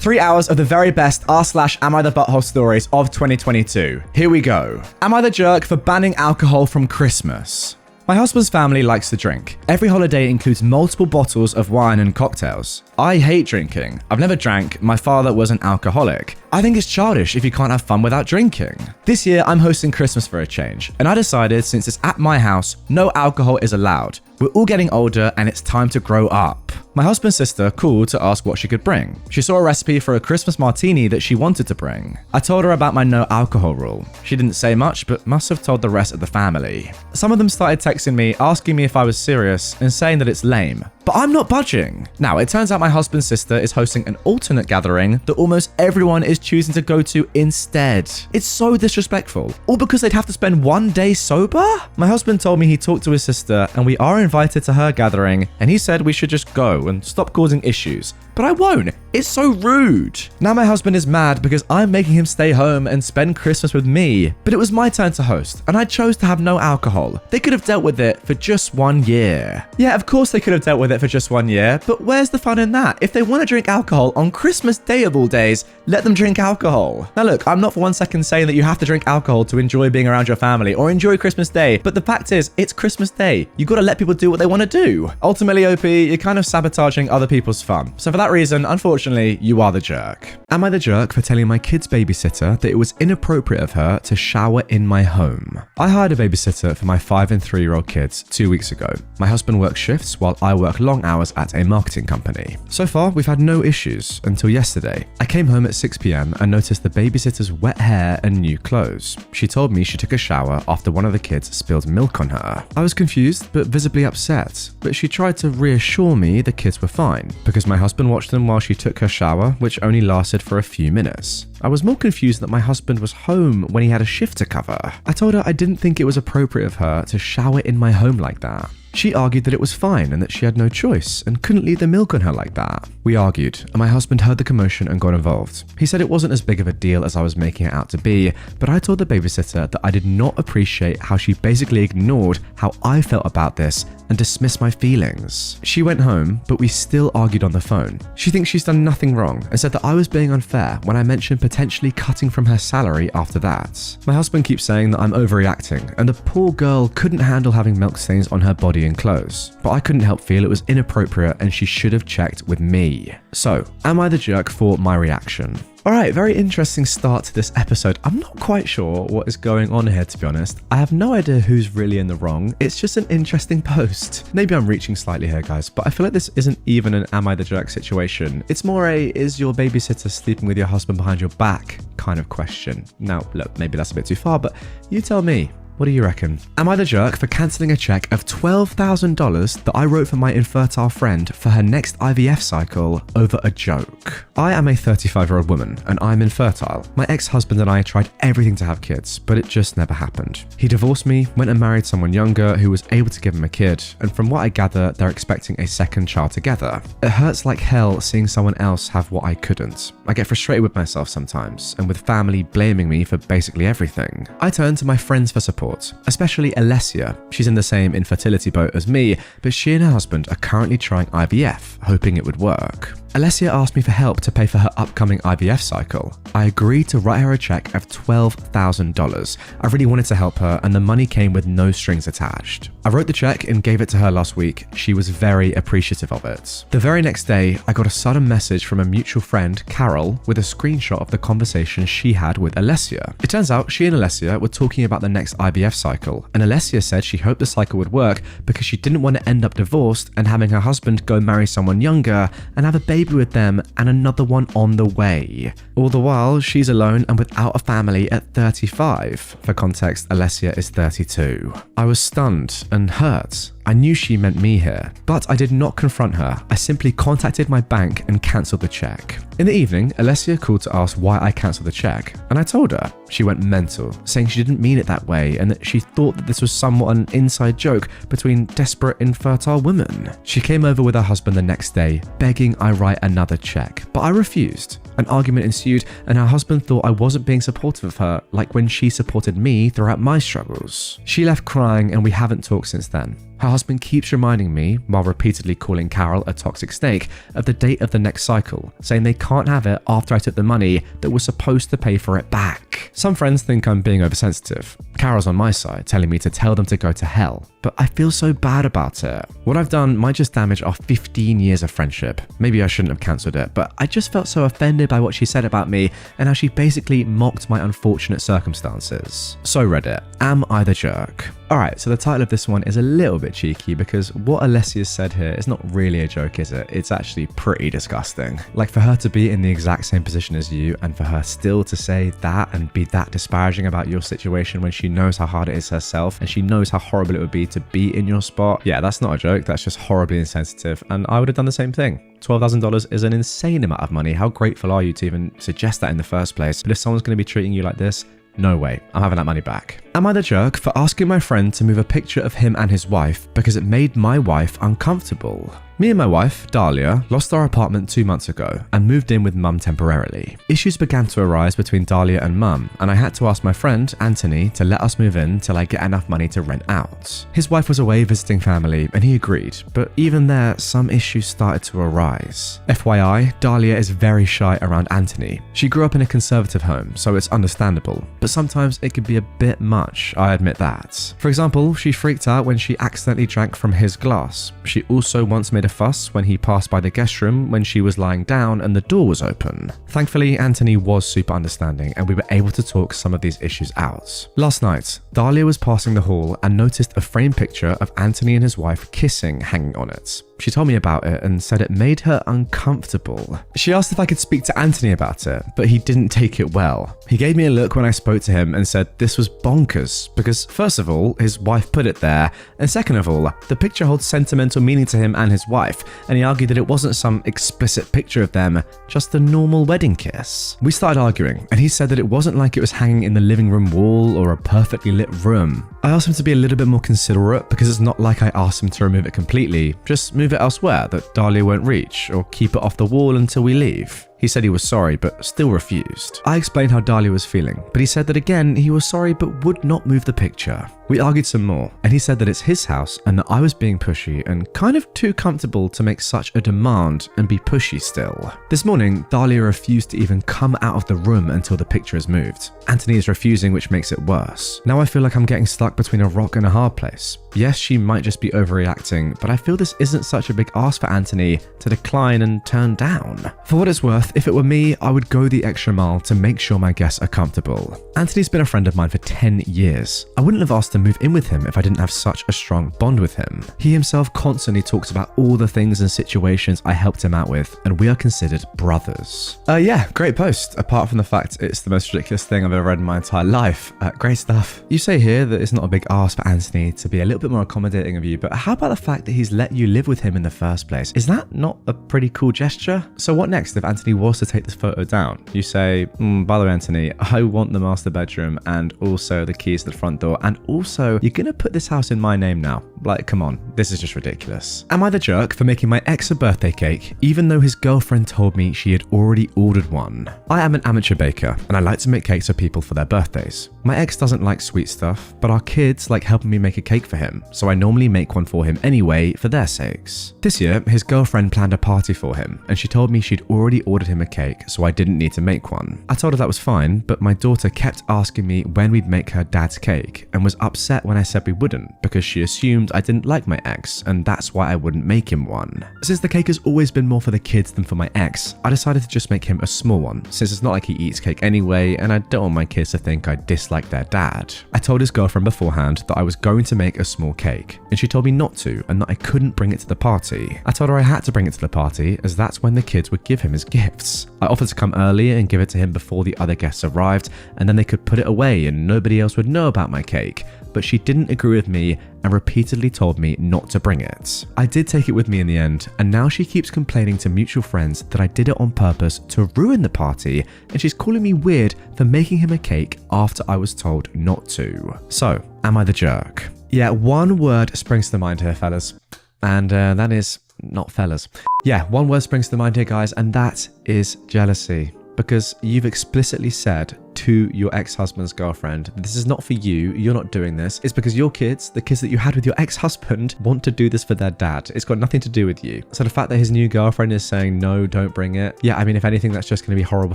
3 hours of the very best r/am I the butthole stories of 2022. Here we go. Am I the jerk for banning alcohol from Christmas? My husband's family likes to drink. Every holiday includes multiple bottles of wine and cocktails. I hate drinking. I've never drank. My father was an alcoholic. I think it's childish if you can't have fun without drinking. This year, I'm hosting Christmas for a change, and I decided since it's at my house, no alcohol is allowed. We're all getting older and it's time to grow up. My husband's sister called to ask what she could bring. She saw a recipe for a Christmas martini that she wanted to bring. I told her about my no alcohol rule. She didn't say much, but must have told the rest of the family. Some of them started texting me, asking me if I was serious and saying that it's lame. But I'm not budging. Now, it turns out my husband's sister is hosting an alternate gathering that almost everyone is choosing to go to instead. It's so disrespectful. All because they'd have to spend one day sober? My husband told me he talked to his sister and we are invited to her gathering, and he said we should just go and stop causing issues. But I won't. It's so rude. Now my husband is mad because I'm making him stay home and spend Christmas with me. But it was my turn to host, and I chose to have no alcohol. They could have dealt with it for just 1 year. Yeah, of course they could have dealt with it for just 1 year, but where's the fun in that? If they want to drink alcohol on Christmas Day of all days, let them drink alcohol. Now look, I'm not for 1 second saying that you have to drink alcohol to enjoy being around your family or enjoy Christmas Day, but the fact is, it's Christmas Day. You gotta let people do what they want to do. Ultimately, OP, you're kind of sabotaging other people's fun. So for that reason, unfortunately, you are the jerk. Am I the jerk for telling my kid's babysitter that it was inappropriate of her to shower in my home? I hired a babysitter for my 5 and 3-year-old kids 2 weeks ago. My husband works shifts while I work long hours at a marketing company. So far, we've had no issues until yesterday. I came home at 6 p.m. and noticed the babysitter's wet hair and new clothes. She told me she took a shower after one of the kids spilled milk on her. I was confused but visibly upset, but she tried to reassure me the kids were fine because my husband watched them while she took her shower, which only lasted for a few minutes. I was more confused that my husband was home when he had a shift to cover. I told her I didn't think it was appropriate of her to shower in my home like that. She argued that it was fine and that she had no choice and couldn't leave the milk on her like that. We argued, and my husband heard the commotion and got involved. He said it wasn't as big of a deal as I was making it out to be, but I told the babysitter that I did not appreciate how she basically ignored how I felt about this and dismissed my feelings. She went home, but we still argued on the phone. She thinks she's done nothing wrong and said that I was being unfair when I mentioned potentially cutting from her salary after that. My husband keeps saying that I'm overreacting and the poor girl couldn't handle having milk stains on her body and clothes, but I couldn't help feel it was inappropriate and she should have checked with me. So, am I the jerk for my reaction? Alright, very interesting start to this episode. I'm not quite sure what is going on here, to be honest. I have no idea who's really in the wrong. It's just an interesting post. Maybe I'm reaching slightly here, guys, but I feel like this isn't even an am I the jerk situation. It's more a is your babysitter sleeping with your husband behind your back kind of question. Now, look, maybe that's a bit too far, but you tell me. What do you reckon? Am I the jerk for cancelling a check of $12,000 that I wrote for my infertile friend for her next IVF cycle over a joke? I am a 35-year-old woman and I'm infertile. My ex-husband and I tried everything to have kids, but it just never happened. He divorced me, went and married someone younger who was able to give him a kid, and from what I gather, they're expecting a second child together. It hurts like hell seeing someone else have what I couldn't. I get frustrated with myself sometimes, and with family blaming me for basically everything. I turn to my friends for support, especially Alessia. She's in the same infertility boat as me, but she and her husband are currently trying IVF, hoping it would work. Alessia asked me for help to pay for her upcoming IVF cycle. I agreed to write her a check of $12,000. I really wanted to help her, and the money came with no strings attached. I wrote the check and gave it to her last week. She was very appreciative of it. The very next day, I got a sudden message from a mutual friend, Carol, with a screenshot of the conversation she had with Alessia. It turns out she and Alessia were talking about the next IVF cycle, and Alessia said she hoped the cycle would work because she didn't want to end up divorced and having her husband go marry someone younger and have a baby with them and another one on the way. All the while, she's alone and without a family at 35. For context, Alessia is 32. I was stunned and hurt. I knew she meant me here, but I did not confront her. I simply contacted my bank and cancelled the check. In the evening, Alessia called to ask why I cancelled the check, and I told her. She went mental, saying she didn't mean it that way and that she thought that this was somewhat an inside joke between desperate infertile women. She came over with her husband the next day, begging I write another check, but I refused. An argument ensued, and her husband thought I wasn't being supportive of her, like when she supported me throughout my struggles. She left crying, and we haven't talked since then. Her husband keeps reminding me, while repeatedly calling Carol a toxic snake, of the date of the next cycle, saying they can't have it after I took the money that was supposed to pay for it back. Some friends think I'm being oversensitive. Carol's on my side, telling me to tell them to go to hell, but I feel so bad about it. What I've done might just damage our 15 years of friendship. Maybe I shouldn't have cancelled it, but I just felt so offended by what she said about me and how she basically mocked my unfortunate circumstances. So Reddit, am I the jerk? Alright, so the title of this one is a little bit cheeky because what Alessia's said here is not really a joke, is it? It's actually pretty disgusting. Like, for her to be in the exact same position as you and for her still to say that and be that disparaging about your situation when she knows how hard it is herself and she knows how horrible it would be to be in your spot. Yeah, that's not a joke, that's just horribly insensitive, and I would have done the same thing. $12,000 is an insane amount of money. How grateful are you to even suggest that in the first place? But if someone's going to be treating you like this, no way, I'm having that money back. Am I the jerk for asking my friend to move a picture of him and his wife because it made my wife uncomfortable? Me and my wife, Dahlia, lost our apartment 2 months ago and moved in with mum temporarily. Issues began to arise between Dahlia and mum, and I had to ask my friend, Anthony, to let us move in till I get enough money to rent out. His wife was away visiting family and he agreed, but even there, some issues started to arise. FYI, Dahlia is very shy around Anthony. She grew up in a conservative home, so it's understandable, but sometimes it could be a bit much, I admit that. For example, she freaked out when she accidentally drank from his glass. She also once made a fuss when he passed by the guest room when she was lying down and the door was open. Thankfully, Anthony was super understanding and we were able to talk some of these issues out. Last night, Dahlia was passing the hall and noticed a framed picture of Anthony and his wife kissing hanging on it. She told me about it and said it made her uncomfortable. She asked if I could speak to Anthony about it, but he didn't take it well. He gave me a look when I spoke to him and said this was bonkers because first of all, his wife put it there, and second of all, the picture holds sentimental meaning to him and his wife, and he argued that it wasn't some explicit picture of them, just a normal wedding kiss. We started arguing, and he said that it wasn't like it was hanging in the living room wall or a perfectly lit room. I asked him to be a little bit more considerate because it's not like I asked him to remove it completely, just move it elsewhere that Dahlia won't reach, or keep it off the wall until we leave. He said he was sorry, but still refused. I explained how Dahlia was feeling, but he said that again, he was sorry but would not move the picture. We argued some more, and he said that it's his house and that I was being pushy and kind of too comfortable to make such a demand and be pushy still. This morning, Dahlia refused to even come out of the room until the picture is moved. Anthony is refusing, which makes it worse. Now I feel like I'm getting stuck between a rock and a hard place. Yes, she might just be overreacting, but I feel this isn't such a big ask for Anthony to decline and turn down. For what it's worth, if it were me, I would go the extra mile to make sure my guests are comfortable. Anthony's been a friend of mine for 10 years. I wouldn't have asked to move in with him if I didn't have such a strong bond with him. He himself constantly talks about all the things and situations I helped him out with, and we are considered brothers. Yeah, great post. Apart from the fact it's the most ridiculous thing I've ever read in my entire life. Great stuff. You say here that it's not a big ask for Anthony to be a little bit more accommodating of you, but how about the fact that he's let you live with him in the first place? Is that not a pretty cool gesture? So what next if Anthony was to take this photo down? You say, by the way, Anthony, I want the master bedroom and also the keys to the front door, and also you're gonna put this house in my name now. Like, come on, this is just ridiculous. Am I the jerk for making my ex a birthday cake even though his girlfriend told me she had already ordered one? I am an amateur baker and I like to make cakes for people for their birthdays. My ex doesn't like sweet stuff, but our kids like helping me make a cake for him, so I normally make one for him anyway for their sakes. This year, his girlfriend planned a party for him and she told me she'd already ordered him a cake, so I didn't need to make one. I told her that was fine, but my daughter kept asking me when we'd make her dad's cake and was upset when I said we wouldn't because she assumed I didn't like my ex and that's why I wouldn't make him one. Since the cake has always been more for the kids than for my ex, I decided to just make him a small one since it's not like he eats cake anyway and I don't want my kids to think I dislike their dad. I told his girlfriend beforehand that I was going to make a small cake and she told me not to and that I couldn't bring it to the party. I told her I had to bring it to the party as that's when the kids would give him his gifts. I offered to come early and give it to him before the other guests arrived and then they could put it away and nobody else would know about my cake, but she didn't agree with me and repeatedly told me not to bring it. I did take it with me in the end, and now she keeps complaining to mutual friends that I did it on purpose to ruin the party, and she's calling me weird for making him a cake after I was told not to. So, am I the jerk? Yeah, one word springs to mind here, fellas, and that is not fellas. Yeah, one word springs to mind here, guys, and that is jealousy. because you've explicitly said to your ex-husband's girlfriend, this is not for you, you're not doing this. It's because your kids, the kids that you had with your ex-husband, want to do this for their dad. It's got nothing to do with you. So the fact that his new girlfriend is saying, no, don't bring it. Yeah, I mean, if anything, that's just going to be horrible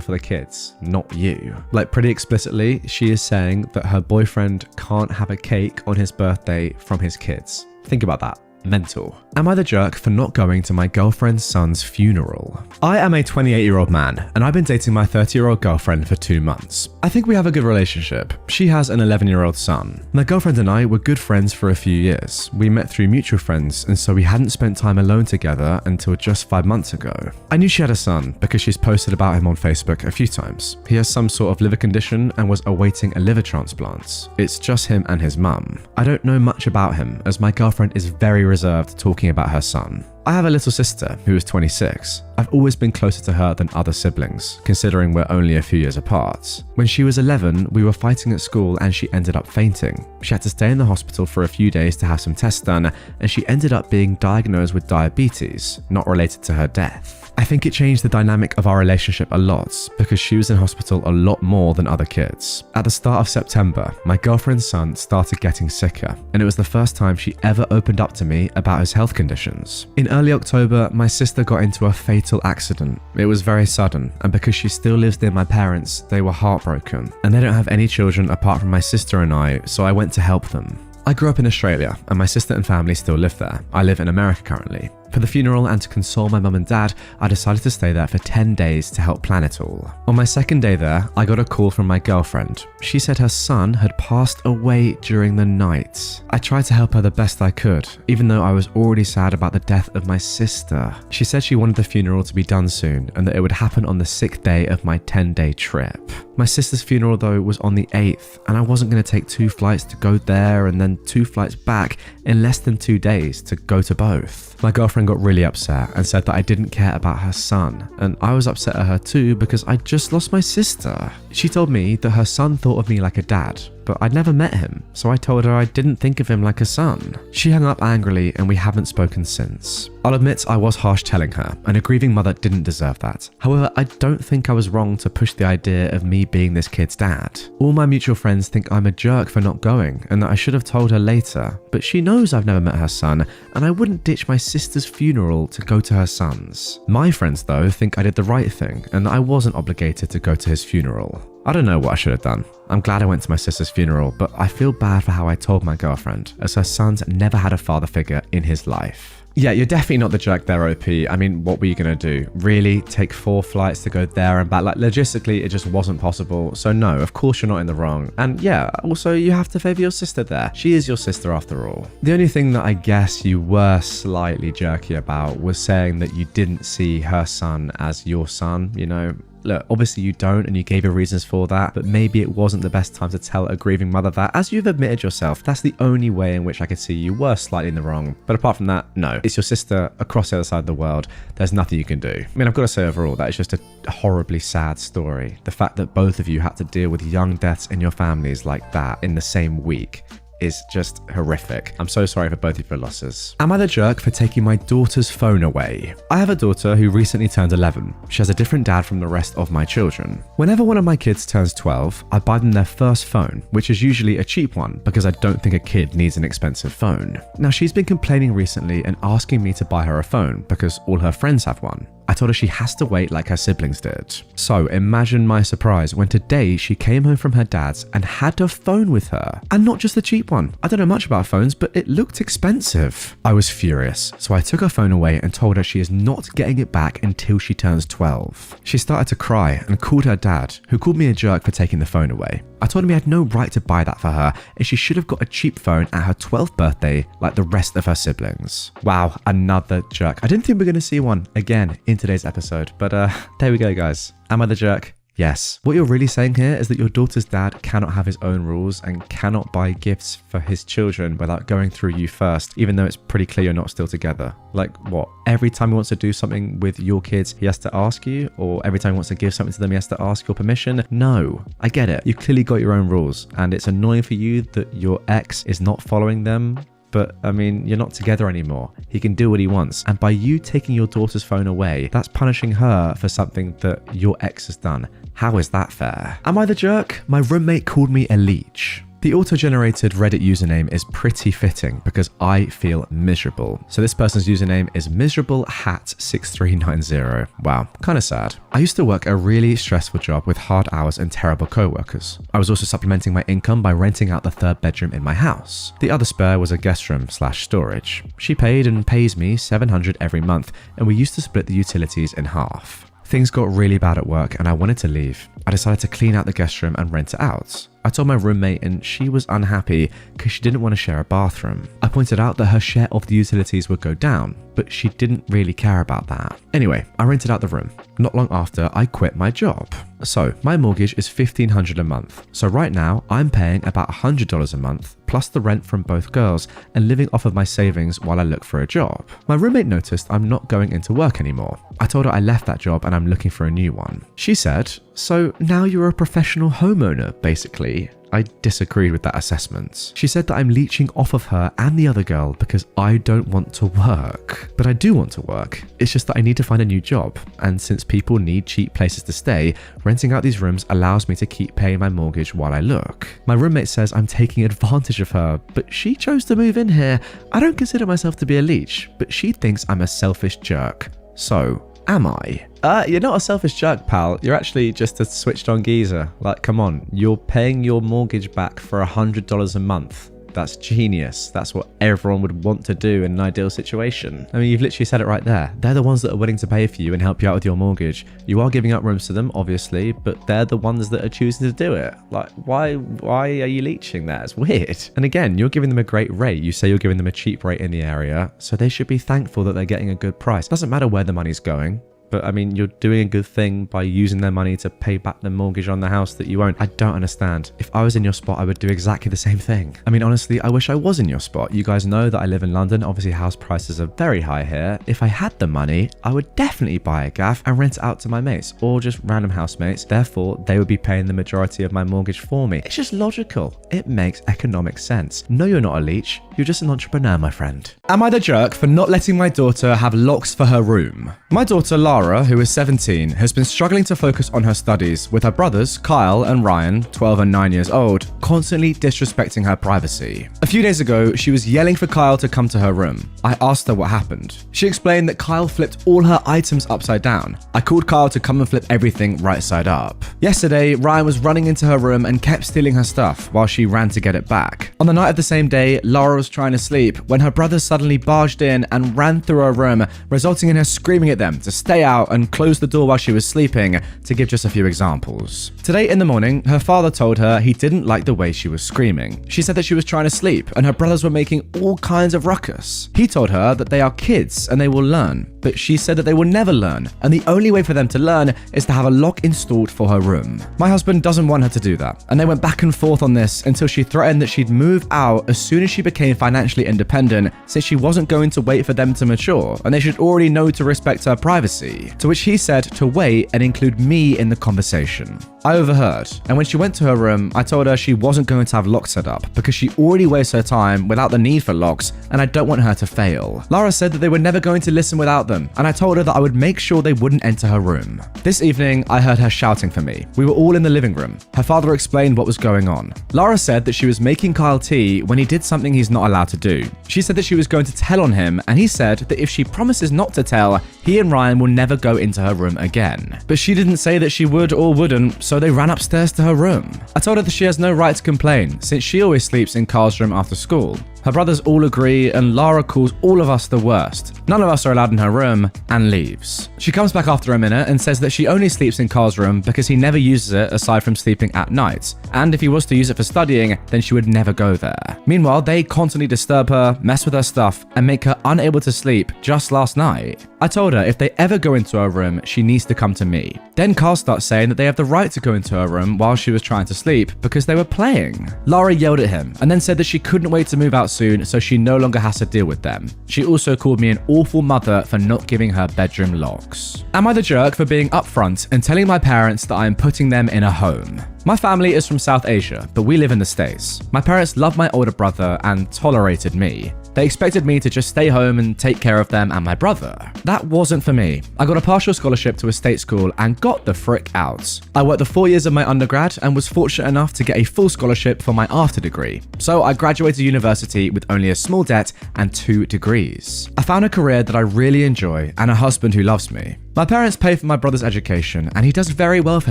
for the kids, not you. Like, pretty explicitly, she is saying that her boyfriend can't have a cake on his birthday from his kids. Think about that. Mental. Am I the jerk for not going to my girlfriend's son's funeral? I am a 28-year-old man, and I've been dating my 30-year-old girlfriend for 2 months. I think we have a good relationship. She has an 11-year-old son. My girlfriend and I were good friends for a few years. We met through mutual friends, and so we hadn't spent time alone together until just 5 months ago. I knew she had a son because she's posted about him on Facebook a few times. He has some sort of liver condition and was awaiting a liver transplant. It's just him and his mum. I don't know much about him, as my girlfriend is very reserved talking about her son. I have a little sister who is 26. I've always been closer to her than other siblings, considering we're only a few years apart. When she was 11, we were fighting at school and she ended up fainting. She had to stay in the hospital for a few days to have some tests done, and she ended up being diagnosed with diabetes, not related to her death. I think it changed the dynamic of our relationship a lot because she was in hospital a lot more than other kids. At the start of September, my girlfriend's son started getting sicker, and it was the first time she ever opened up to me about his health conditions. In early October, my sister got into a fatal accident. It was very sudden, and because she still lives near my parents, they were heartbroken. And they don't have any children apart from my sister and I, so I went to help them. I grew up in Australia, and my sister and family still live there. I live in America currently. For the funeral and to console my mum and dad, I decided to stay there for 10 days to help plan it all. On my second day there, I got a call from my girlfriend. She said her son had passed away during the night. I tried to help her the best I could, even though I was already sad about the death of my sister. She said she wanted the funeral to be done soon and that it would happen on the 6th day of my 10-day trip. My sister's funeral though was on the 8th, and I wasn't going to take 2 flights to go there and then 2 flights back in less than 2 days to go to both. My girlfriend got really upset and said that I didn't care about her son, and I was upset at her too because I just lost my sister. She told me that her son thought of me like a dad, but I'd never met him, so I told her I didn't think of him like a son. She hung up angrily and we haven't spoken since. I'll admit I was harsh telling her, and a grieving mother didn't deserve that. However, I don't think I was wrong to push the idea of me being this kid's dad. All my mutual friends think I'm a jerk for not going and that I should have told her later, but she knows I've never met her son, and I wouldn't ditch my sister's funeral to go to her son's. My friends though think I did the right thing and that I wasn't obligated to go to his funeral. I don't know what I should have done. I'm glad I went to my sister's funeral, but I feel bad for how I told my girlfriend, as her son's never had a father figure in his life. Yeah, you're definitely not the jerk there, OP. I mean, what were you going to do? Really? Take 4 flights to go there and back? Like, logistically, it just wasn't possible. So no, of course you're not in the wrong. And yeah, also you have to favour your sister there. She is your sister after all. The only thing that I guess you were slightly jerky about was saying that you didn't see her son as your son, you know? Look, obviously you don't, and you gave your reasons for that, but maybe it wasn't the best time to tell a grieving mother that, as you've admitted yourself. That's the only way in which I could see you were slightly in the wrong. But apart from that, no. It's your sister across the other side of the world. There's nothing you can do. I mean, I've got to say overall, that is just a horribly sad story. The fact that both of you had to deal with young deaths in your families like that in the same week is just horrific. I'm so sorry for both of your losses. Am I the jerk for taking my daughter's phone away? I have a daughter who recently turned 11. She has a different dad from the rest of my children. Whenever one of my kids turns 12, I buy them their first phone, which is usually a cheap one because I don't think a kid needs an expensive phone. Now, she's been complaining recently and asking me to buy her a phone because all her friends have one. I told her she has to wait like her siblings did. So imagine my surprise when today she came home from her dad's and had a phone with her. And not just the cheap one. I don't know much about phones, but it looked expensive. I was furious, so I took her phone away and told her she is not getting it back until she turns 12. She started to cry and called her dad, who called me a jerk for taking the phone away. I told him he had no right to buy that for her, and she should have got a cheap phone at her 12th birthday like the rest of her siblings. Wow, another jerk. I didn't think we were going to see one again in today's episode, but there we go, guys. Am I the jerk? Yes. What you're really saying here is that your daughter's dad cannot have his own rules and cannot buy gifts for his children without going through you first, even though it's pretty clear you're not still together. Like what? Every time he wants to do something with your kids, he has to ask you? Or every time he wants to give something to them, he has to ask your permission? No. I get it. You clearly got your own rules, and it's annoying for you that your ex is not following them. But, I mean, you're not together anymore. He can do what he wants. And by you taking your daughter's phone away, that's punishing her for something that your ex has done. How is that fair? Am I the jerk? My roommate called me a leech. The auto-generated Reddit username is pretty fitting because I feel miserable. So this person's username is miserablehat6390. Wow, kind of sad. I used to work a really stressful job with hard hours and terrible co-workers. I was also supplementing my income by renting out the third bedroom in my house. The other spare was a guest room / storage. She paid and pays me $700 every month, and we used to split the utilities in half. Things got really bad at work and I wanted to leave. I decided to clean out the guest room and rent it out. I told my roommate and she was unhappy because she didn't want to share a bathroom. I pointed out that her share of the utilities would go down, but she didn't really care about that. Anyway, I rented out the room. Not long after, I quit my job. So my mortgage is $1,500 a month. So right now, I'm paying about $100 a month, plus the rent from both girls, and living off of my savings while I look for a job. My roommate noticed I'm not going into work anymore. I told her I left that job and I'm looking for a new one. She said, "So now you're a professional homeowner, basically." I disagreed with that assessment. She said that I'm leeching off of her and the other girl because I don't want to work. But I do want to work. It's just that I need to find a new job. And since people need cheap places to stay, renting out these rooms allows me to keep paying my mortgage while I look. My roommate says I'm taking advantage of her, but she chose to move in here. I don't consider myself to be a leech, but she thinks I'm a selfish jerk. So, am I? You're not a selfish jerk, pal. You're actually just a switched on geezer. Like, come on. You're paying your mortgage back for $100 a month. That's genius. That's what everyone would want to do in an ideal situation. I mean, you've literally said it right there. They're the ones that are willing to pay for you and help you out with your mortgage. You are giving up rooms to them, obviously, but they're the ones that are choosing to do it. Like, why are you leeching that? It's weird. And again, you're giving them a great rate. You say you're giving them a cheap rate in the area, so they should be thankful that they're getting a good price. Doesn't matter where the money's going. But I mean, you're doing a good thing by using their money to pay back the mortgage on the house that you own. I don't understand. If I was in your spot, I would do exactly the same thing. I mean, honestly, I wish I was in your spot. You guys know that I live in London. Obviously, house prices are very high here. If I had the money, I would definitely buy a gaff and rent it out to my mates or just random housemates. Therefore, they would be paying the majority of my mortgage for me. It's just logical. It makes economic sense. No, you're not a leech. You're just an entrepreneur, my friend. Am I the jerk for not letting my daughter have locks for her room? My daughter, Lara, who is 17, has been struggling to focus on her studies with her brothers, Kyle and Ryan, 12 and 9 years old, constantly disrespecting her privacy. A few days ago, she was yelling for Kyle to come to her room. I asked her what happened. She explained that Kyle flipped all her items upside down. I called Kyle to come and flip everything right side up. Yesterday, Ryan was running into her room and kept stealing her stuff while she ran to get it back. On the night of the same day, Lara was trying to sleep when her brothers suddenly barged in and ran through her room, resulting in her screaming at them to stay out and close the door while she was sleeping, to give just a few examples. Today in the morning, her father told her he didn't like the way she was screaming. She said that she was trying to sleep and her brothers were making all kinds of ruckus. He told her that they are kids and they will learn, but she said that they will never learn, and the only way for them to learn is to have a lock installed for her room. My husband doesn't want her to do that, and they went back and forth on this until she threatened that she'd move out as soon as she became financially independent, since she wasn't going to wait for them to mature, and they should already know to respect her privacy. To which he said to wait and include me in the conversation. I overheard, and when she went to her room, I told her she wasn't going to have locks set up because she already wastes her time without the need for locks, and I don't want her to fail. Lara said that they were never going to listen without them, and I told her that I would make sure they wouldn't enter her room. This evening, I heard her shouting for me. We were all in the living room. Her father explained what was going on. Lara said that she was making Kyle tea when he did something he's not allowed to do. She said that she was going to tell on him, and he said that if she promises not to tell, he and Ryan will never go into her room again. But she didn't say that she would or wouldn't, so they ran upstairs to her room. I told her that she has no right to complain, since she always sleeps in Kyle's room after school. Her brothers all agree, and Lara calls all of us the worst. None of us are allowed in her room, and leaves. She comes back after a minute and says that she only sleeps in Kyle's room because he never uses it aside from sleeping at night, and if he was to use it for studying, then she would never go there. Meanwhile, they constantly disturb her, mess with her stuff, and make her unable to sleep just last night. I told her if they ever go into her room, she needs to come to me. Then Kyle starts saying that they have the right to go into her room while she was trying to sleep because they were playing. Lara yelled at him and then said that she couldn't wait to move out soon, so she no longer has to deal with them. She also called me an awful mother for not giving her bedroom locks. Am I the jerk for being upfront and telling my parents that I am putting them in a home? My family is from South Asia, but we live in the States. My parents loved my older brother and tolerated me. They expected me to just stay home and take care of them and my brother. That wasn't for me. I got a partial scholarship to a state school and got the frick out. I worked the 4 years of my undergrad and was fortunate enough to get a full scholarship for my after degree. So I graduated university with only a small debt and 2 degrees. I found a career that I really enjoy and a husband who loves me. My parents pay for my brother's education and he does very well for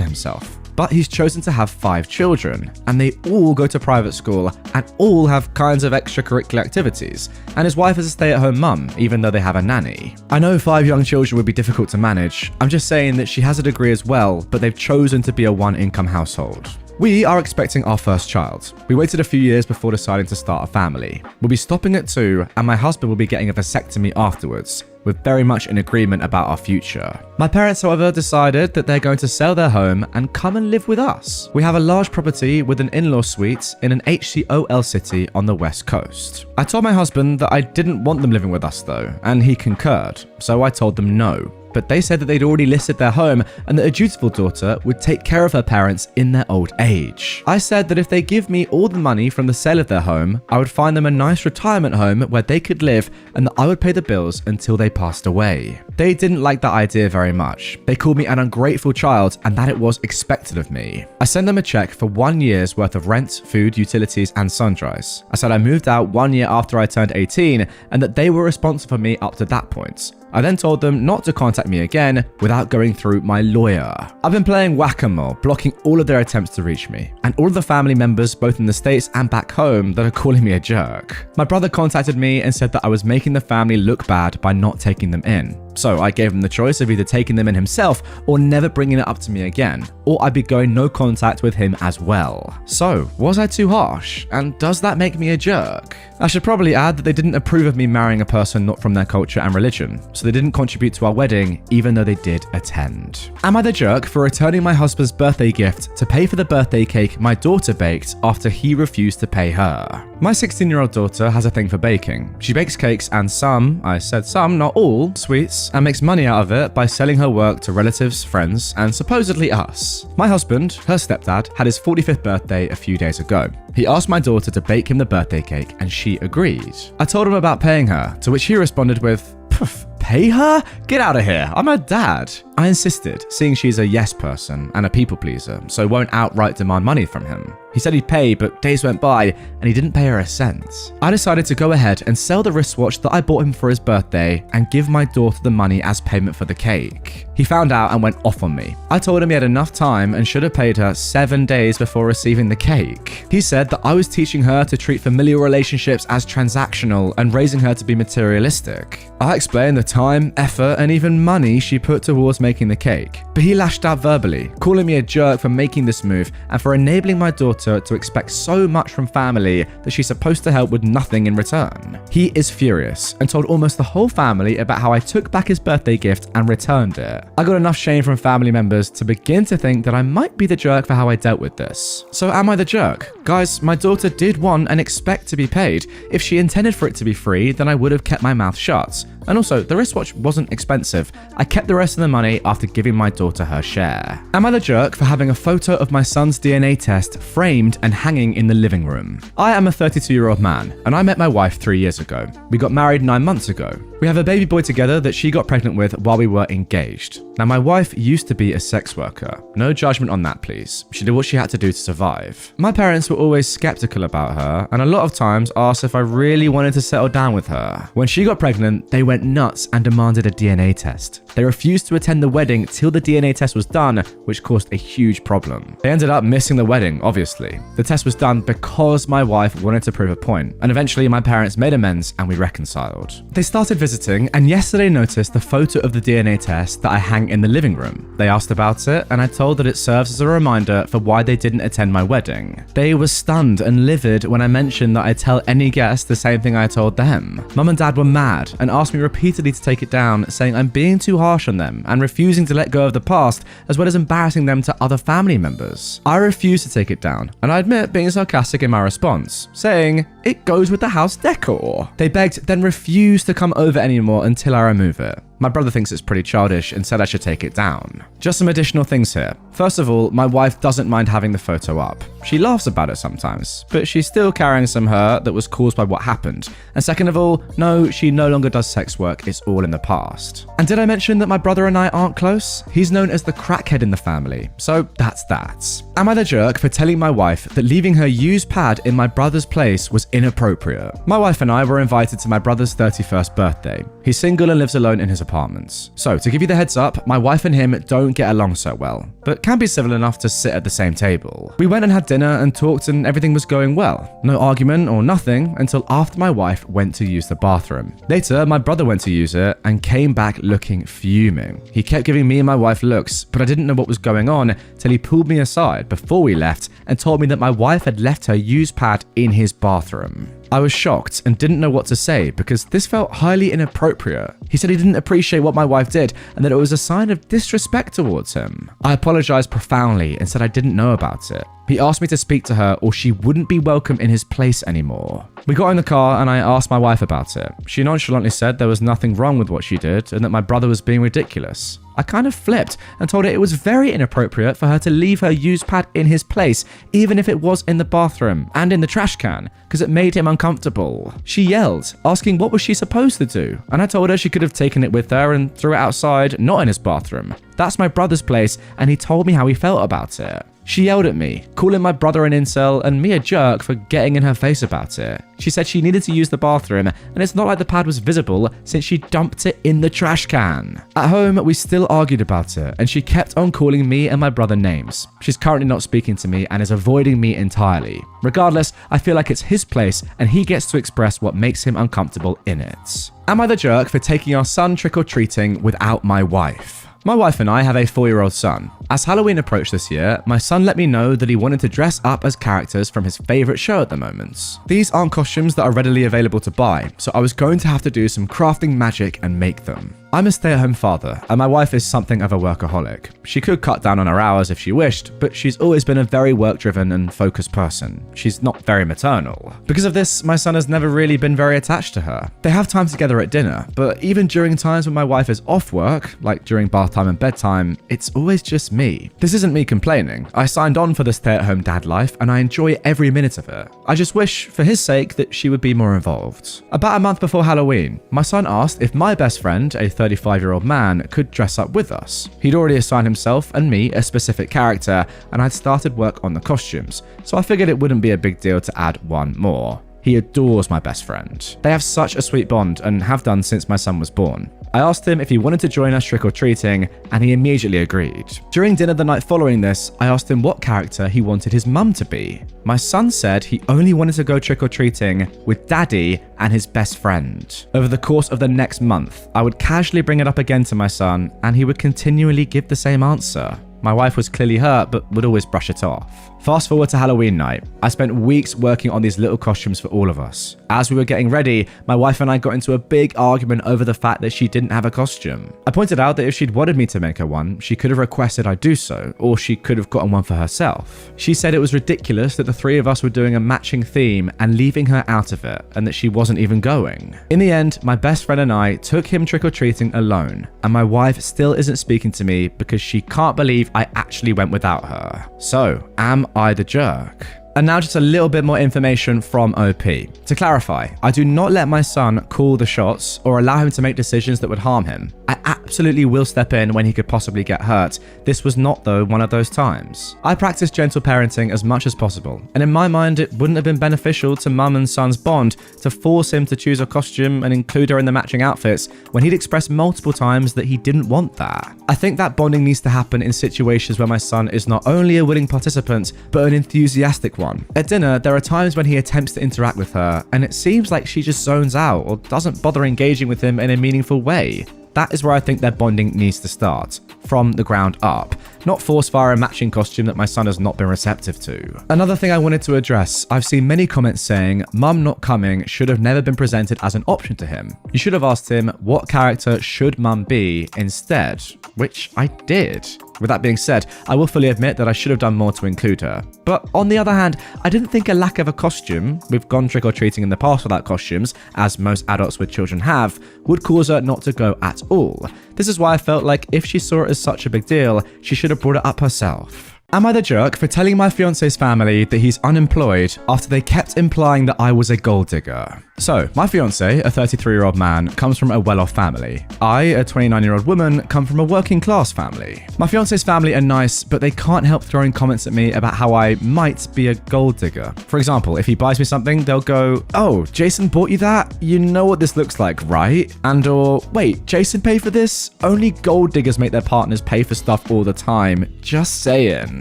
himself. But he's chosen to have 5 children, and they all go to private school and all have kinds of extracurricular activities, and his wife is a stay-at-home mum, even though they have a nanny. I know 5 young children would be difficult to manage. I'm just saying that she has a degree as well, but they've chosen to be a one-income household. We are expecting our first child. We waited a few years before deciding to start a family. We'll be stopping at 2, and my husband will be getting a vasectomy afterwards. We're very much in agreement about our future. My parents, however, decided that they're going to sell their home and come and live with us. We have a large property with an in-law suite in an HCOL city on the west coast. I told my husband that I didn't want them living with us though, and he concurred, so I told them no. But they said that they'd already listed their home and that a dutiful daughter would take care of her parents in their old age. I said that if they give me all the money from the sale of their home, I would find them a nice retirement home where they could live and that I would pay the bills until they passed away. They didn't like that idea very much. They called me an ungrateful child and that it was expected of me. I sent them a check for 1 year's worth of rent, food, utilities, and sundries. I said I moved out 1 year after I turned 18 and that they were responsible for me up to that point. I then told them not to contact me again without going through my lawyer. I've been playing whack-a-mole, blocking all of their attempts to reach me, and all of the family members both in the States and back home that are calling me a jerk. My brother contacted me and said that I was making the family look bad by not taking them in. So I gave him the choice of either taking them in himself or never bringing it up to me again, or I'd be going no contact with him as well. So, was I too harsh? And does that make me a jerk? I should probably add that they didn't approve of me marrying a person not from their culture and religion, so they didn't contribute to our wedding even though they did attend. Am I the jerk for returning my husband's birthday gift to pay for the birthday cake my daughter baked after he refused to pay her? My 16-year-old daughter has a thing for baking. She bakes cakes and some, I said some, not all, sweets, and makes money out of it by selling her work to relatives, friends, and supposedly us. My husband, her stepdad, had his 45th birthday a few days ago. He asked my daughter to bake him the birthday cake and she agreed. I told him about paying her, to which he responded with, "Pff, pay her? Get out of here, I'm her dad." I insisted, seeing she's a yes person and a people pleaser, so won't outright demand money from him. He said he'd pay, but days went by and he didn't pay her a cent. I decided to go ahead and sell the wristwatch that I bought him for his birthday and give my daughter the money as payment for the cake. He found out and went off on me. I told him he had enough time and should have paid her 7 days before receiving the cake. He said that I was teaching her to treat familial relationships as transactional and raising her to be materialistic. I explained the time, effort, and even money she put towards making the cake, but he lashed out verbally, calling me a jerk for making this move and for enabling my daughter to expect so much from family that she's supposed to help with nothing in return. He is furious and told almost the whole family about how I took back his birthday gift and returned it. I got enough shame from family members to begin to think that I might be the jerk for how I dealt with this. So am I the jerk? Guys, my daughter did want and expect to be paid. If she intended for it to be free, then I would have kept my mouth shut. And also, the wristwatch wasn't expensive. I kept the rest of the money after giving my daughter her share. Am I the jerk for having a photo of my son's DNA test framed and hanging in the living room? I am a 32-year-old man, and I met my wife 3 years ago. We got married 9 months ago. We have a baby boy together that she got pregnant with while we were engaged. Now, my wife used to be a sex worker. No judgment on that, please. She did what she had to do to survive. My parents were always skeptical about her, and a lot of times asked if I really wanted to settle down with her. When she got pregnant, they went nuts and demanded a DNA test. They refused to attend the wedding till the DNA test was done, which caused a huge problem. They ended up missing the wedding, obviously. The test was done because my wife wanted to prove a point, and eventually my parents made amends and we reconciled. They started visiting, and yesterday noticed the photo of the DNA test that I hang in the living room. They asked about it, and I told that it serves as a reminder for why they didn't attend my wedding. They were stunned and livid when I mentioned that I tell any guest the same thing I told them. Mum and Dad were mad and asked me repeatedly to take it down, saying I'm being too harsh on them and refusing to let go of the past, as well as embarrassing them to other family members. I refused to take it down, and I admit being sarcastic in my response, saying it goes with the house decor. They begged, then refused to come over anymore until I remove it. My brother thinks it's pretty childish and said I should take it down. Just some additional things here. First of all, my wife doesn't mind having the photo up. She laughs about it sometimes, but she's still carrying some hurt that was caused by what happened. And second of all, no, she no longer does sex work, it's all in the past. And did I mention that my brother and I aren't close? He's known as the crackhead in the family, so that's that. Am I the jerk for telling my wife that leaving her used pad in my brother's place was inappropriate? My wife and I were invited to my brother's 31st birthday. He's single and lives alone in his apartment. So, to give you the heads up, my wife and him don't get along so well, but can be civil enough to sit at the same table. We went and had dinner and talked and everything was going well. No argument or nothing until after my wife went to use the bathroom. Later, my brother went to use it and came back looking fuming. He kept giving me and my wife looks, but I didn't know what was going on till he pulled me aside before we left and told me that my wife had left her used pad in his bathroom. I was shocked and didn't know what to say because this felt highly inappropriate. He said he didn't appreciate what my wife did and that it was a sign of disrespect towards him. I apologized profoundly and said I didn't know about it. He asked me to speak to her or she wouldn't be welcome in his place anymore. We got in the car and I asked my wife about it. She nonchalantly said there was nothing wrong with what she did and that my brother was being ridiculous. I kind of flipped and told her it was very inappropriate for her to leave her used pad in his place, even if it was in the bathroom and in the trash can, because it made him uncomfortable. She yelled, asking what was she supposed to do, and I told her she could have taken it with her and threw it outside, not in his bathroom. That's my brother's place, and he told me how he felt about it. She yelled at me, calling my brother an incel and me a jerk for getting in her face about it. She said she needed to use the bathroom, and it's not like the pad was visible since she dumped it in the trash can. At home, we still argued about it, and she kept on calling me and my brother names. She's currently not speaking to me and is avoiding me entirely. Regardless, I feel like it's his place, and he gets to express what makes him uncomfortable in it. Am I the jerk for taking our son trick-or-treating without my wife? My wife and I have a 4-year-old son. As Halloween approached this year, my son let me know that he wanted to dress up as characters from his favorite show at the moment. These aren't costumes that are readily available to buy, so I was going to have to do some crafting magic and make them. I'm a stay-at-home father, and my wife is something of a workaholic. She could cut down on her hours if she wished, but she's always been a very work-driven and focused person. She's not very maternal. Because of this, my son has never really been very attached to her. They have time together at dinner, but even during times when my wife is off work, like during bath time and bedtime, it's always just me. This isn't me complaining. I signed on for the stay-at-home dad life, and I enjoy every minute of it. I just wish, for his sake, that she would be more involved. About a month before Halloween, my son asked if my best friend, a 35-year-old man, could dress up with us. He'd already assigned himself and me a specific character, and I'd started work on the costumes, so I figured it wouldn't be a big deal to add one more. He adores my best friend. They have such a sweet bond and have done since my son was born. I asked him if he wanted to join us trick-or-treating, and he immediately agreed. During dinner the night following this, I asked him what character he wanted his mum to be. My son said he only wanted to go trick-or-treating with daddy and his best friend. Over the course of the next month, I would casually bring it up again to my son, and he would continually give the same answer. My wife was clearly hurt, but would always brush it off. Fast forward to Halloween night. I spent weeks working on these little costumes for all of us. As we were getting ready, my wife and I got into a big argument over the fact that she didn't have a costume. I pointed out that if she'd wanted me to make her one, she could have requested I do so, or she could have gotten one for herself. She said it was ridiculous that the three of us were doing a matching theme and leaving her out of it, and that she wasn't even going. In the end, my best friend and I took him trick-or-treating alone, and my wife still isn't speaking to me because she can't believe I actually went without her. So, am I the jerk? And now just a little bit more information from OP. To clarify, I do not let my son call the shots or allow him to make decisions that would harm him. I absolutely will step in when he could possibly get hurt. This was not, though, one of those times. I practice gentle parenting as much as possible, and in my mind, it wouldn't have been beneficial to mum and son's bond to force him to choose a costume and include her in the matching outfits when he'd expressed multiple times that he didn't want that. I think that bonding needs to happen in situations where my son is not only a willing participant, but an enthusiastic one. At dinner, there are times when he attempts to interact with her, and it seems like she just zones out or doesn't bother engaging with him in a meaningful way. That is where I think their bonding needs to start, from the ground up, not force via a matching costume that my son has not been receptive to. Another thing I wanted to address, I've seen many comments saying mum not coming should have never been presented as an option to him. You should have asked him what character should mum be instead, which I did. With that being said, I will fully admit that I should have done more to include her. But on the other hand, I didn't think a lack of a costume, we've gone trick-or-treating in the past without costumes, as most adults with children have, would cause her not to go at all. This is why I felt like if she saw it as such a big deal, she should have brought it up herself. Am I the jerk for telling my fiance's family that he's unemployed after they kept implying that I was a gold digger? So, my fiance, a 33-year-old man, comes from a well-off family. I, a 29-year-old woman, come from a working-class family. My fiance's family are nice, but they can't help throwing comments at me about how I might be a gold digger. For example, if he buys me something, they'll go, "Oh, Jason bought you that? You know what this looks like, right?" And/or, "Wait, Jason paid for this? Only gold diggers make their partners pay for stuff all the time. Just saying."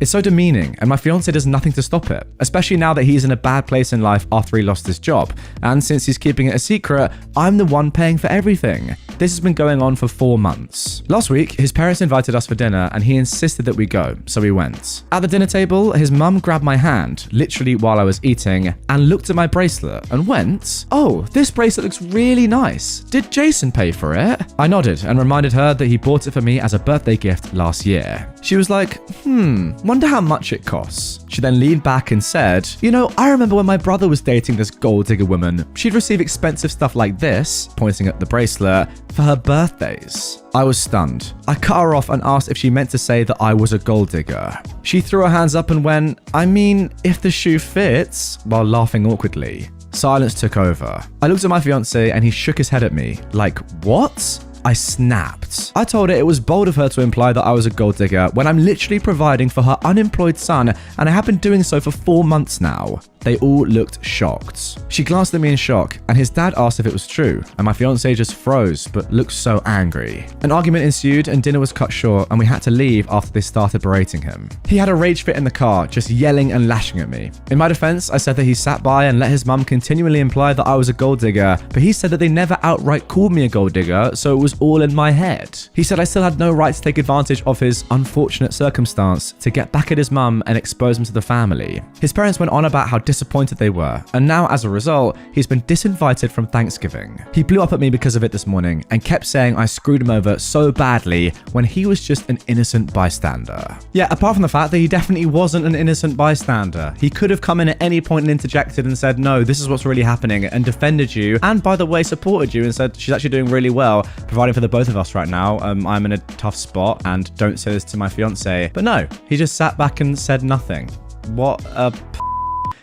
It's so demeaning, and my fiance does nothing to stop it, especially now that he's in a bad place in life after he lost his job. And since he's keeping it a secret, I'm the one paying for everything. This has been going on for 4 months. Last week, his parents invited us for dinner and he insisted that we go, so we went. At the dinner table, his mum grabbed my hand, literally while I was eating, and looked at my bracelet and went, "Oh, this bracelet looks really nice. Did Jason pay for it?" I nodded and reminded her that he bought it for me as a birthday gift last year. She was like, wonder how much it costs. She then leaned back and said, "You know, I remember when my brother was dating this gold digger woman, she'd receive expensive stuff like this," pointing at the bracelet, "for her birthdays." I was stunned. I cut her off and asked if she meant to say that I was a gold digger. She threw her hands up and went, "I mean, if the shoe fits," while laughing awkwardly. Silence took over. I looked at my fiance and he shook his head at me, like, "What?" I snapped. I told her it was bold of her to imply that I was a gold digger when I'm literally providing for her unemployed son, and I have been doing so for 4 months now. They all looked shocked. She glanced at me in shock, and his dad asked if it was true, and my fiance just froze, but looked so angry. An argument ensued, and dinner was cut short, and we had to leave after they started berating him. He had a rage fit in the car, just yelling and lashing at me. In my defense, I said that he sat by and let his mum continually imply that I was a gold digger, but he said that they never outright called me a gold digger, so it was all in my head. He said I still had no right to take advantage of his unfortunate circumstance to get back at his mum and expose him to the family. His parents went on about how disappointed they were, and now as a result, he's been disinvited from Thanksgiving. He blew up at me because of it this morning and kept saying I screwed him over so badly when he was just an innocent bystander. Yeah, apart from the fact that he definitely wasn't an innocent bystander. He could have come in at any point and interjected and said, "No, this is what's really happening," and defended you, and by the way, supported you and said, "She's actually doing really well, providing for the both of us right now. I'm in a tough spot, and don't say this to my fiance." But no, he just sat back and said nothing. What a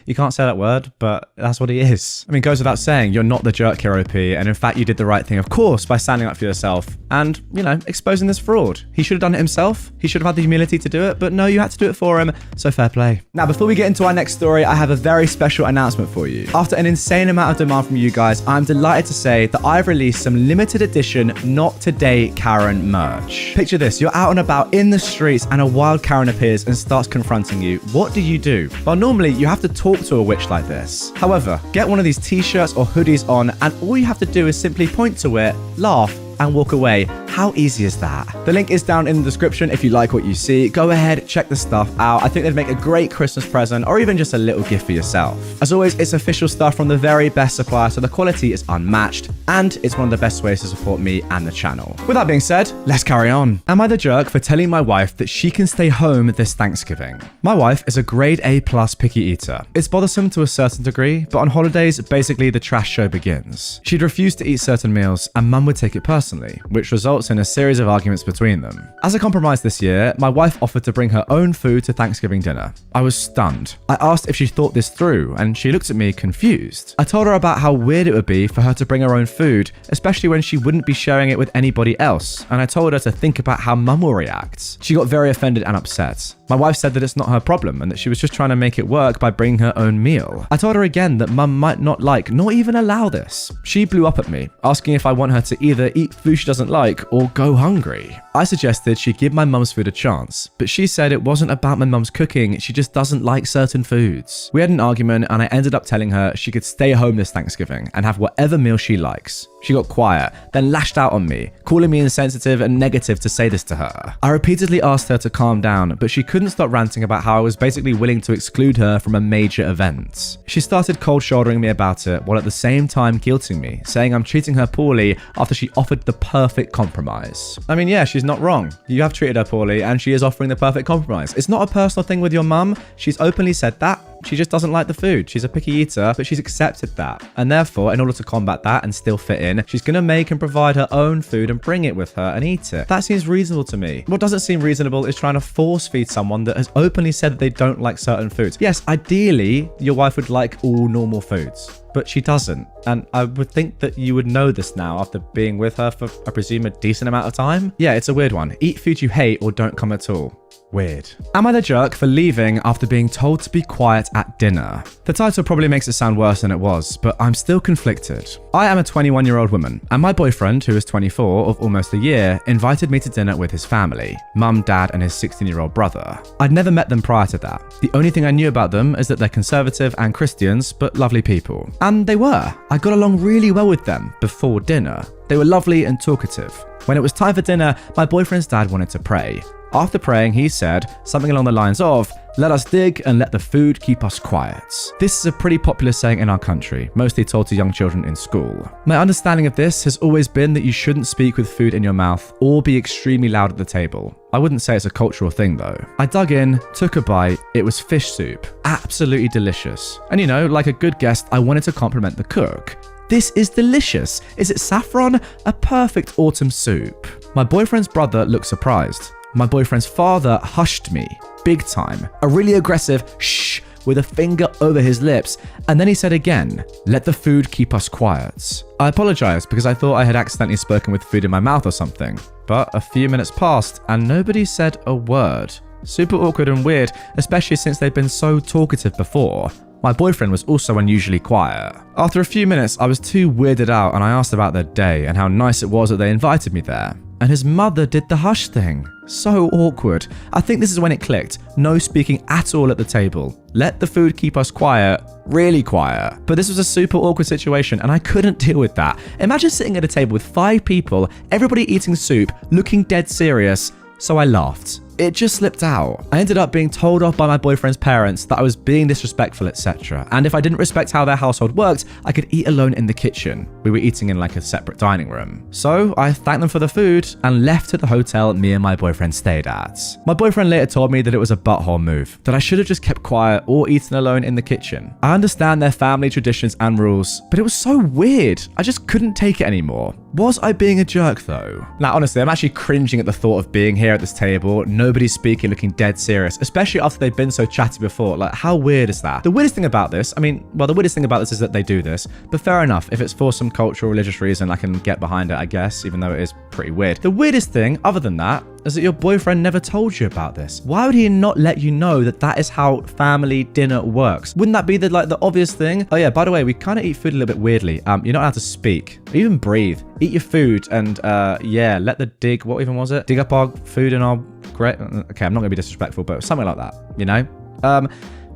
You can't say that word, but that's what he is. I mean, it goes without saying, you're not the jerk here, OP, and in fact, you did the right thing, of course, by standing up for yourself and, you know, exposing this fraud. He should have done it himself. He should have had the humility to do it, but no, you had to do it for him, so fair play. Now, before we get into our next story, I have a very special announcement for you. After an insane amount of demand from you guys, I'm delighted to say that I've released some limited edition Not Today Karen merch. Picture this, you're out and about in the streets and a wild Karen appears and starts confronting you. What do? Well, normally you have to talk to a witch like this. However, get one of these t-shirts or hoodies on and all you have to do is simply point to it, laugh, and walk away. How easy is that? The link is down in the description if you like what you see. Go ahead, check the stuff out. I think they'd make a great Christmas present or even just a little gift for yourself. As always, it's official stuff from the very best supplier, so the quality is unmatched and it's one of the best ways to support me and the channel. With that being said, let's carry on. Am I the jerk for telling my wife that she can stay home this Thanksgiving? My wife is a grade A+ picky eater. It's bothersome to a certain degree, but on holidays, basically the trash show begins. She'd refuse to eat certain meals and mum would take it personally, which results in a series of arguments between them. As a compromise this year, my wife offered to bring her own food to Thanksgiving dinner. I was stunned. I asked if she thought this through, and she looked at me confused. I told her about how weird it would be for her to bring her own food, especially when she wouldn't be sharing it with anybody else, and I told her to think about how mum will react. She got very offended and upset. My wife said that it's not her problem and that she was just trying to make it work by bringing her own meal. I told her again that mum might not like, nor even allow this. She blew up at me, asking if I want her to either eat food she doesn't like or go hungry. I suggested she give my mum's food a chance, but she said it wasn't about my mum's cooking, she just doesn't like certain foods. We had an argument and I ended up telling her she could stay home this Thanksgiving and have whatever meal she likes. She got quiet, then lashed out on me, calling me insensitive and negative to say this to her. I repeatedly asked her to calm down, but she couldn't stop ranting about how I was basically willing to exclude her from a major event. She started cold shouldering me about it, while at the same time guilting me, saying I'm treating her poorly after she offered the perfect compromise. I mean, yeah, she's not wrong. You have treated her poorly, and she is offering the perfect compromise. It's not a personal thing with your mum. She's openly said that. She just doesn't like the food. She's a picky eater, but she's accepted that. And therefore, in order to combat that and still fit in, she's going to make and provide her own food and bring it with her and eat it. That seems reasonable to me. What doesn't seem reasonable is trying to force feed someone that has openly said that they don't like certain foods. Yes, ideally, your wife would like all normal foods, but she doesn't. And I would think that you would know this now after being with her for, I presume, a decent amount of time. Yeah, it's a weird one. Eat food you hate or don't come at all. Weird. Am I the jerk for leaving after being told to be quiet at dinner? The title probably makes it sound worse than it was, but I'm still conflicted. I am a 21-year-old woman, and my boyfriend, who is 24 of almost a year, invited me to dinner with his family, mum, dad, and his 16-year-old brother. I'd never met them prior to that. The only thing I knew about them is that they're conservative and Christians, but lovely people. And they were. I got along really well with them before dinner. They were lovely and talkative. When it was time for dinner, my boyfriend's dad wanted to pray. After praying, he said something along the lines of, "Let us dig and let the food keep us quiet." This is a pretty popular saying in our country, mostly told to young children in school. My understanding of this has always been that you shouldn't speak with food in your mouth or be extremely loud at the table. I wouldn't say it's a cultural thing though. I dug in, took a bite, it was fish soup. Absolutely delicious. And you know, like a good guest, I wanted to compliment the cook. "This is delicious. Is it saffron? A perfect autumn soup." My boyfriend's brother looked surprised. My boyfriend's father hushed me, big time. A really aggressive shh with a finger over his lips. And then he said again, "Let the food keep us quiet." I apologized because I thought I had accidentally spoken with food in my mouth or something. But a few minutes passed and nobody said a word. Super awkward and weird, especially since they'd been so talkative before. My boyfriend was also unusually quiet. After a few minutes, I was too weirded out and I asked about their day and how nice it was that they invited me there. And his mother did the hush thing. So awkward. I think this is when it clicked. No speaking at all at the table. Let the food keep us quiet. Really quiet. But this was a super awkward situation and I couldn't deal with that. Imagine sitting at a table with 5 people, everybody eating soup, looking dead serious. So I laughed. It just slipped out. I ended up being told off by my boyfriend's parents that I was being disrespectful, etc. And if I didn't respect how their household worked, I could eat alone in the kitchen. We were eating in like a separate dining room. So I thanked them for the food and left to the hotel me and my boyfriend stayed at. My boyfriend later told me that it was a butthole move, that I should have just kept quiet or eaten alone in the kitchen. I understand their family traditions and rules, but it was so weird. I just couldn't take it anymore. Was I being a jerk though? Now honestly, I'm actually cringing at the thought of being here at this table, nobody's speaking, looking dead serious, especially after they've been so chatty before. Like, how weird is that? The weirdest thing about this, the weirdest thing about this is that they do this, but fair enough. If it's for some cultural, religious reason, I can get behind it, I guess, even though it is pretty weird. The weirdest thing, other than that, is that your boyfriend never told you about this. Why would he not let you know that that is how family dinner works? Wouldn't that be the obvious thing? Oh yeah, by the way, we kind of eat food a little bit weirdly. You're not allowed to speak or even breathe. Eat your food and yeah, let the dig, what even was it? Dig up our food and our okay, I'm not gonna be disrespectful, but something like that, you know?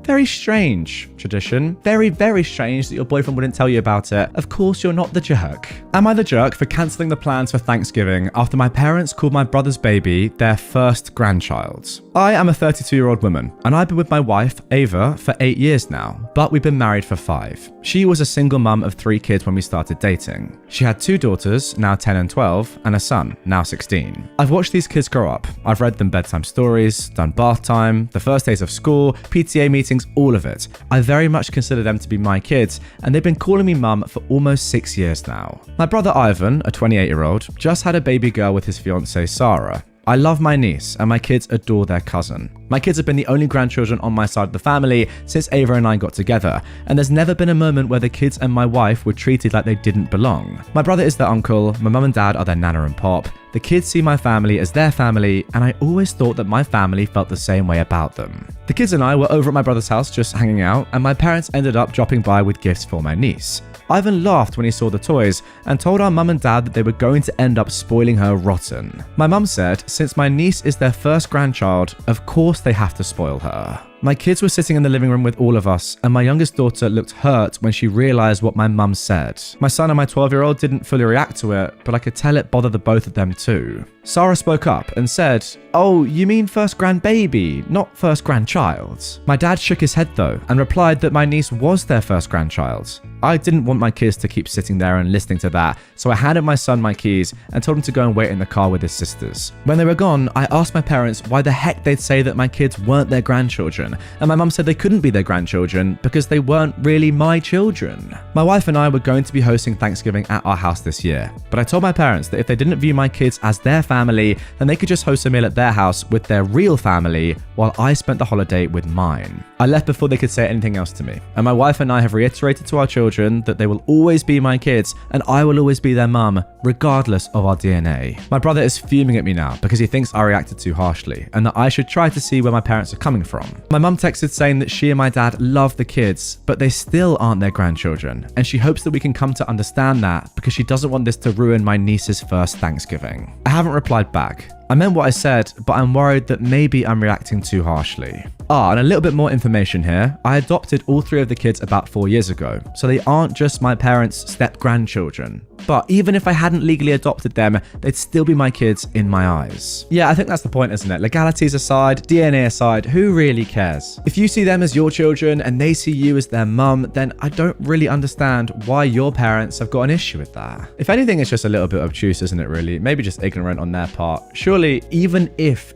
Very strange tradition. Very, very strange that your boyfriend wouldn't tell you about it. Of course, you're not the jerk. Am I the jerk for cancelling the plans for Thanksgiving after my parents called my brother's baby their first grandchild? I am a 32-year-old woman, and I've been with my wife, Ava, for 8 years now, but we've been married for 5. She was a single mum of 3 kids when we started dating. She had 2 daughters, now 10 and 12, and a son, now 16. I've watched these kids grow up. I've read them bedtime stories, done bath time, the first days of school, PTA meetings, all of it. I very much consider them to be my kids, and they've been calling me mum for almost 6 years now. My brother Ivan, a 28-year-old, just had a baby girl with his fiancée Sarah. I love my niece, and my kids adore their cousin. My kids have been the only grandchildren on my side of the family since Ava and I got together, and there's never been a moment where the kids and my wife were treated like they didn't belong. My brother is their uncle, my mum and dad are their nana and pop. The kids see my family as their family, and I always thought that my family felt the same way about them. The kids and I were over at my brother's house just hanging out, and my parents ended up dropping by with gifts for my niece. Ivan laughed when he saw the toys and told our mum and dad that they were going to end up spoiling her rotten. My mum said, since my niece is their first grandchild, of course they have to spoil her. My kids were sitting in the living room with all of us, and my youngest daughter looked hurt when she realized what my mum said. My son and my 12-year-old didn't fully react to it, but I could tell it bothered the both of them too. Sarah spoke up and said, "Oh, you mean first grandbaby, not first grandchild." My dad shook his head though and replied that my niece was their first grandchild. I didn't want my kids to keep sitting there and listening to that, so I handed my son my keys and told him to go and wait in the car with his sisters. When they were gone, I asked my parents why the heck they'd say that my kids weren't their grandchildren, and my mum said they couldn't be their grandchildren because they weren't really my children. My wife and I were going to be hosting Thanksgiving at our house this year, but I told my parents that if they didn't view my kids as their family, then they could just host a meal at their house with their real family while I spent the holiday with mine. I left before they could say anything else to me, and my wife and I have reiterated to our children that they will always be my kids and I will always be their mum, regardless of our DNA. My brother is fuming at me now because he thinks I reacted too harshly and that I should try to see where my parents are coming from. My mum texted saying that she and my dad love the kids, but they still aren't their grandchildren, and she hopes that we can come to understand that because she doesn't want this to ruin my niece's first Thanksgiving. I haven't replied back. I meant what I said, but I'm worried that maybe I'm reacting too harshly. And a little bit more information here. I adopted all 3 of the kids about 4 years ago, so they aren't just my parents' step-grandchildren. But even if I hadn't legally adopted them, they'd still be my kids in my eyes. Yeah, I think that's the point, isn't it? Legalities aside, DNA aside, who really cares? If you see them as your children and they see you as their mum, then I don't really understand why your parents have got an issue with that. If anything, it's just a little bit obtuse, isn't it really? Maybe just ignorant on their part. Surely, even if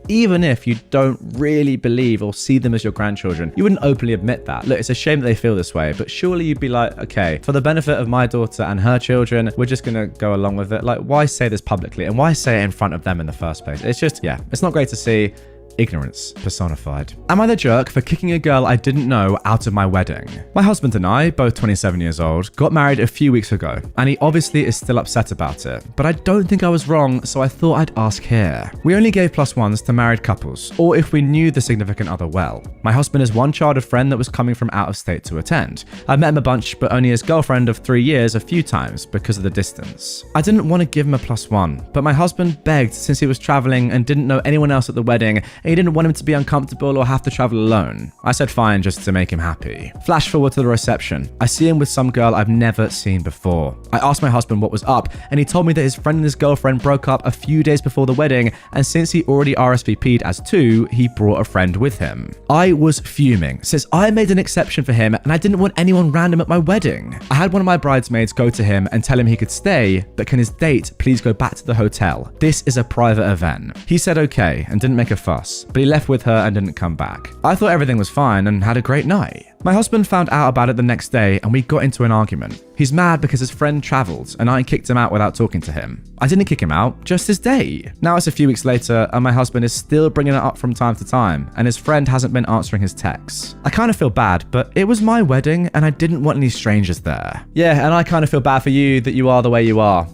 you don't really believe or see them as your grandchildren, you wouldn't openly admit that. Look, it's a shame that they feel this way, but surely you'd be like, okay, for the benefit of my daughter and her children, we're just gonna go along with it. Like, why say this publicly and why say it in front of them in the first place? It's just, yeah, it's not great to see. Ignorance personified. Am I the jerk for kicking a girl I didn't know out of my wedding? My husband and I, both 27 years old, got married a few weeks ago, and he obviously is still upset about it, but I don't think I was wrong, so I thought I'd ask here. We only gave +1s to married couples, or if we knew the significant other well. My husband has one childhood friend that was coming from out of state to attend. I've met him a bunch, but only his girlfriend of 3 years a few times because of the distance. I didn't want to give him a +1, but my husband begged since he was traveling and didn't know anyone else at the wedding, he didn't want him to be uncomfortable or have to travel alone. I said fine just to make him happy. Flash forward to the reception. I see him with some girl I've never seen before. I asked my husband what was up, and he told me that his friend and his girlfriend broke up a few days before the wedding, and since he already RSVP'd as 2, he brought a friend with him. I was fuming, since I made an exception for him and I didn't want anyone random at my wedding. I had one of my bridesmaids go to him and tell him he could stay, but can his date please go back to the hotel? This is a private event. He said okay and didn't make a fuss, but he left with her and didn't come back. I thought everything was fine and had a great night. My husband found out about it the next day and we got into an argument. He's mad because his friend travelled and I kicked him out without talking to him. I didn't kick him out, just his date. Now it's a few weeks later and my husband is still bringing it up from time to time and his friend hasn't been answering his texts. I kind of feel bad, but it was my wedding and I didn't want any strangers there. Yeah, and I kind of feel bad for you that you are the way you are.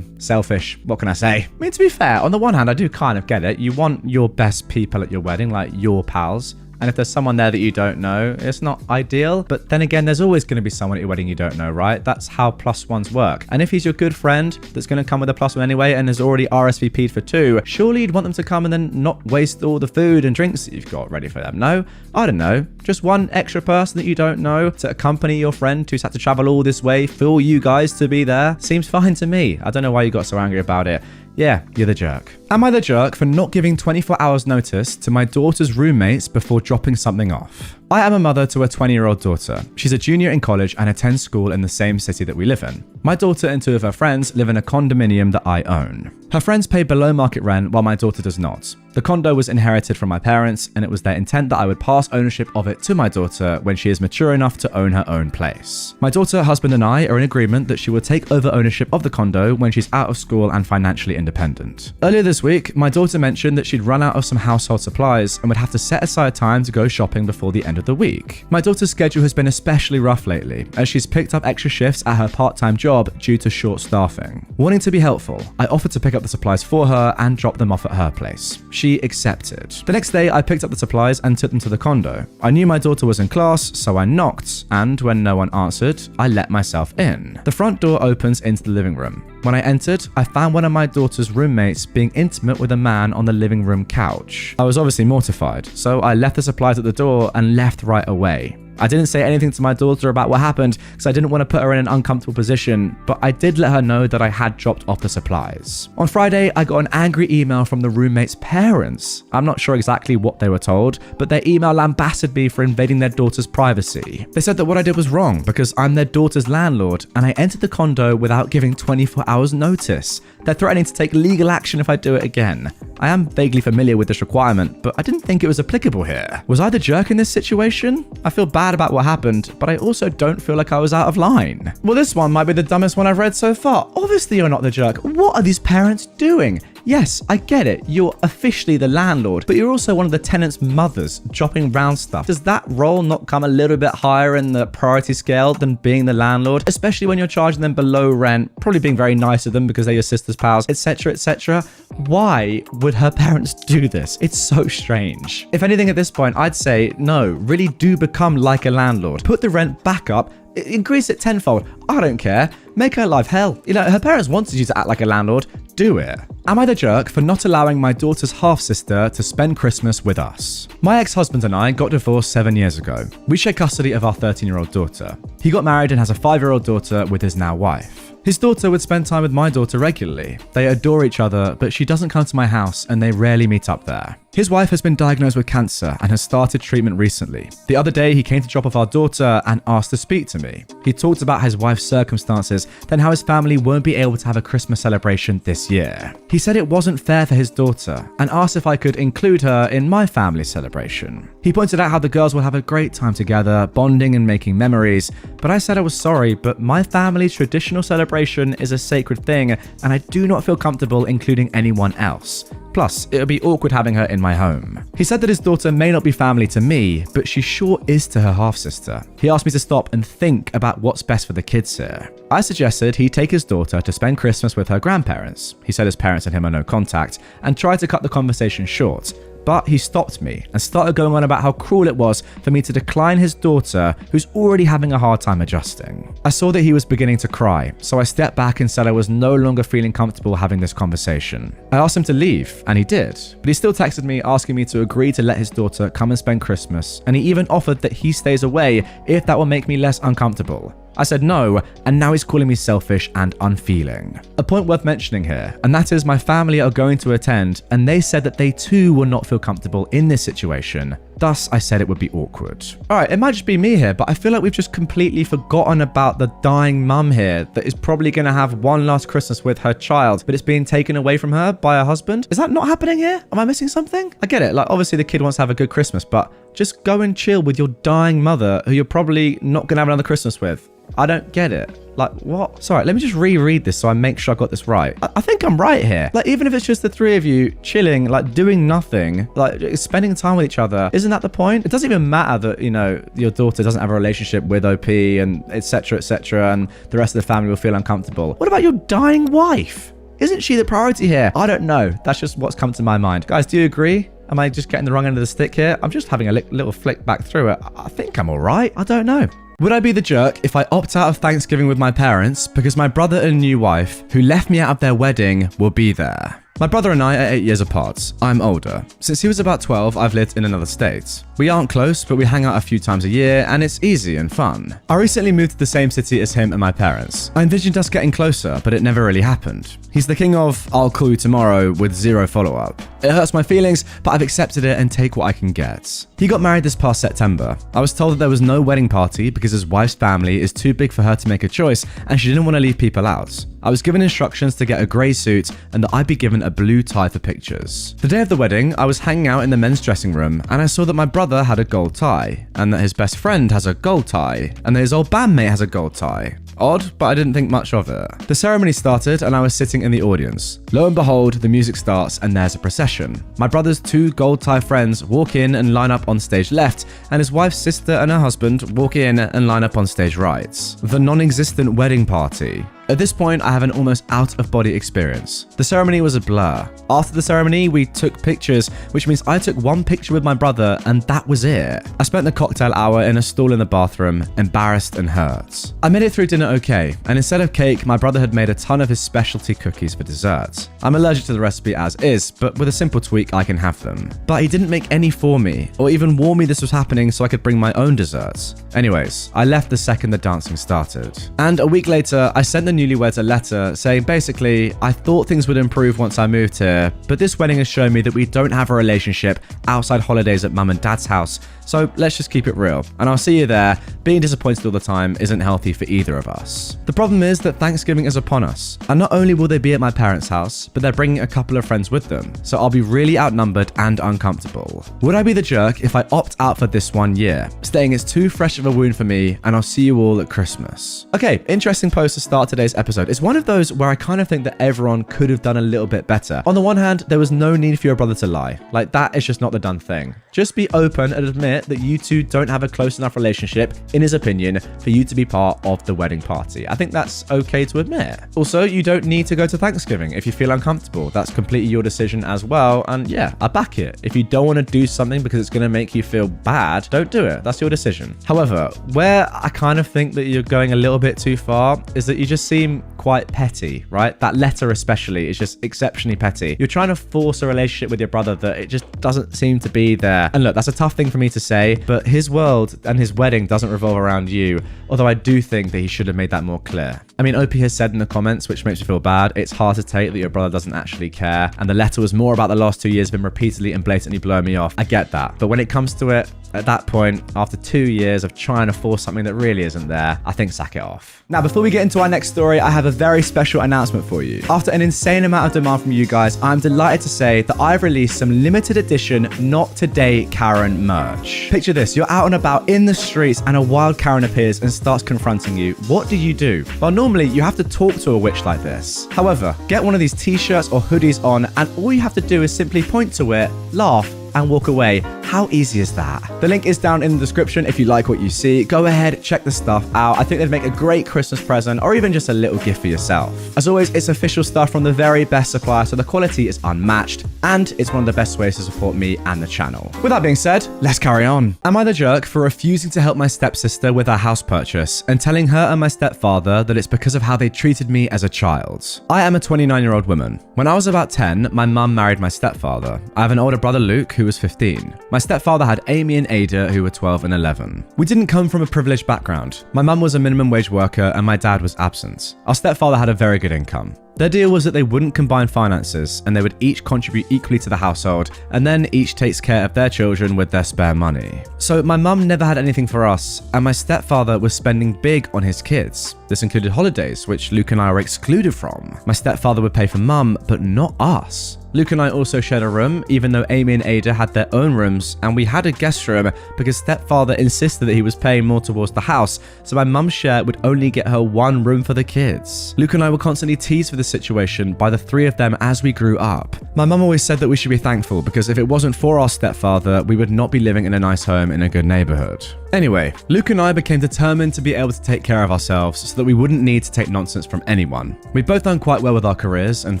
Selfish. What can I say? I mean, to be fair, on the one hand, I do kind of get it. You want your best people at your wedding, like your pals. And if there's someone there that you don't know, it's not ideal. But then again, there's always going to be someone at your wedding you don't know, right? That's how +1s work. And if he's your good friend that's going to come with a +1 anyway and has already RSVP'd for 2, surely you'd want them to come and then not waste all the food and drinks that you've got ready for them. No? I don't know. Just one extra person that you don't know to accompany your friend who's had to travel all this way for you guys to be there. Seems fine to me. I don't know why you got so angry about it. Yeah, you're the jerk. Am I the jerk for not giving 24 hours notice to my daughter's roommates before dropping something off? I am a mother to a 20-year-old daughter. She's a junior in college and attends school in the same city that we live in. My daughter and 2 of her friends live in a condominium that I own. Her friends pay below market rent while my daughter does not. The condo was inherited from my parents and it was their intent that I would pass ownership of it to my daughter when she is mature enough to own her own place. My daughter, husband and I are in agreement that she will take over ownership of the condo when she's out of school and financially independent. Earlier this week, my daughter mentioned that she'd run out of some household supplies and would have to set aside time to go shopping before the end of the week. My daughter's schedule has been especially rough lately as she's picked up extra shifts at her part-time job due to short staffing. Wanting to be helpful, I offered to pick up the supplies for her and drop them off at her place. She accepted. The next day, I picked up the supplies and took them to the condo. I knew my daughter was in class, so I knocked, and when no one answered, I let myself in. The front door opens into the living room. When I entered, I found one of my daughter's roommates being intimate with a man on the living room couch. I was obviously mortified, so I left the supplies at the door and left right away. I didn't say anything to my daughter about what happened because I didn't want to put her in an uncomfortable position, but I did let her know that I had dropped off the supplies. On Friday, I got an angry email from the roommate's parents. I'm not sure exactly what they were told, but their email lambasted me for invading their daughter's privacy. They said that what I did was wrong because I'm their daughter's landlord and I entered the condo without giving 24 hours notice. They're threatening to take legal action if I do it again. I am vaguely familiar with this requirement, but I didn't think it was applicable here. Was I the jerk in this situation? I feel bad about what happened, but I also don't feel like I was out of line. Well, this one might be the dumbest one I've read so far. Obviously you're not the jerk. What are these parents doing? Yes, I get it. You're officially the landlord, but you're also one of the tenants' mothers, dropping round stuff. Does that role not come a little bit higher in the priority scale than being the landlord? Especially when you're charging them below rent, probably being very nice to them because they're your sister's pals, etc., etc. Why would her parents do this? It's so strange. If anything at this point, I'd say, no, really do become like a landlord. Put the rent back up, increase it tenfold. I don't care. Make her life hell. You know, her parents wanted you to act like a landlord. Do it. Am I the jerk for not allowing my daughter's half-sister to spend Christmas with us? My ex-husband and I got divorced 7 years ago. We share custody of our 13-year-old daughter. He got married and has a 5-year-old daughter with his now wife. His daughter would spend time with my daughter regularly. They adore each other, but she doesn't come to my house and they rarely meet up there. His wife has been diagnosed with cancer and has started treatment recently. The other day, he came to drop off our daughter and asked to speak to me. He talked about his wife's circumstances, then how his family won't be able to have a Christmas celebration this year. He said it wasn't fair for his daughter and asked if I could include her in my family celebration. He pointed out how the girls will have a great time together, bonding and making memories, but I said I was sorry, but my family's traditional celebration is a sacred thing and I do not feel comfortable including anyone else. Plus, it would be awkward having her in my home. He said that his daughter may not be family to me, but she sure is to her half-sister. He asked me to stop and think about what's best for the kids here. I suggested he take his daughter to spend Christmas with her grandparents. He said his parents and him are no contact, and tried to cut the conversation short. But he stopped me and started going on about how cruel it was for me to decline his daughter, who's already having a hard time adjusting. I saw that he was beginning to cry, so I stepped back and said I was no longer feeling comfortable having this conversation. I asked him to leave, and he did, but he still texted me asking me to agree to let his daughter come and spend Christmas, and he even offered that he stays away if that will make me less uncomfortable. I said no, and now he's calling me selfish and unfeeling. A point worth mentioning here, and that is my family are going to attend, and they said that they too will not feel comfortable in this situation. Thus, I said it would be awkward. Alright, it might just be me here, but I feel like we've just completely forgotten about the dying mum here that is probably going to have one last Christmas with her child, but it's being taken away from her by her husband. Is that not happening here? Am I missing something? I get it, like obviously the kid wants to have a good Christmas, but just go and chill with your dying mother who you're probably not going to have another Christmas with. I don't get it. Like, what? Sorry, let me just reread this so I make sure I got this right. I think I'm right here. Like, even if it's just the three of you chilling, like doing nothing, like spending time with each other, isn't that the point? It doesn't even matter that, you know, your daughter doesn't have a relationship with OP and etc., and the rest of the family will feel uncomfortable. What about your dying wife? Isn't she the priority here? I don't know. That's just what's come to my mind. Guys, do you agree? Am I just getting the wrong end of the stick here? I'm just having a little flick back through it. I think I'm all right. I don't know. Would I be the jerk if I opt out of Thanksgiving with my parents because my brother and new wife, who left me out of their wedding, will be there? My brother and I are 8 years apart. I'm older. Since he was about 12, I've lived in another state. We aren't close, but we hang out a few times a year, and it's easy and fun. I recently moved to the same city as him and my parents. I envisioned us getting closer, but it never really happened. He's the king of, I'll call you tomorrow, with zero follow-up. It hurts my feelings, but I've accepted it and take what I can get. He got married this past September. I was told that there was no wedding party because his wife's family is too big for her to make a choice, and she didn't want to leave people out. I was given instructions to get a grey suit and that I'd be given a blue tie for pictures. The day of the wedding, I was hanging out in the men's dressing room and I saw that my brother had a gold tie, and that his best friend has a gold tie, and that his old bandmate has a gold tie. Odd, but I didn't think much of it. The ceremony started and I was sitting in the audience. Lo and behold, the music starts and there's a procession. My brother's two gold tie friends walk in and line up on stage left, and his wife's sister and her husband walk in and line up on stage right. The non-existent wedding party. At this point, I have an almost out-of-body experience. The ceremony was a blur. After the ceremony, we took pictures, which means I took one picture with my brother and that was it. I spent the cocktail hour in a stall in the bathroom, embarrassed and hurt. I made it through dinner okay, and instead of cake, my brother had made a ton of his specialty cookies for dessert. I'm allergic to the recipe as is, but with a simple tweak, I can have them. But he didn't make any for me, or even warn me this was happening so I could bring my own desserts. Anyways, I left the second the dancing started. And a week later, I sent the newlyweds a letter saying basically, I thought things would improve once I moved here, but this wedding has shown me that we don't have a relationship outside holidays at mum and dad's house, so let's just keep it real. And I'll see you there. Being disappointed all the time isn't healthy for either of us. The problem is that Thanksgiving is upon us, and not only will they be at my parents' house, but they're bringing a couple of friends with them, so I'll be really outnumbered and uncomfortable. Would I be the jerk if I opt out for this 1 year? Staying is too fresh of a wound for me, and I'll see you all at Christmas. Okay, interesting post to start today's episode. It's one of those where I kind of think that everyone could have done a little bit better. On the one hand, there was no need for your brother to lie. Like, that is just not the done thing. Just be open and admit that you two don't have a close enough relationship, in his opinion, for you to be part of the wedding party. I think that's okay to admit. Also, you don't need to go to Thanksgiving if you feel uncomfortable. That's completely your decision as well. And yeah, I back it. If you don't want to do something because it's going to make you feel bad, don't do it. That's your decision. However, where I kind of think that you're going a little bit too far is that you just seem quite petty, right? That letter especially is just exceptionally petty. You're trying to force a relationship with your brother that it just doesn't seem to be there. And look, that's a tough thing for me to say, but his world and his wedding doesn't revolve around you, although I do think that he should have made that more clear. I mean, OP has said in the comments, which makes me feel bad, it's hard to take that your brother doesn't actually care, and the letter was more about the last 2 years of him repeatedly and blatantly blowing me off. I get that. But when it comes to it, at that point, after 2 years of trying to force something that really isn't there, I think sack it off. Now, before we get into our next story, I have a very special announcement for you. After an insane amount of demand from you guys, I'm delighted to say that I've released some limited edition Not Today Karen merch. Picture this, you're out and about in the streets and a wild Karen appears and starts confronting you. What do? Well, normally you have to talk to a witch like this. However, get one of these t-shirts or hoodies on and all you have to do is simply point to it, laugh, and walk away. How easy is that? The link is down in the description if you like what you see. Go ahead, check the stuff out. I think they'd make a great Christmas present or even just a little gift for yourself. As always, it's official stuff from the very best supplier, so the quality is unmatched and it's one of the best ways to support me and the channel. With that being said, let's carry on. Am I the jerk for refusing to help my stepsister with her house purchase and telling her and my stepfather that it's because of how they treated me as a child? I am a 29-year-old woman. When I was about 10, my mum married my stepfather. I have an older brother, Luke, who was 15. My stepfather had Amy and Ada, who were 12 and 11. We didn't come from a privileged background. My mum was a minimum wage worker and my dad was absent. Our stepfather had a very good income. Their deal was that they wouldn't combine finances and they would each contribute equally to the household and then each takes care of their children with their spare money. So my mum never had anything for us and my stepfather was spending big on his kids. This included holidays, which Luke and I were excluded from. My stepfather would pay for mum, but not us. Luke and I also shared a room, even though Amy and Ada had their own rooms, and we had a guest room because stepfather insisted that he was paying more towards the house, so my mum's share would only get her one room for the kids. Luke and I were constantly teased for this situation by the three of them as we grew up. My mum always said that we should be thankful because if it wasn't for our stepfather, we would not be living in a nice home in a good neighborhood. Anyway, Luke and I became determined to be able to take care of ourselves so that we wouldn't need to take nonsense from anyone. We've both done quite well with our careers and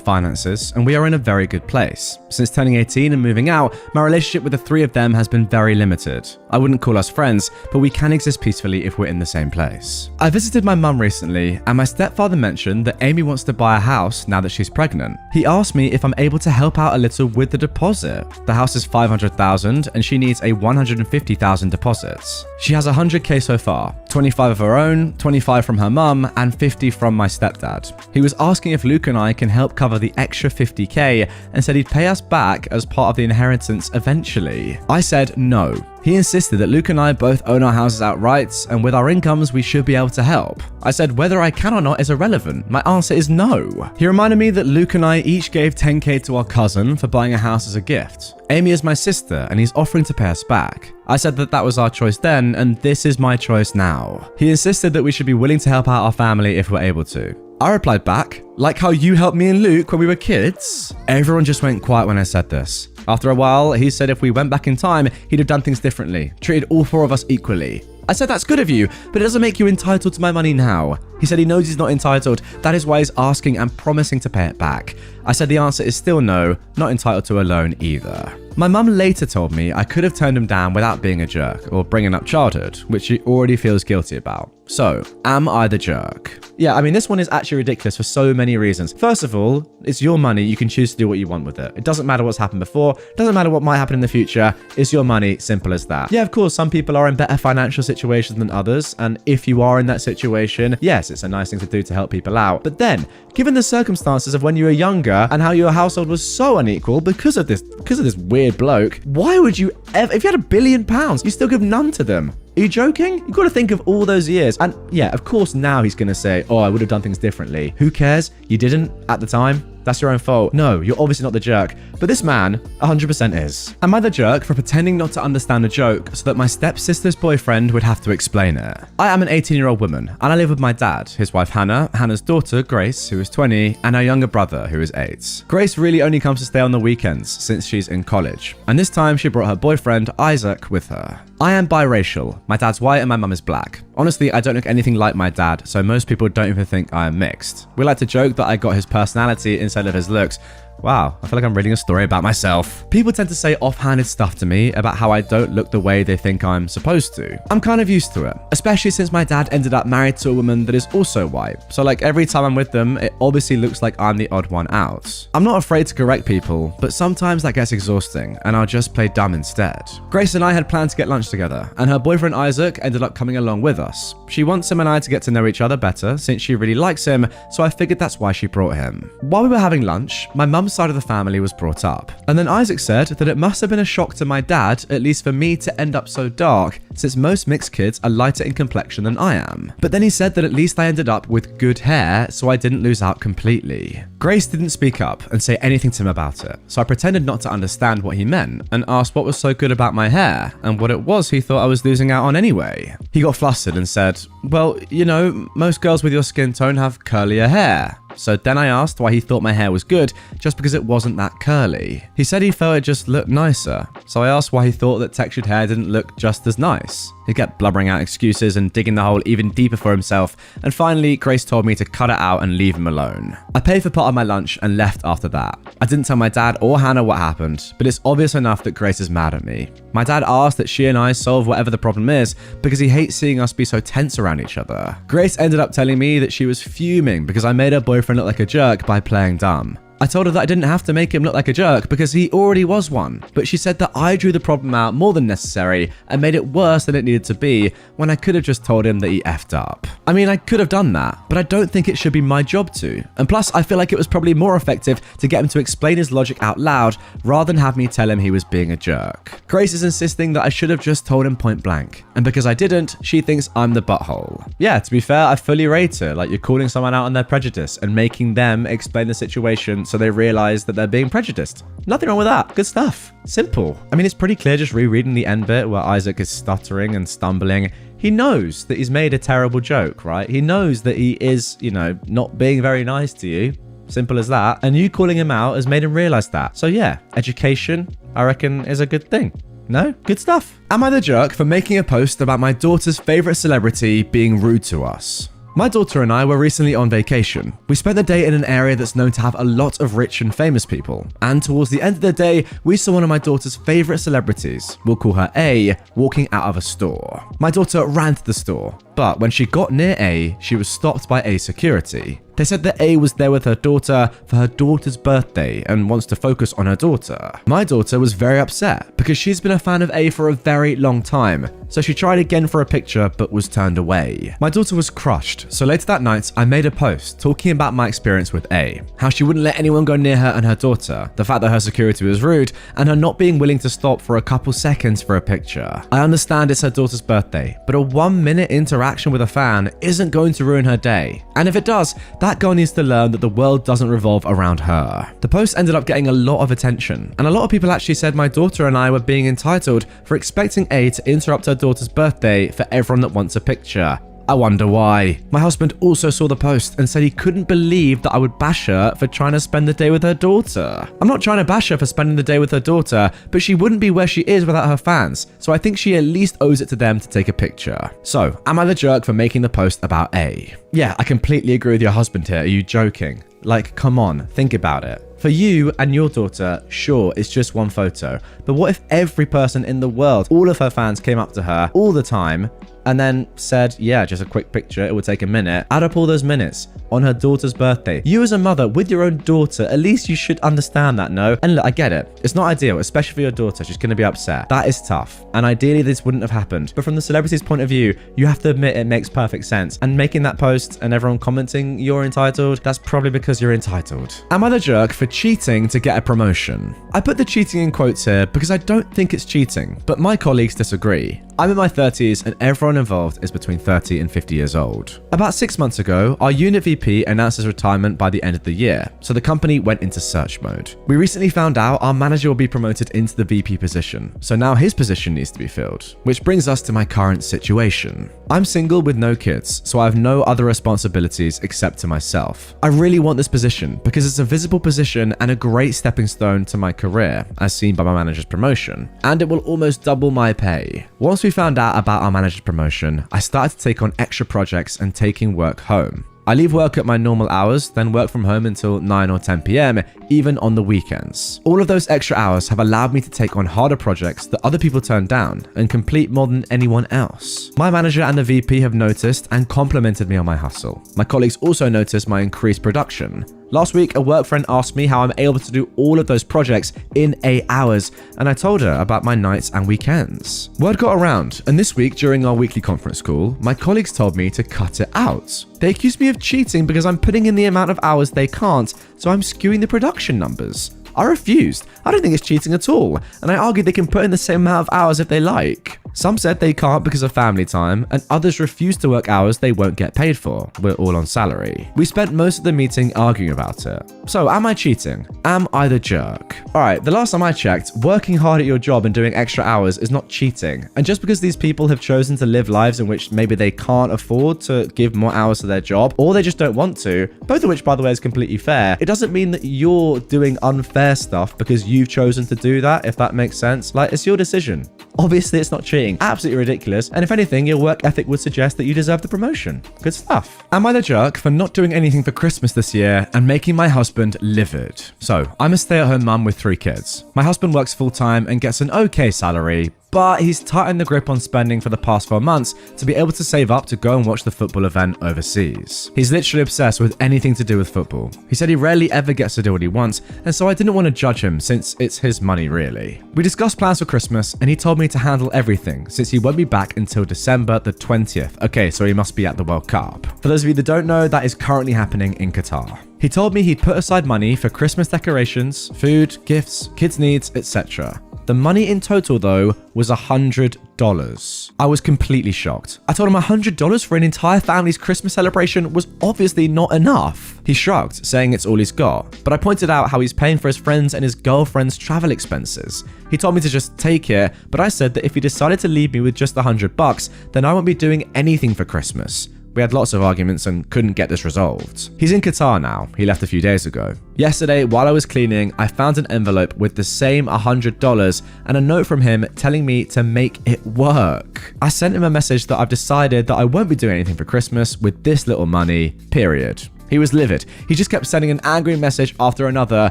finances, and we are in a very good place. Since turning 18 and moving out, my relationship with the three of them has been very limited. I wouldn't call us friends, but we can exist peacefully if we're in the same place. I visited my mum recently, and my stepfather mentioned that Amy wants to buy a house now that she's pregnant. He asked me if I'm able to help out a little with the deposit. The house is $500,000 and she needs a $150,000 deposit. She has $100K so far, 25 of her own, 25 from her mum, and 50 from my stepdad. He was asking if Luke and I can help cover the extra $50K and said he'd pay us back as part of the inheritance eventually. I said no. He insisted that Luke and I both own our houses outright, and with our incomes, we should be able to help. I said whether I can or not is irrelevant. My answer is no. He reminded me that Luke and I each gave $10K to our cousin for buying a house as a gift. Amy is my sister, and he's offering to pay us back. I said that was our choice then, and this is my choice now. He insisted that we should be willing to help out our family if we're able to. I replied back, like how you helped me and Luke when we were kids? Everyone just went quiet when I said this. After a while, he said if we went back in time, he'd have done things differently, treated all four of us equally. I said that's good of you, but it doesn't make you entitled to my money now. He said he knows he's not entitled, that is why he's asking and promising to pay it back. I said the answer is still no, not entitled to a loan either. My mum later told me I could have turned him down without being a jerk or bringing up childhood, which she already feels guilty about. So, am I the jerk? Yeah, I mean, this one is actually ridiculous for so many reasons. First of all, it's your money. You can choose to do what you want with it. It doesn't matter what's happened before. It doesn't matter what might happen in the future. It's your money. Simple as that. Yeah, of course, some people are in better financial situations than others. And if you are in that situation, yes, it's a nice thing to do to help people out. But then, given the circumstances of when you were younger and how your household was so unequal because of this weird bloke, why would you ever, if you had £1 billion, you still give none to them? Are you joking? You've got to think of all those years. And yeah, of course now he's going to say, oh, I would have done things differently. Who cares? You didn't at the time. That's your own fault. No, you're obviously not the jerk. But this man 100% is. Am I the jerk for pretending not to understand a joke so that my stepsister's boyfriend would have to explain it? I am an 18-year-old woman and I live with my dad, his wife Hannah, Hannah's daughter Grace, who is 20, and our younger brother, who is 8. Grace really only comes to stay on the weekends since she's in college. And this time she brought her boyfriend Isaac with her. I am biracial. My dad's white and my mum is black. Honestly, I don't look anything like my dad, so most people don't even think I am mixed. We like to joke that I got his personality instead of his looks. Wow, I feel like I'm reading a story about myself. People tend to say offhanded stuff to me about how I don't look the way they think I'm supposed to. I'm kind of used to it, especially since my dad ended up married to a woman that is also white. So like every time I'm with them, it obviously looks like I'm the odd one out. I'm not afraid to correct people, but sometimes that gets exhausting and I'll just play dumb instead. Grace and I had planned to get lunch together and her boyfriend Isaac ended up coming along with us. She wants him and I to get to know each other better since she really likes him, so I figured that's why she brought him. While we were having lunch, my mum's side of the family was brought up. And then Isaac said that it must have been a shock to my dad, at least for me to end up so dark, since most mixed kids are lighter in complexion than I am. But then he said that at least I ended up with good hair, so I didn't lose out completely. Grace didn't speak up and say anything to him about it, so I pretended not to understand what he meant and asked what was so good about my hair and what it was he thought I was losing out on anyway. He got flustered and said, well, you know, most girls with your skin tone have curlier hair. So then I asked why he thought my hair was good just because it wasn't that curly. He said he felt it just looked nicer. So I asked why he thought that textured hair didn't look just as nice. He kept blubbering out excuses and digging the hole even deeper for himself, and finally Grace told me to cut it out and leave him alone. I paid for part of my lunch and left after that. I didn't tell my dad or Hannah what happened, but it's obvious enough that Grace is mad at me. My dad asked that she and I solve whatever the problem is because he hates seeing us be so tense around each other. Grace ended up telling me that she was fuming because I made her boyfriend look like a jerk by playing dumb. I told her that I didn't have to make him look like a jerk because he already was one, but she said that I drew the problem out more than necessary and made it worse than it needed to be when I could have just told him that he effed up. I mean, I could have done that, but I don't think it should be my job to. And plus, I feel like it was probably more effective to get him to explain his logic out loud rather than have me tell him he was being a jerk. Grace is insisting that I should have just told him point blank, and because I didn't, she thinks I'm the butthole. Yeah, to be fair, I fully rate it. Like, you're calling someone out on their prejudice and making them explain the situation so they realize that they're being prejudiced. Nothing wrong with that. Good stuff. Simple. I mean, it's pretty clear just rereading the end bit where Isaac is stuttering and stumbling. He knows that he's made a terrible joke, right? He knows that he is, you know, not being very nice to you. Simple as that. And you calling him out has made him realize that. So yeah, education, I reckon, is a good thing. No? Good stuff. Am I the jerk for making a post about my daughter's favorite celebrity being rude to us? My daughter and I were recently on vacation. We spent the day in an area that's known to have a lot of rich and famous people. And towards the end of the day, we saw one of my daughter's favorite celebrities, we'll call her A, walking out of a store. My daughter ran to the store, but when she got near A, she was stopped by A security. They said that A was there with her daughter for her daughter's birthday and wants to focus on her daughter. My daughter was very upset because she's been a fan of A for a very long time, so she tried again for a picture but was turned away. My daughter was crushed, so later that night I made a post talking about my experience with A, how she wouldn't let anyone go near her and her daughter, the fact that her security was rude, and her not being willing to stop for a couple seconds for a picture. I understand it's her daughter's birthday, but a 1-minute interaction with a fan isn't going to ruin her day. And if it does, that girl needs to learn that the world doesn't revolve around her. The post ended up getting a lot of attention, and a lot of people actually said my daughter and I were being entitled for expecting A to interrupt her daughter's birthday for everyone that wants a picture. I wonder why. My husband also saw the post and said he couldn't believe that I would bash her for trying to spend the day with her daughter. I'm not trying to bash her for spending the day with her daughter, but she wouldn't be where she is without her fans, so I think she at least owes it to them to take a picture. So, am I the jerk for making the post about A? Yeah, I completely agree with your husband here. Are you joking? Like, come on, think about it. For you and your daughter, sure, it's just one photo, but what if every person in the world, all of her fans came up to her all the time and then said, yeah, just a quick picture, it would take a minute. Add up all those minutes on her daughter's birthday. You as a mother with your own daughter, at least you should understand that, no? And look, I get it. It's not ideal, especially for your daughter. She's going to be upset. That is tough. And ideally, this wouldn't have happened. But from the celebrity's point of view, you have to admit it makes perfect sense. And making that post and everyone commenting you're entitled, that's probably because you're entitled. Am I the jerk for cheating to get a promotion? I put the cheating in quotes here because I don't think it's cheating, but my colleagues disagree. I'm in my 30s and everyone involved is between 30 and 50 years old. About 6 months ago, our unit VP announced his retirement by the end of the year, so the company went into search mode. We recently found out our manager will be promoted into the VP position, so now his position needs to be filled. Which brings us to my current situation. I'm single with no kids, so I have no other responsibilities except to myself. I really want this position because it's a visible position and a great stepping stone to my career, as seen by my manager's promotion, and it will almost double my pay. Once we found out about our manager's promotion, I started to take on extra projects and taking work home. I leave work at my normal hours, then work from home until 9 or 10 p.m, even on the weekends. All of those extra hours have allowed me to take on harder projects that other people turn down and complete more than anyone else. My manager and the VP have noticed and complimented me on my hustle. My colleagues also noticed my increased production. Last week, a work friend asked me how I'm able to do all of those projects in 8 hours, and I told her about my nights and weekends. Word got around, and this week during our weekly conference call, my colleagues told me to cut it out. They accused me of cheating because I'm putting in the amount of hours they can't, so I'm skewing the production numbers. I refused. I don't think it's cheating at all, and I argued they can put in the same amount of hours if they like. Some said they can't because of family time, and others refused to work hours they won't get paid for. We're all on salary. We spent most of the meeting arguing about it. So, am I cheating? Am I the jerk? Alright, the last time I checked, working hard at your job and doing extra hours is not cheating. And just because these people have chosen to live lives in which maybe they can't afford to give more hours to their job, or they just don't want to, both of which, by the way, is completely fair, it doesn't mean that you're doing unfair stuff because you've chosen to do that, if that makes sense. Like, it's your decision. Obviously, it's not cheating. Absolutely ridiculous. And if anything, your work ethic would suggest that you deserve the promotion. Good stuff. Am I the jerk for not doing anything for Christmas this year and making my husband livid? So, I'm a stay-at-home mum with 3 kids. My husband works full-time and gets an okay salary, but he's tightened the grip on spending for the past 4 months to be able to save up to go and watch the football event overseas. He's literally obsessed with anything to do with football. He said he rarely ever gets to do what he wants, and so I didn't want to judge him since it's his money really. We discussed plans for Christmas, and he told me to handle everything since he won't be back until December the 20th. Okay, so he must be at the World Cup. For those of you that don't know, that is currently happening in Qatar. He told me he'd put aside money for Christmas decorations, food, gifts, kids' needs, etc. The money in total, though, was $100. I was completely shocked. I told him $100 for an entire family's Christmas celebration was obviously not enough. He shrugged, saying it's all he's got. But I pointed out how he's paying for his friends and his girlfriend's travel expenses. He told me to just take it, but I said that if he decided to leave me with just $100, then I won't be doing anything for Christmas. We had lots of arguments and couldn't get this resolved. He's in Qatar now. He left a few days ago. Yesterday, while I was cleaning, I found an envelope with the same $100 and a note from him telling me to make it work. I sent him a message that I've decided that I won't be doing anything for Christmas with this little money, period. He was livid. He just kept sending an angry message after another,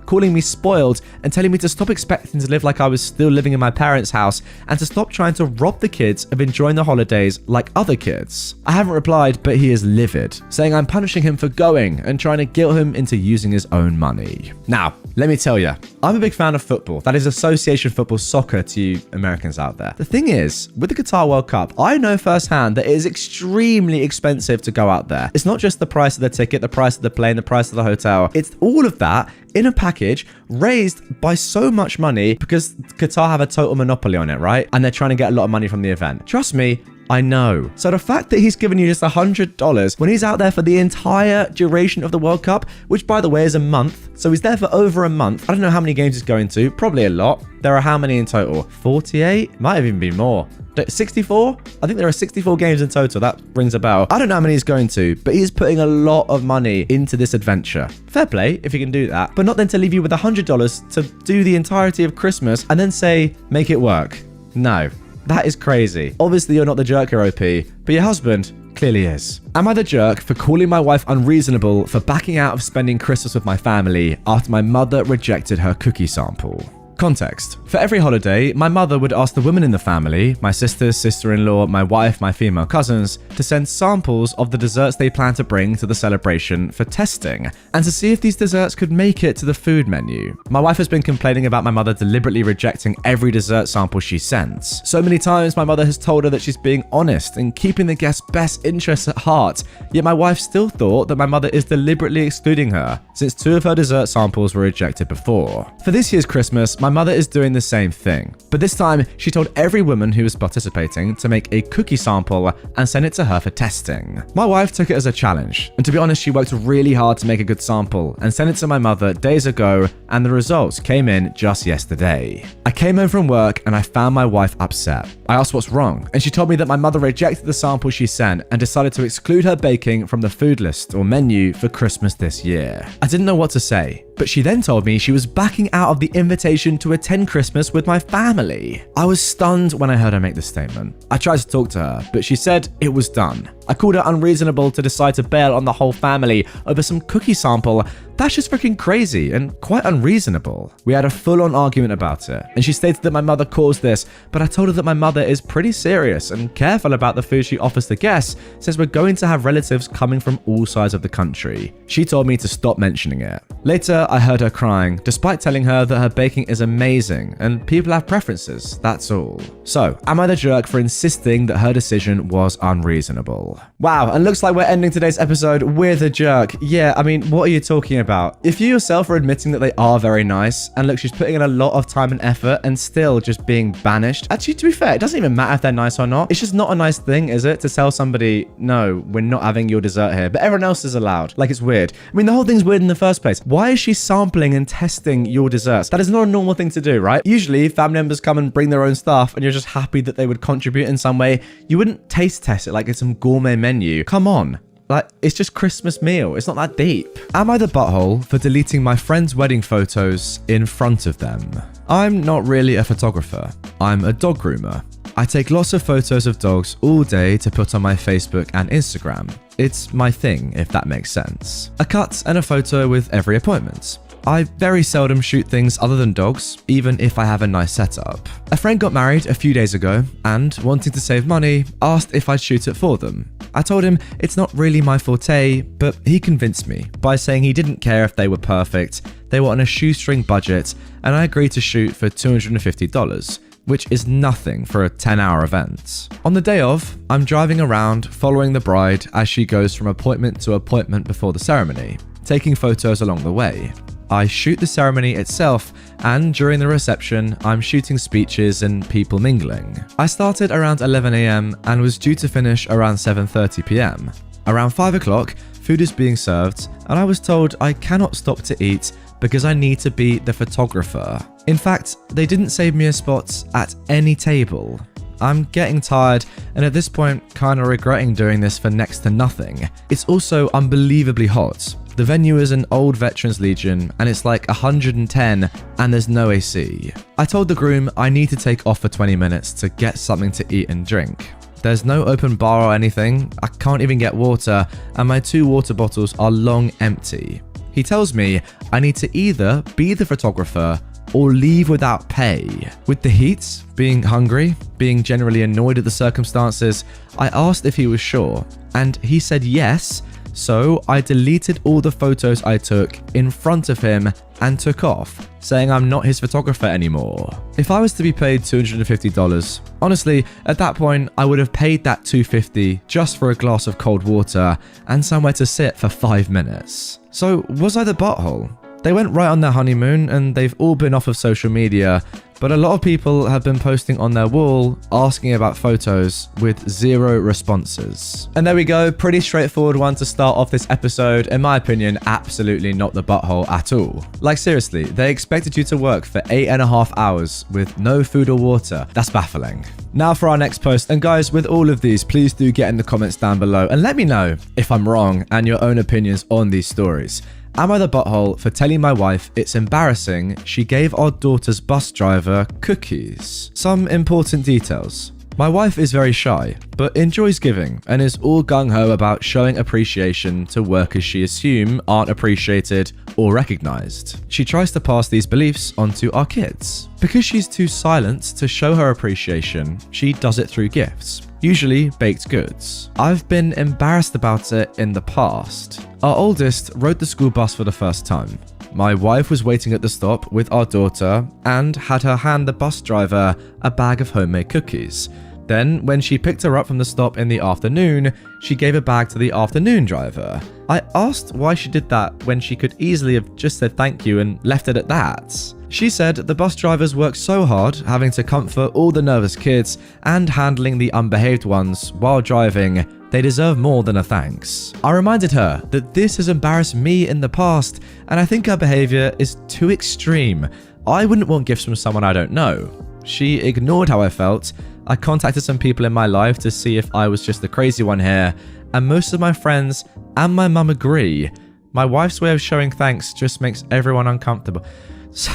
calling me spoiled and telling me to stop expecting to live like I was still living in my parents' house and to stop trying to rob the kids of enjoying the holidays like other kids. I haven't replied, but he is livid, saying I'm punishing him for going and trying to guilt him into using his own money. Now, let me tell you, I'm a big fan of football. That is association football, soccer to you Americans out there. The thing is, with the Qatar World Cup, I know firsthand that it is extremely expensive to go out there. It's not just the price of the ticket, the price of the plane, the price of the hotel. It's all of that in a package raised by so much money because Qatar have a total monopoly on it, right? And they're trying to get a lot of money from the event. Trust me, I know. So the fact that he's given you just $100 when he's out there for the entire duration of the World Cup, which by the way is a month, so he's there for over a month. I don't know how many games he's going to, probably a lot. There are how many in total? 48? Might have even been more. 64? I think there are 64 games in total. That rings a bell. I don't know how many he's going to, but he's putting a lot of money into this adventure. Fair play if he can do that, but not then to leave you with $100 to do the entirety of Christmas and then say, make it work. No, that is crazy. Obviously, you're not the jerk here, OP, but your husband clearly is. Am I the jerk for calling my wife unreasonable for backing out of spending Christmas with my family after my mother rejected her cookie sample? Context. For every holiday, my mother would ask the women in the family, my sisters, sister-in-law, my wife, my female cousins, to send samples of the desserts they plan to bring to the celebration for testing, and to see if these desserts could make it to the food menu. My wife has been complaining about my mother deliberately rejecting every dessert sample she sends. So many times my mother has told her that she's being honest and keeping the guest's best interests at heart, yet my wife still thought that my mother is deliberately excluding her, since 2 of her dessert samples were rejected before. For this year's Christmas, my mother is doing the same thing, but this time she told every woman who was participating to make a cookie sample and send it to her for testing. My wife took it as a challenge, and to be honest, she worked really hard to make a good sample and sent it to my mother days ago, and the results came in just yesterday. I came home from work and I found my wife upset. I asked what's wrong, and she told me that my mother rejected the sample she sent and decided to exclude her baking from the food list or menu for Christmas this year. I didn't know what to say, but she then told me she was backing out of the invitation to attend Christmas with my family. I was stunned when I heard her make this statement. I tried to talk to her, but she said it was done. I called her unreasonable to decide to bail on the whole family over some cookie sample. That's just freaking crazy and quite unreasonable. We had a full-on argument about it, and she stated that my mother caused this, but I told her that my mother is pretty serious and careful about the food she offers to guests since we're going to have relatives coming from all sides of the country. She told me to stop mentioning it. Later, I heard her crying, despite telling her that her baking is amazing and people have preferences, that's all. So, am I the jerk for insisting that her decision was unreasonable? Wow, and looks like we're ending today's episode with a jerk. Yeah, I mean, what are you talking about? If you yourself are admitting that they are very nice, and look, she's putting in a lot of time and effort and still just being banished. Actually, to be fair, it doesn't even matter if they're nice or not. It's just not a nice thing, is it? To tell somebody, no, we're not having your dessert here, but everyone else is allowed. Like, it's weird. I mean, the whole thing's weird in the first place. Why is she sampling and testing your desserts? That is not a normal thing to do, right? Usually, family members come and bring their own stuff, and you're just happy that they would contribute in some way. You wouldn't taste test it like it's some gourmet menu. Come on. Like, it's just Christmas meal. It's not that deep. Am I the butthole for deleting my friend's wedding photos in front of them? I'm not really a photographer. I'm a dog groomer. I take lots of photos of dogs all day to put on my Facebook and Instagram. It's my thing, if that makes sense. A cut and a photo with every appointment. I very seldom shoot things other than dogs, even if I have a nice setup. A friend got married a few days ago and, wanting to save money, asked if I'd shoot it for them. I told him it's not really my forte, but he convinced me by saying he didn't care if they were perfect, they were on a shoestring budget, and I agreed to shoot for $250, which is nothing for a 10-hour event. On the day of, I'm driving around following the bride as she goes from appointment to appointment before the ceremony, taking photos along the way. I shoot the ceremony itself, and during the reception, I'm shooting speeches and people mingling. I started around 11 AM and was due to finish around 7:30 PM. Around 5 o'clock, food is being served, and I was told I cannot stop to eat because I need to be the photographer. In fact, they didn't save me a spot at any table. I'm getting tired, and at this point, kinda regretting doing this for next to nothing. It's also unbelievably hot. The venue is an old Veterans Legion, and it's like 110, and there's no AC. I told the groom I need to take off for 20 minutes to get something to eat and drink. There's no open bar or anything, I can't even get water, and my 2 water bottles are long empty. He tells me I need to either be the photographer or leave without pay. With the heat, being hungry, being generally annoyed at the circumstances, I asked if he was sure, and he said yes, so I deleted all the photos I took in front of him and took off, saying I'm not his photographer anymore. If I was to be paid $250, honestly, at that point, I would have paid that $250 just for a glass of cold water and somewhere to sit for 5 minutes. So was I the butthole? They went right on their honeymoon and they've all been off of social media, but a lot of people have been posting on their wall asking about photos with 0 responses. And there we go, pretty straightforward one to start off this episode. In my opinion, absolutely not the butthole at all. Like seriously, they expected you to work for 8.5 hours with no food or water. That's baffling. Now for our next post, and guys, with all of these, please do get in the comments down below and let me know if I'm wrong and your own opinions on these stories. Am I the butthole for telling my wife it's embarrassing she gave our daughter's bus driver cookies? Some important details. My wife is very shy, but enjoys giving and is all gung-ho about showing appreciation to workers she assumes aren't appreciated or recognized. She tries to pass these beliefs onto our kids. Because she's too silent to show her appreciation, she does it through gifts, usually baked goods. I've been embarrassed about it in the past. Our oldest rode the school bus for the first time. My wife was waiting at the stop with our daughter and had her hand the bus driver a bag of homemade cookies. Then, when she picked her up from the stop in the afternoon, she gave a bag to the afternoon driver. I asked why she did that when she could easily have just said thank you and left it at that. She said the bus drivers work so hard having to comfort all the nervous kids and handling the unbehaved ones while driving, they deserve more than a thanks. I reminded her that this has embarrassed me in the past and I think her behavior is too extreme. I wouldn't want gifts from someone I don't know. She ignored how I felt. I contacted some people in my life to see if I was just the crazy one here, and most of my friends and my mum agree. My wife's way of showing thanks just makes everyone uncomfortable. So,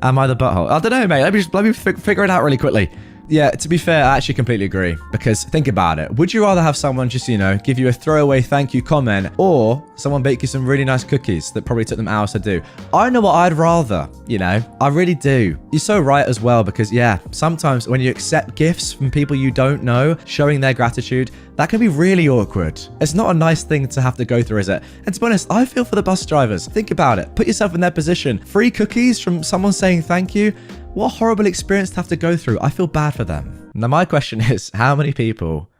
am I the butthole? I don't know, mate. Let me figure it out really quickly. Yeah, to be fair, I actually completely agree. Because think about it. Would you rather have someone just, give you a throwaway thank you comment, or someone bake you some really nice cookies that probably took them hours to do? I know what I'd rather, I really do. You're so right as well, because yeah, sometimes when you accept gifts from people you don't know, showing their gratitude, that can be really awkward. It's not a nice thing to have to go through, is it? And to be honest, I feel for the bus drivers. Think about it. Put yourself in their position. Free cookies from someone saying thank you. What a horrible experience to have to go through. I feel bad for them. Now, my question is, how many people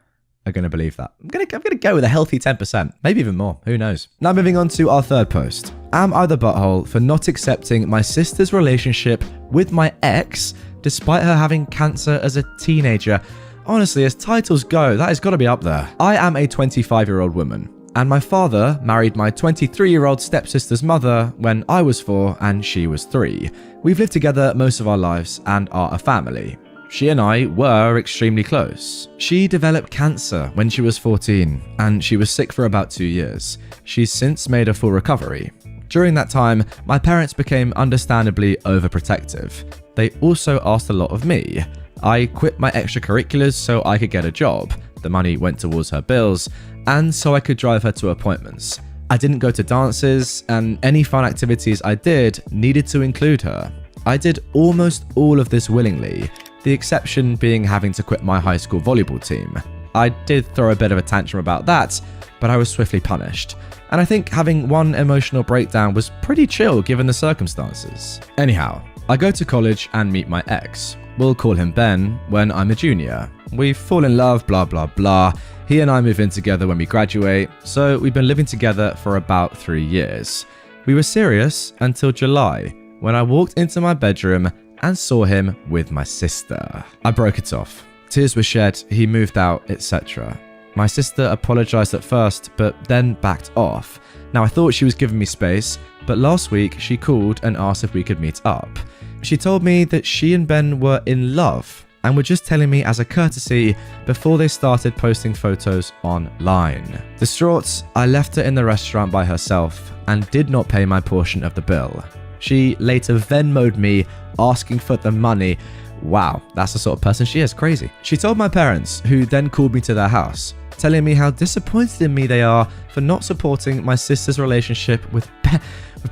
are going to believe that? I'm going to go with a healthy 10%, maybe even more. Who knows? Now, moving on to our third post. Am I the butthole for not accepting my sister's relationship with my ex, despite her having cancer as a teenager? Honestly, as titles go, that has got to be up there. I am a 25-year-old woman, and my father married my 23-year-old stepsister's mother when I was 4 and she was 3. We've lived together most of our lives and are a family. She and I were extremely close. She developed cancer when she was 14 and she was sick for about 2 years. She's since made a full recovery. During that time, my parents became understandably overprotective. They also asked a lot of me. I quit my extracurriculars so I could get a job. The money went towards her bills, and so I could drive her to appointments. I didn't go to dances, and any fun activities I did needed to include her. I did almost all of this willingly, the exception being having to quit my high school volleyball team. I did throw a bit of a tantrum about that, but I was swiftly punished. And I think having one emotional breakdown was pretty chill given the circumstances. Anyhow, I go to college and meet my ex. We'll call him Ben when I'm a junior. We fall in love, blah, blah, blah. He and I move in together when we graduate, so we've been living together for about 3 years. We were serious until July, when I walked into my bedroom and saw him with my sister. I broke it off. Tears were shed, he moved out, etc. My sister apologized at first, but then backed off. Now I thought she was giving me space, but last week she called and asked if we could meet up. She told me that she and Ben were in love and were just telling me as a courtesy before they started posting photos online. Distraught, I left her in the restaurant by herself and did not pay my portion of the bill. She later Venmo'd me asking for the money. Wow, that's the sort of person she is, crazy. She told my parents, who then called me to their house, telling me how disappointed in me they are for not supporting my sister's relationship with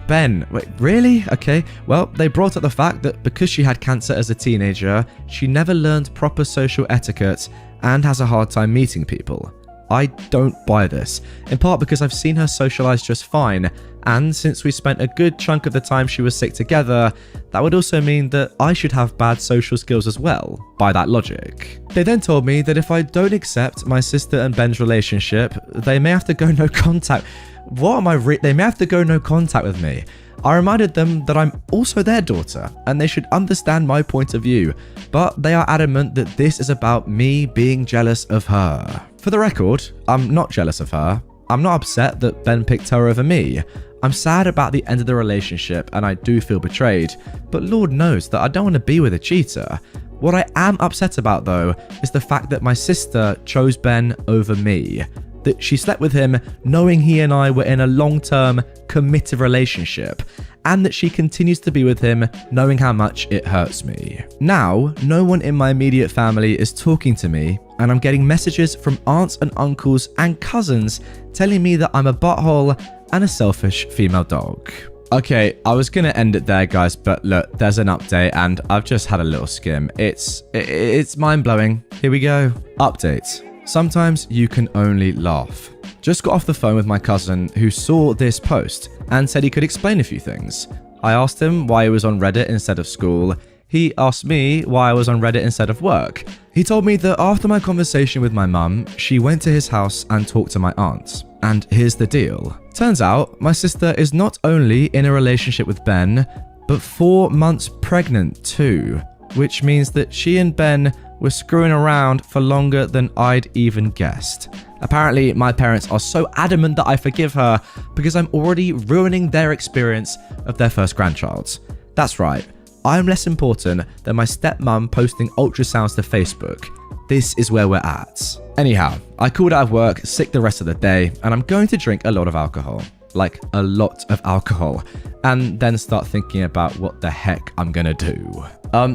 Ben. Wait, really? Okay. Well, they brought up the fact that because she had cancer as a teenager, she never learned proper social etiquette and has a hard time meeting people. I don't buy this, in part because I've seen her socialize just fine, and since we spent a good chunk of the time she was sick together, that would also mean that I should have bad social skills as well, by that logic. They then told me that if I don't accept my sister and Ben's relationship, they may have to go no contact. They may have to go no contact with me. I reminded them that I'm also their daughter, and they should understand my point of view, but they are adamant that this is about me being jealous of her. For the record, I'm not jealous of her. I'm not upset that Ben picked her over me. I'm sad about the end of the relationship, and I do feel betrayed, but Lord knows that I don't want to be with a cheater. What I am upset about, though, is the fact that my sister chose Ben over me. That she slept with him knowing he and I were in a long-term, committed relationship, and that she continues to be with him knowing how much it hurts me. Now, no one in my immediate family is talking to me, and I'm getting messages from aunts and uncles and cousins telling me that I'm a butthole and a selfish female dog. Okay, I was gonna end it there, guys, but look, there's an update, and I've just had a little skim. It's mind-blowing. Here we go. Update. Sometimes you can only laugh. Just got off the phone with my cousin who saw this post and said he could explain a few things. I asked him why he was on Reddit instead of school. He asked me why I was on Reddit instead of work. He told me that after my conversation with my mum, she went to his house and talked to my aunt. And here's the deal. Turns out my sister is not only in a relationship with Ben, but 4 months pregnant too, which means that she and Ben were screwing around for longer than I'd even guessed. Apparently, my parents are so adamant that I forgive her because I'm already ruining their experience of their first grandchild. That's right, I'm less important than my stepmom posting ultrasounds to Facebook. This is where we're at. Anyhow, I called out of work, sick the rest of the day, and I'm going to drink a lot of alcohol. Like a lot of alcohol, and then start thinking about what the heck I'm gonna do.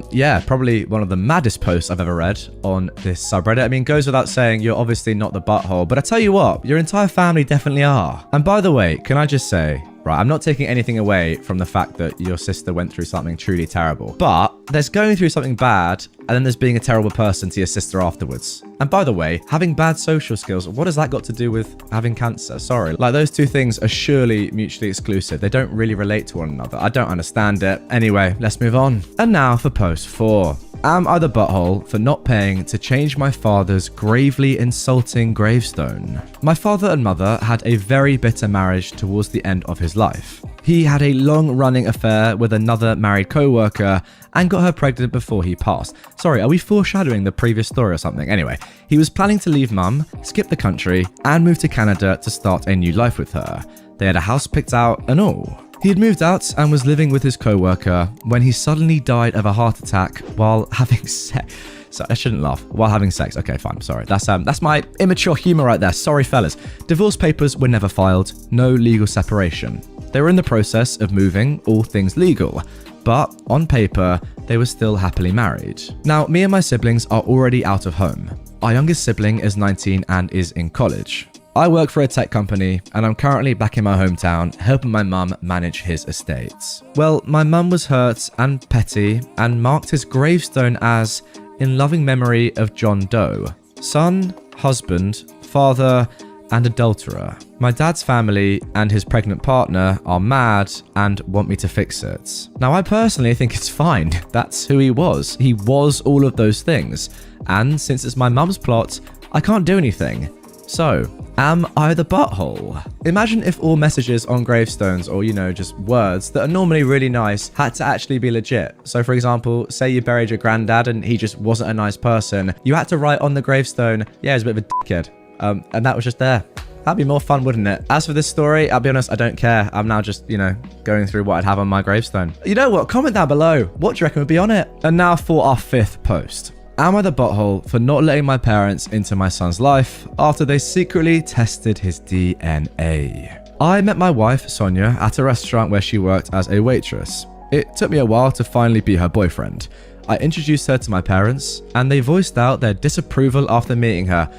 Yeah, probably one of the maddest posts I've ever read on this subreddit. I mean, goes without saying, you're obviously not the butthole, but I tell you what, your entire family definitely are. And by the way, can I just say, right, I'm not taking anything away from the fact that your sister went through something truly terrible, but there's going through something bad, and then there's being a terrible person to your sister afterwards. And by the way, having bad social skills, what has that got to do with having cancer? Sorry, like those two things are surely mutually exclusive. They don't really relate to one another. I don't understand it. Anyway, let's move on. And now for post 4. Am I the butthole for not paying to change my father's gravely insulting gravestone? My father and mother had a very bitter marriage towards the end of his life. He had a long-running affair with another married co-worker and got her pregnant before he passed. Sorry, are we foreshadowing the previous story or something? Anyway, he was planning to leave mum, skip the country, and move to Canada to start a new life with her. They had a house picked out and all. He had moved out and was living with his co-worker when he suddenly died of a heart attack while having sex. So I shouldn't laugh. While having sex. Okay, fine. Sorry. That's my immature humor right there. Sorry, fellas. Divorce papers were never filed. No legal separation. They were in the process of moving, all things legal. But on paper, they were still happily married. Now, me and my siblings are already out of home. Our youngest sibling is 19 and is in college. I work for a tech company, and I'm currently back in my hometown helping my mum manage his estates. Well, my mum was hurt and petty and marked his gravestone as in loving memory of John Doe, son, husband, father, and adulterer. My dad's family and his pregnant partner are mad and want me to fix it. Now, I personally think it's fine. That's who he was. He was all of those things. And since it's my mum's plot, I can't do anything. So, am I the butthole? Imagine if all messages on gravestones, or just words that are normally really nice, had to actually be legit. So for example, say you buried your granddad and he just wasn't a nice person. You had to write on the gravestone, yeah, he's a bit of a dickhead. And that was just there. That'd be more fun, wouldn't it? As for this story, I'll be honest, I don't care. I'm now just, going through what I'd have on my gravestone. You know what? Comment down below. What do you reckon would be on it? And now for our 5th post. Am I the butthole for not letting my parents into my son's life after they secretly tested his DNA? I met my wife, Sonia, at a restaurant where she worked as a waitress. It took me a while to finally be her boyfriend. I introduced her to my parents, and they voiced out their disapproval after meeting her.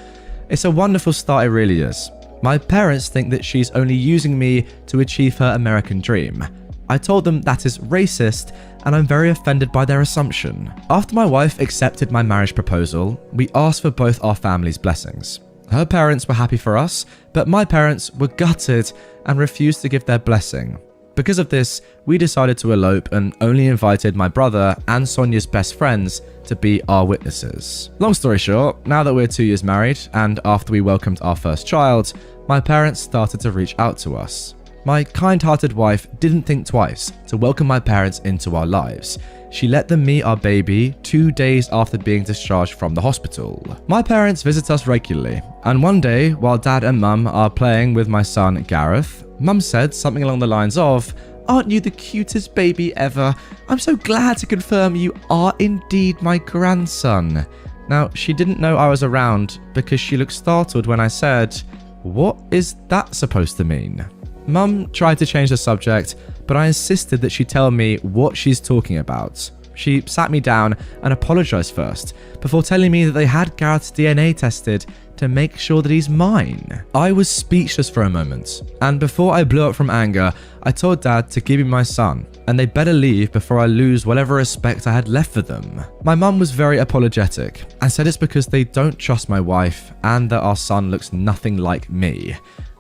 It's a wonderful start, it really is. My parents think that she's only using me to achieve her American dream. I told them that is racist, and I'm very offended by their assumption. After my wife accepted my marriage proposal, we asked for both our families' blessings. Her parents were happy for us, but my parents were gutted and refused to give their blessing. Because of this, we decided to elope and only invited my brother and Sonia's best friends to be our witnesses. Long story short, now that we're 2 years married and after we welcomed our first child, my parents started to reach out to us. My kind-hearted wife didn't think twice to welcome my parents into our lives. She let them meet our baby 2 days after being discharged from the hospital. My parents visit us regularly, and one day, while Dad and Mum are playing with my son Gareth, Mum said something along the lines of, "Aren't you the cutest baby ever? I'm so glad to confirm you are indeed my grandson." Now, she didn't know I was around because she looked startled when I said, "What is that supposed to mean?" Mum tried to change the subject, but I insisted that she tell me what she's talking about. She sat me down and apologized first, before telling me that they had Gareth's DNA tested to make sure that he's mine. I was speechless for a moment, and before I blew up from anger, I told Dad to give me my son, and they better leave before I lose whatever respect I had left for them. My mum was very apologetic, and said it's because they don't trust my wife, and that our son looks nothing like me.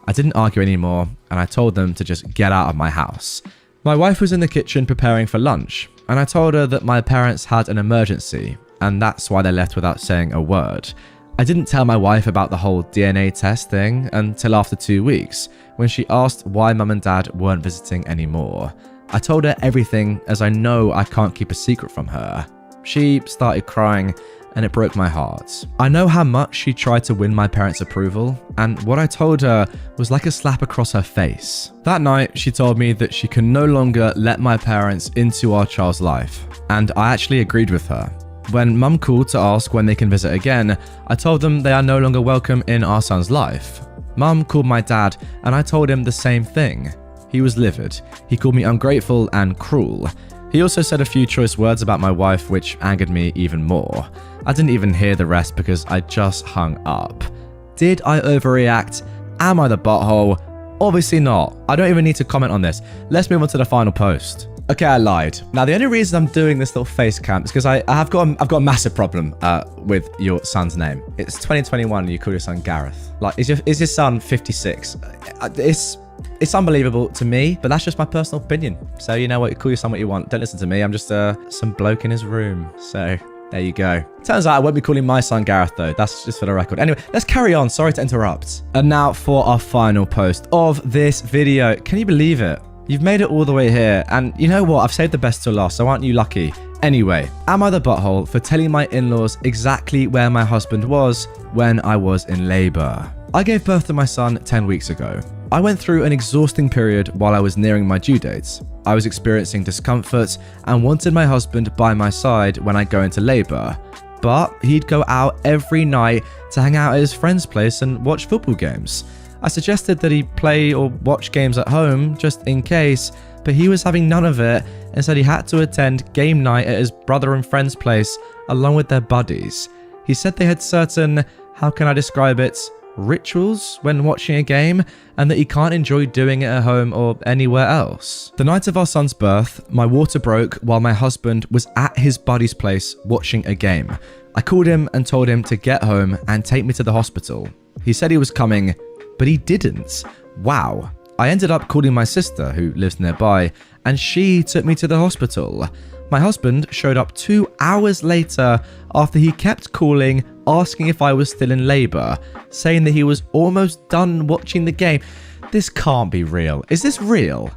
I didn't argue anymore, and I told them to just get out of my house. My wife was in the kitchen preparing for lunch, and I told her that my parents had an emergency, and that's why they left without saying a word. I didn't tell my wife about the whole DNA test thing until after 2 weeks, when she asked why Mum and Dad weren't visiting anymore. I told her everything, as I know I can't keep a secret from her. She started crying, and it broke my heart. I know how much she tried to win my parents' approval, and what I told her was like a slap across her face. That night, she told me that she can no longer let my parents into our child's life, and I actually agreed with her. When Mum called to ask when they can visit again, I told them they are no longer welcome in our son's life. Mum called my dad, and I told him the same thing. He was livid. He called me ungrateful and cruel. He also said a few choice words about my wife, which angered me even more. I didn't even hear the rest because I just hung up. Did I overreact? Am I the butthole? Obviously not. I don't even need to comment on this. Let's move on to the final post. Okay, I lied. Now, the only reason I'm doing this little face cam is because I've got a massive problem with your son's name. It's 2021 and you call your son Gareth. Like, is your son 56? It's unbelievable to me, but that's just my personal opinion. So you know what, you call your son what you want. Don't listen to me. I'm just some bloke in his room. So there you go. Turns out I won't be calling my son Gareth though. That's just for the record. Anyway, let's carry on. Sorry to interrupt. And now for our final post of this video. Can you believe it? You've made it all the way here, and you know what? I've saved the best till last, so aren't you lucky? Anyway, am I the butthole for telling my in-laws exactly where my husband was when I was in labor? I gave birth to my son 10 weeks ago. I went through an exhausting period while I was nearing my due dates. I was experiencing discomfort and wanted my husband by my side when I go into labor, but he'd go out every night to hang out at his friend's place and watch football games. I suggested that he play or watch games at home just in case, but he was having none of it and said he had to attend game night at his brother and friend's place along with their buddies. He said they had certain, how can I describe it, rituals when watching a game, and that he can't enjoy doing it at home or anywhere else. The night of our son's birth, my water broke while my husband was at his buddy's place watching a game. I called him and told him to get home and take me to the hospital. He said he was coming, but he didn't. Wow. I ended up calling my sister, who lives nearby, and she took me to the hospital. My husband showed up 2 hours later after he kept calling, asking if I was still in labor, saying that he was almost done watching the game. This can't be real. Is this real?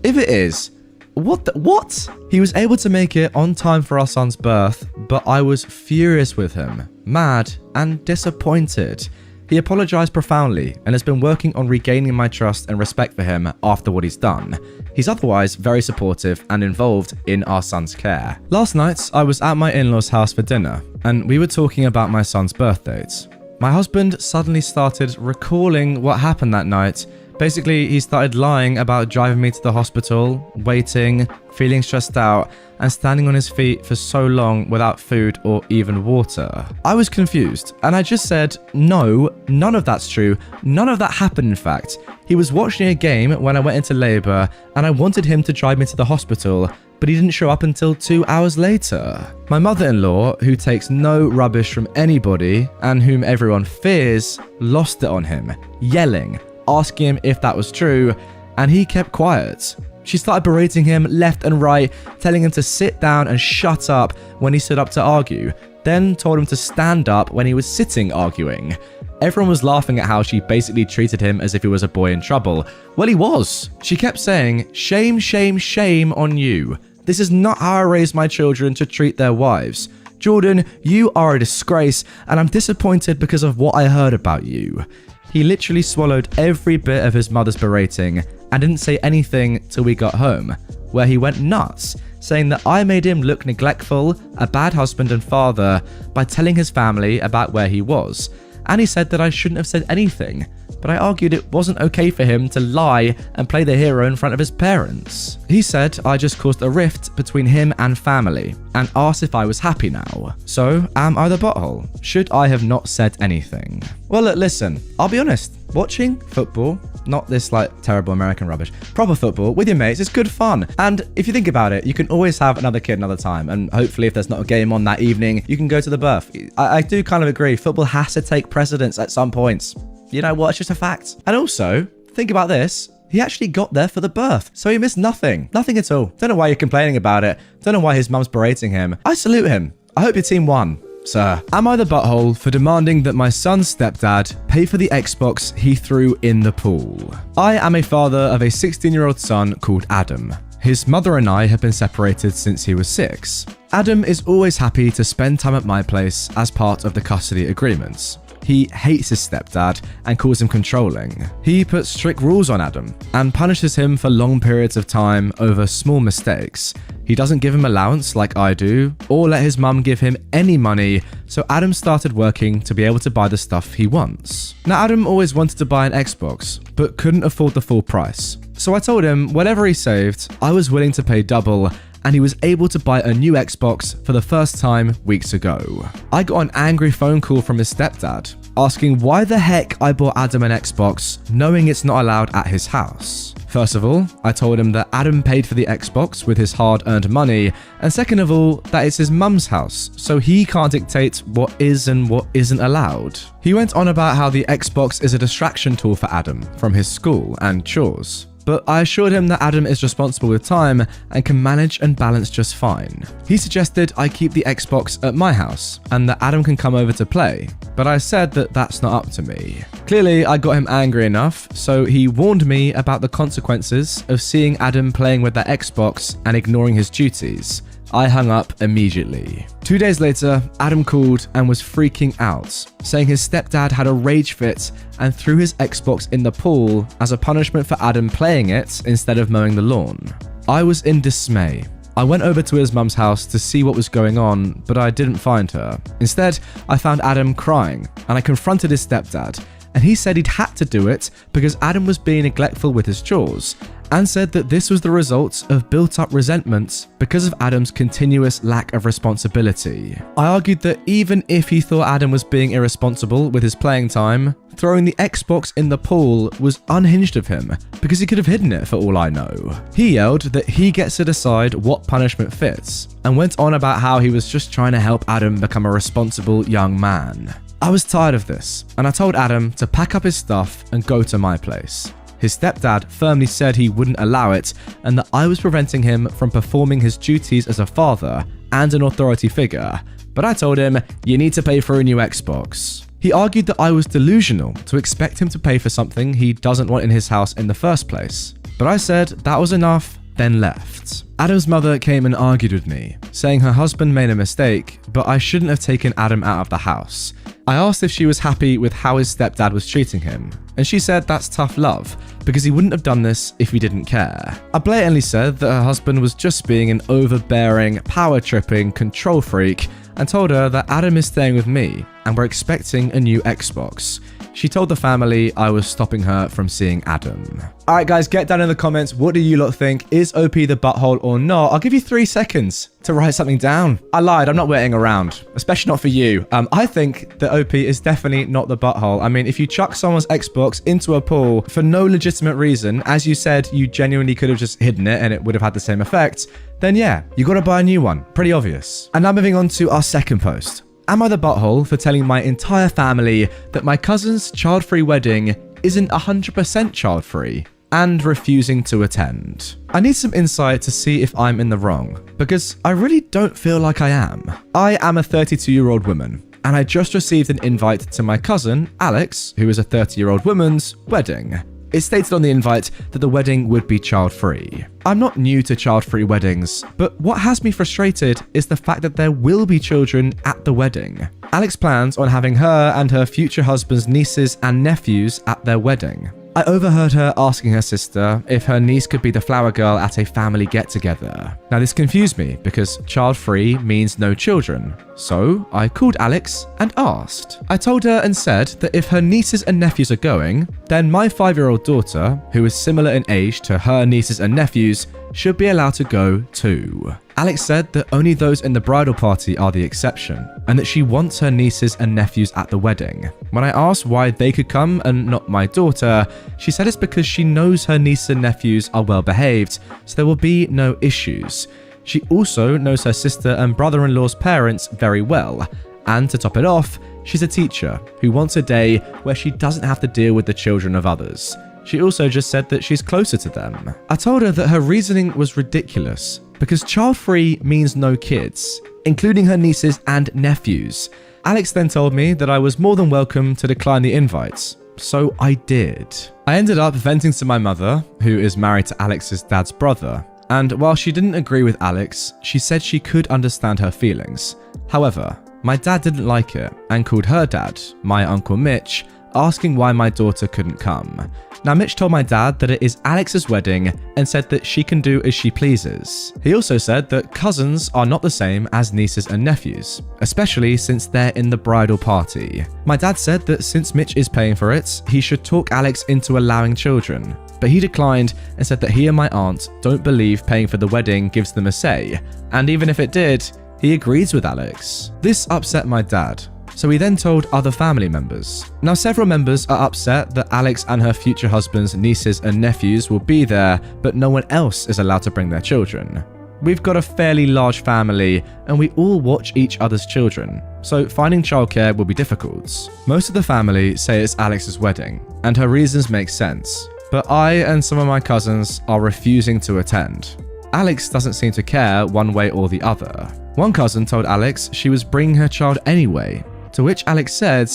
If it is, what? He was able to make it on time for our son's birth, but I was furious with him, mad and disappointed. He apologized profoundly and has been working on regaining my trust and respect for him after what he's done. He's otherwise very supportive and involved in our son's care. Last night, I was at my in-laws' house for dinner, and we were talking about my son's birth date. My husband suddenly started recalling what happened that night. Basically, he started lying about driving me to the hospital, waiting, feeling stressed out, and standing on his feet for so long without food or even water. I was confused, and I just said, no, none of that's true. None of that happened, in fact. He was watching a game when I went into labor, and I wanted him to drive me to the hospital, but he didn't show up until 2 hours later. My mother-in-law, who takes no rubbish from anybody and whom everyone fears, lost it on him, yelling, asking him if that was true, and he kept quiet. She started berating him left and right, telling him to sit down and shut up when he stood up to argue, then told him to stand up when he was sitting arguing. Everyone was laughing at how she basically treated him as if he was a boy in trouble. Well, he was. She kept saying, "Shame, shame, shame on you. This is not how I raise my children to treat their wives. Jordan, you are a disgrace, and I'm disappointed because of what I heard about you." He literally swallowed every bit of his mother's berating and didn't say anything till we got home, where he went nuts, saying that I made him look neglectful, a bad husband and father, by telling his family about where he was. And he said that I shouldn't have said anything, but I argued it wasn't okay for him to lie and play the hero in front of his parents. He said I just caused a rift between him and family, and asked if I was happy now. So, am I the butthole? Should I have not said anything? Well, look, listen, I'll be honest, watching football, not this like terrible American rubbish, proper football with your mates is good fun. And if you think about it, you can always have another kid another time. And hopefully if there's not a game on that evening, you can go to the birth. I do kind of agree. Football has to take precedence at some points. You know what? It's just a fact. And also, think about this. He actually got there for the birth, so he missed nothing. Nothing at all. Don't know why you're complaining about it. Don't know why his mum's berating him. I salute him. I hope your team won. Sir, am I the butthole for demanding that my son's stepdad pay for the Xbox he threw in the pool? I am a father of a 16-year-old son called Adam. His mother and I have been separated since he was 6. Adam is always happy to spend time at my place as part of the custody agreements. He hates his stepdad and calls him controlling. He puts strict rules on Adam and punishes him for long periods of time over small mistakes. He doesn't give him allowance like I do, or let his mum give him any money, so Adam started working to be able to buy the stuff he wants. Now, Adam always wanted to buy an Xbox, but couldn't afford the full price. So I told him whatever he saved, I was willing to pay double, and he was able to buy a new Xbox for the first time weeks ago. I got an angry phone call from his stepdad, asking why the heck I bought Adam an Xbox, knowing it's not allowed at his house. First of all, I told him that Adam paid for the Xbox with his hard-earned money, and second of all, that it's his mum's house, so he can't dictate what is and what isn't allowed. He went on about how the Xbox is a distraction tool for Adam from his school and chores. But I assured him that Adam is responsible with time and can manage and balance just fine. He suggested I keep the Xbox at my house and that Adam can come over to play, but I said that that's not up to me. Clearly, I got him angry enough, so he warned me about the consequences of seeing Adam playing with their Xbox and ignoring his duties. I hung up immediately. 2 days later, Adam called and was freaking out, saying his stepdad had a rage fit and threw his Xbox in the pool as a punishment for Adam playing it instead of mowing the lawn. I was in dismay. I went over to his mum's house to see what was going on, but I didn't find her. Instead, I found Adam crying, and I confronted his stepdad, and he said he'd had to do it because Adam was being neglectful with his chores, and said that this was the result of built-up resentment because of Adam's continuous lack of responsibility. I argued that even if he thought Adam was being irresponsible with his playing time, throwing the Xbox in the pool was unhinged of him because he could have hidden it for all I know. He yelled that he gets to decide what punishment fits, and went on about how he was just trying to help Adam become a responsible young man. I was tired of this, and I told Adam to pack up his stuff and go to my place. His stepdad firmly said he wouldn't allow it, and that I was preventing him from performing his duties as a father and an authority figure, but I told him, you need to pay for a new Xbox. He argued that I was delusional to expect him to pay for something he doesn't want in his house in the first place, but I said that was enough, then left. Adam's mother came and argued with me, saying her husband made a mistake, but I shouldn't have taken Adam out of the house. I asked if she was happy with how his stepdad was treating him, and she said that's tough love, because he wouldn't have done this if he didn't care. I blatantly said that her husband was just being an overbearing, power-tripping control freak, and told her that Adam is staying with me, and we're expecting a new Xbox. She told the family I was stopping her from seeing Adam. Alright guys, get down in the comments. What do you lot think? Is OP the butthole or not? I'll give you 3 seconds to write something down. I lied, I'm not waiting around. Especially not for you. I think that OP is definitely not the butthole. I mean, if you chuck someone's Xbox into a pool for no legitimate reason, as you said, you genuinely could have just hidden it and it would have had the same effect, then yeah, you gotta buy a new one. Pretty obvious. And now moving on to our second post. Am I the butthole for telling my entire family that my cousin's child-free wedding isn't 100% child-free and refusing to attend? I need some insight to see if I'm in the wrong, because I really don't feel like I am. I am a 32-year-old woman, and I just received an invite to my cousin, Alex, who is a 30-year-old woman's wedding. It stated on the invite that the wedding would be child-free. I'm not new to child-free weddings, but what has me frustrated is the fact that there will be children at the wedding. Alex plans on having her and her future husband's nieces and nephews at their wedding. I overheard her asking her sister if her niece could be the flower girl at a family get-together. Now this confused me because child-free means no children. So I called Alex and asked. I told her and said that if her nieces and nephews are going, then my 5-year-old daughter, who is similar in age to her nieces and nephews, should be allowed to go too. Alex said that only those in the bridal party are the exception, and that she wants her nieces and nephews at the wedding. When I asked why they could come and not my daughter, she said it's because she knows her nieces and nephews are well behaved, so there will be no issues. She also knows her sister and brother-in-law's parents very well, and to top it off, she's a teacher who wants a day where she doesn't have to deal with the children of others. She also just said that she's closer to them. I told her that her reasoning was ridiculous because child-free means no kids, including her nieces and nephews. Alex then told me that I was more than welcome to decline the invites, so I did. I ended up venting to my mother, who is married to Alex's dad's brother, and while she didn't agree with Alex, she said she could understand her feelings. However, my dad didn't like it and called her dad, my Uncle Mitch, asking why my daughter couldn't come. Now Mitch told my dad that it is Alex's wedding and said that she can do as she pleases. He also said that cousins are not the same as nieces and nephews, especially since they're in the bridal party. My dad said that since Mitch is paying for it, he should talk Alex into allowing children, but he declined and said that he and my aunt don't believe paying for the wedding gives them a say, and even if it did, he agrees with Alex. This upset my dad, so he then told other family members. Now several members are upset that Alex and her future husband's nieces and nephews will be there, but no one else is allowed to bring their children. We've got a fairly large family and we all watch each other's children, so finding childcare will be difficult. Most of the family say it's Alex's wedding, and her reasons make sense, but I and some of my cousins are refusing to attend. Alex doesn't seem to care one way or the other. One cousin told Alex she was bringing her child anyway, to which Alex said,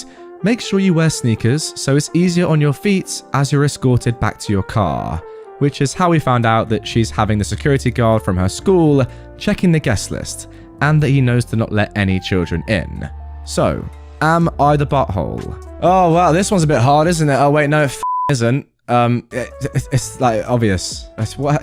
"Make sure you wear sneakers so it's easier on your feet as you're escorted back to your car," which is how we found out that she's having the security guard from her school checking the guest list, and that he knows to not let any children in. So, am I the butthole? Oh wow, this one's a bit hard, isn't it? Oh wait, no, it isn't. It's like obvious.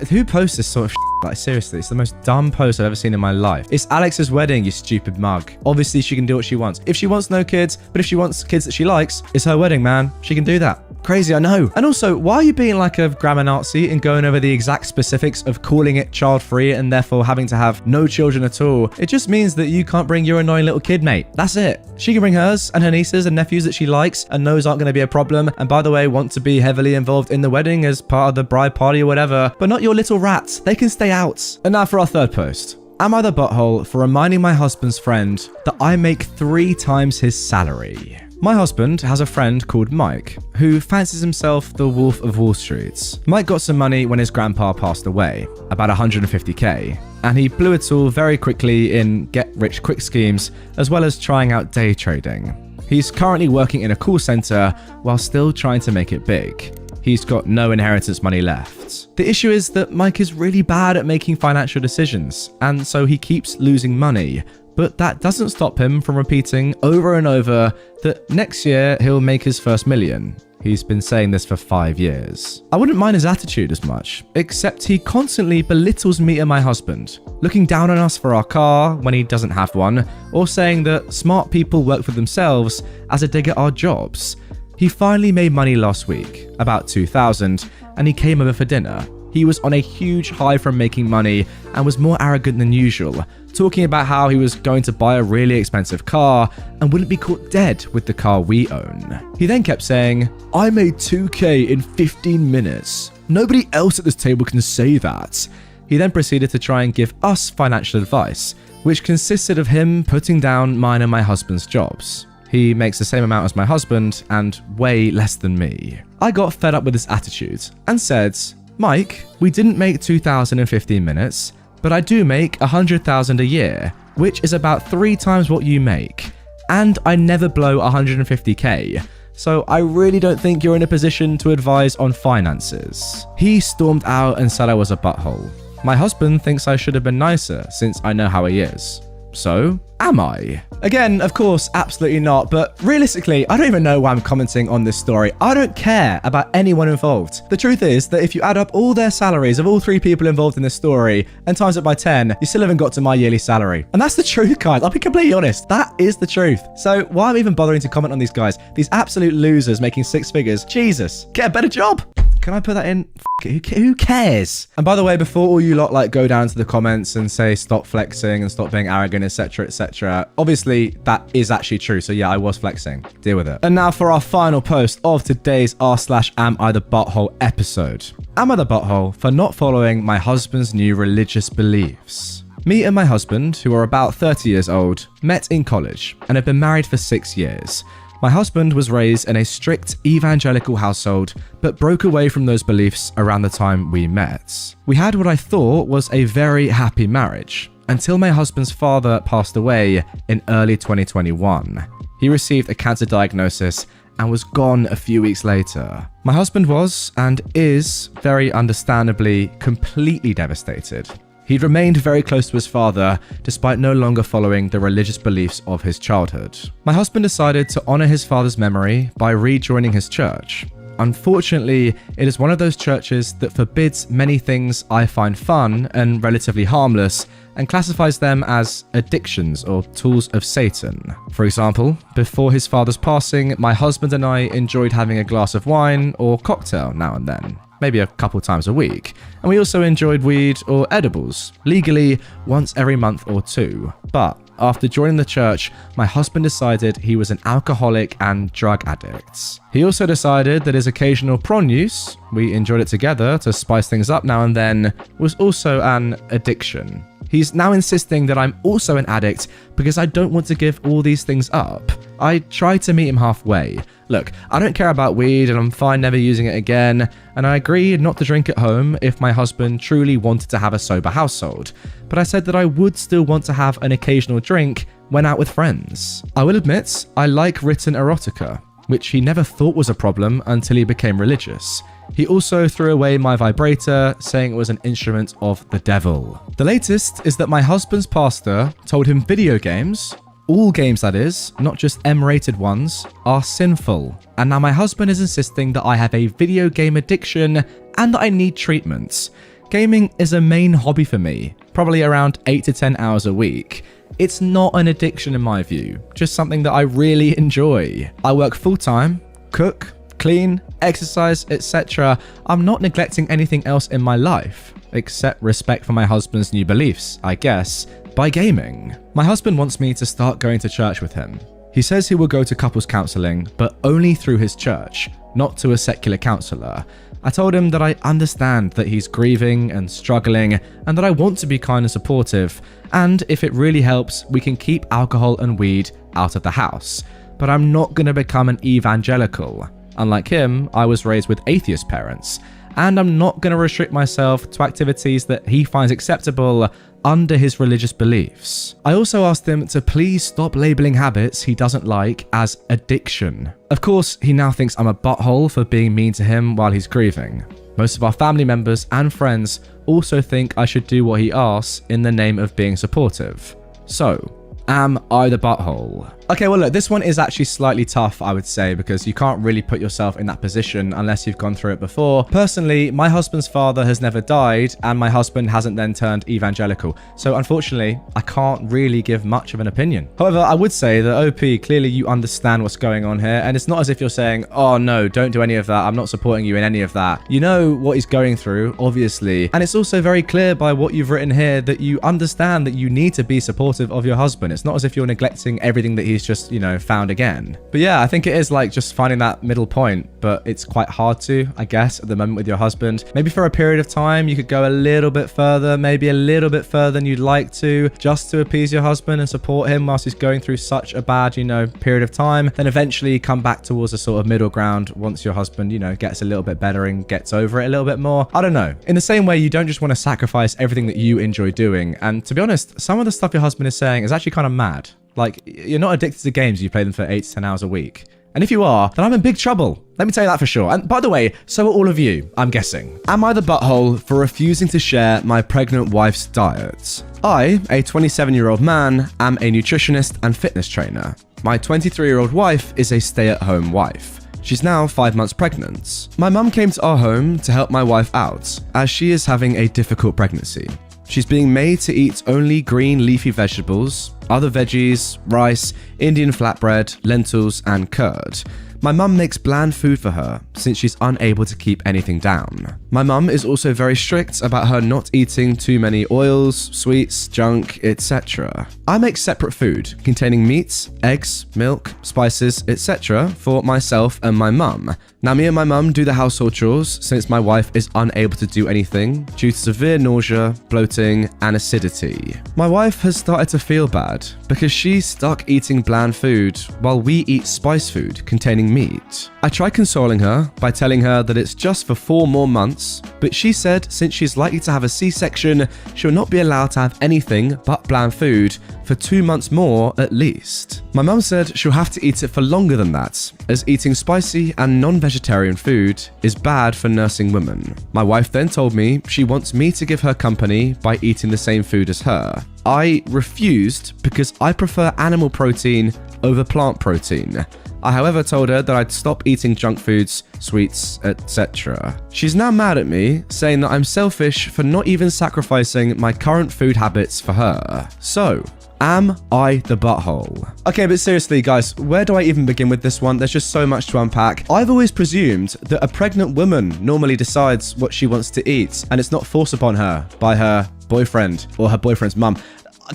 Who posts this sort of shit? Like seriously, it's the most dumb post I've ever seen in my life. It's Alex's wedding, you stupid mug. Obviously she can do what she wants. If she wants no kids, but if she wants kids that she likes, it's her wedding, man. She can do that. Crazy, I know. And also, why are you being like a grammar Nazi and going over the exact specifics of calling it child-free and therefore having to have no children at all? It just means that you can't bring your annoying little kid, mate. That's it. She can bring hers and her nieces and nephews that she likes and knows aren't going to be a problem, and by the way, want to be heavily involved in the wedding as part of the bride party or whatever, but not your little rats. They can stay out. And now for our third post. Am I the butthole for reminding my husband's friend that I make 3 times his salary? My husband has a friend called Mike, who fancies himself the Wolf of Wall Street. Mike got some money when his grandpa passed away, about 150k, and he blew it all very quickly in get-rich-quick schemes, as well as trying out day trading. He's currently working in a call center while still trying to make it big. He's got no inheritance money left. The issue is that Mike is really bad at making financial decisions, and so he keeps losing money. But that doesn't stop him from repeating over and over that next year he'll make his first million. He's been saying this for 5 years. I wouldn't mind his attitude as much, except he constantly belittles me and my husband, looking down on us for our car when he doesn't have one, or saying that smart people work for themselves as a dig at our jobs. He finally made money last week, about $2,000, and he came over for dinner. He was on a huge high from making money and was more arrogant than usual, talking about how he was going to buy a really expensive car and wouldn't be caught dead with the car we own. He then kept saying, "I made $2,000 in 15 minutes. Nobody else at this table can say that." He then proceeded to try and give us financial advice, which consisted of him putting down mine and my husband's jobs. He makes the same amount as my husband and way less than me. I got fed up with this attitude and said, "Mike, we didn't make 2,000 in 15 minutes, but I do make 100,000 a year, which is about 3 times what you make. And I never blow 150k. So I really don't think you're in a position to advise on finances." He stormed out and said I was a butthole. My husband thinks I should have been nicer since I know how he is. So, am I? Again, of course, absolutely not, but realistically, I don't even know why I'm commenting on this story. I don't care about anyone involved. The truth is that if you add up all their salaries of all 3 people involved in this story and times it by 10, you still haven't got to my yearly salary. And that's the truth, guys. I'll be completely honest. That is the truth. So why am I even bothering to comment on these guys? These absolute losers making 6 figures. Jesus, get a better job. Can I put that in? Who cares? And by the way, before all you lot go down to the comments and say stop flexing and stop being arrogant, etc., etc., obviously that is actually true. So yeah, I was flexing. Deal with it. And now for our final post of today's r/am I the butthole episode. Am I the butthole for not following my husband's new religious beliefs? Me and my husband, who are about 30 years old, met in college and have been married for 6 years. My husband was raised in a strict evangelical household, but broke away from those beliefs around the time we met. We had what I thought was a very happy marriage, until my husband's father passed away in early 2021. He received a cancer diagnosis and was gone a few weeks later. My husband was, and is, very understandably, completely devastated. He'd remained very close to his father, despite no longer following the religious beliefs of his childhood. My husband decided to honor his father's memory by rejoining his church. Unfortunately, it is one of those churches that forbids many things I find fun and relatively harmless, and classifies them as addictions or tools of Satan. For example, before his father's passing, my husband and I enjoyed having a glass of wine or cocktail now and then, maybe a couple times a week. And we also enjoyed weed or edibles, legally once every month or 2. But after joining the church, my husband decided he was an alcoholic and drug addict. He also decided that his occasional prawn use, we enjoyed it together to spice things up now and then, was also an addiction. He's now insisting that I'm also an addict because I don't want to give all these things up. I tried to meet him halfway. Look, I don't care about weed and I'm fine never using it again, and I agreed not to drink at home if my husband truly wanted to have a sober household, but I said that I would still want to have an occasional drink when out with friends. I will admit, I like written erotica, which he never thought was a problem until he became religious. He also threw away my vibrator, saying it was an instrument of the devil. The latest is that my husband's pastor told him video games, all games that is, not just M-rated ones, are sinful. And now my husband is insisting that I have a video game addiction and that I need treatments. Gaming is a main hobby for me, probably around 8 to 10 hours a week. It's not an addiction in my view, just something that I really enjoy. I work full-time, cook, clean, exercise, etc. I'm not neglecting anything else in my life, except respect for my husband's new beliefs, I guess, by gaming. My husband wants me to start going to church with him. He says he will go to couples counseling, but only through his church, not to a secular counselor. I told him that I understand that he's grieving and struggling, and that I want to be kind and supportive, and if it really helps, we can keep alcohol and weed out of the house. But I'm not going to become an evangelical. Unlike him, I was raised with atheist parents, and I'm not going to restrict myself to activities that he finds acceptable under his religious beliefs. I also asked him to please stop labeling habits he doesn't like as addiction. Of course, he now thinks I'm a butthole for being mean to him while he's grieving. Most of our family members and friends also think I should do what he asks in the name of being supportive. So, Am I the butthole? Okay, well look, this one is actually slightly tough, I would say, because you can't really put yourself in that position unless you've gone through it before. Personally, my husband's father has never died, and my husband hasn't then turned evangelical. So unfortunately, I can't really give much of an opinion. However, I would say that OP, clearly you understand what's going on here, and it's not as if you're saying, oh no, don't do any of that, I'm not supporting you in any of that. You know what he's going through, obviously, and it's also very clear by what you've written here that you understand that you need to be supportive of your husband. It's not as if you're neglecting everything that he's just, you know, found again. But yeah, I think it is like just finding that middle point, but it's quite hard to, I guess, at the moment with your husband. Maybe for a period of time, you could go a little bit further, maybe a little bit further than you'd like to, just to appease your husband and support him whilst he's going through such a bad, you know, period of time. Then eventually come back towards a sort of middle ground once your husband, you know, gets a little bit better and gets over it a little bit more. I don't know. In the same way, you don't just want to sacrifice everything that you enjoy doing. And to be honest, some of the stuff your husband is saying is actually kind of mad. Like, you're not addicted to games, you play them for 8 to 10 hours a week. And if you are, then I'm in big trouble. Let me tell you that for sure. And by the way, so are all of you, I'm guessing. Am I the butthole for refusing to share my pregnant wife's diet? I, a 27-year-old man, am a nutritionist and fitness trainer. My 23-year-old wife is a stay-at-home wife. She's now 5 months pregnant. My mum came to our home to help my wife out, as she is having a difficult pregnancy. She's being made to eat only green leafy vegetables, other veggies, rice, Indian flatbread, lentils, and curd. My mum makes bland food for her since she's unable to keep anything down. My mum is also very strict about her not eating too many oils, sweets, junk, etc. I make separate food containing meats, eggs, milk, spices, etc. for myself and my mum. Now me and my mum do the household chores since my wife is unable to do anything due to severe nausea, bloating, and acidity. My wife has started to feel bad because she's stuck eating bland food while we eat spice food containing meat. I try consoling her by telling her that it's just for 4 more months, but she said since she's likely to have a C-section, she'll not be allowed to have anything but bland food for 2 months more at least. My mum said she'll have to eat it for longer than that, as eating spicy and non-vegetarian food is bad for nursing women. My wife then told me she wants me to give her company by eating the same food as her. I refused because I prefer animal protein over plant protein. I, however, told her that I'd stop eating junk foods, sweets, etc. She's now mad at me, saying that I'm selfish for not even sacrificing my current food habits for her. So, am I the butthole? Okay, but seriously, guys, where do I even begin with this one? There's just so much to unpack. I've always presumed that a pregnant woman normally decides what she wants to eat, and it's not forced upon her by her boyfriend or her boyfriend's mum.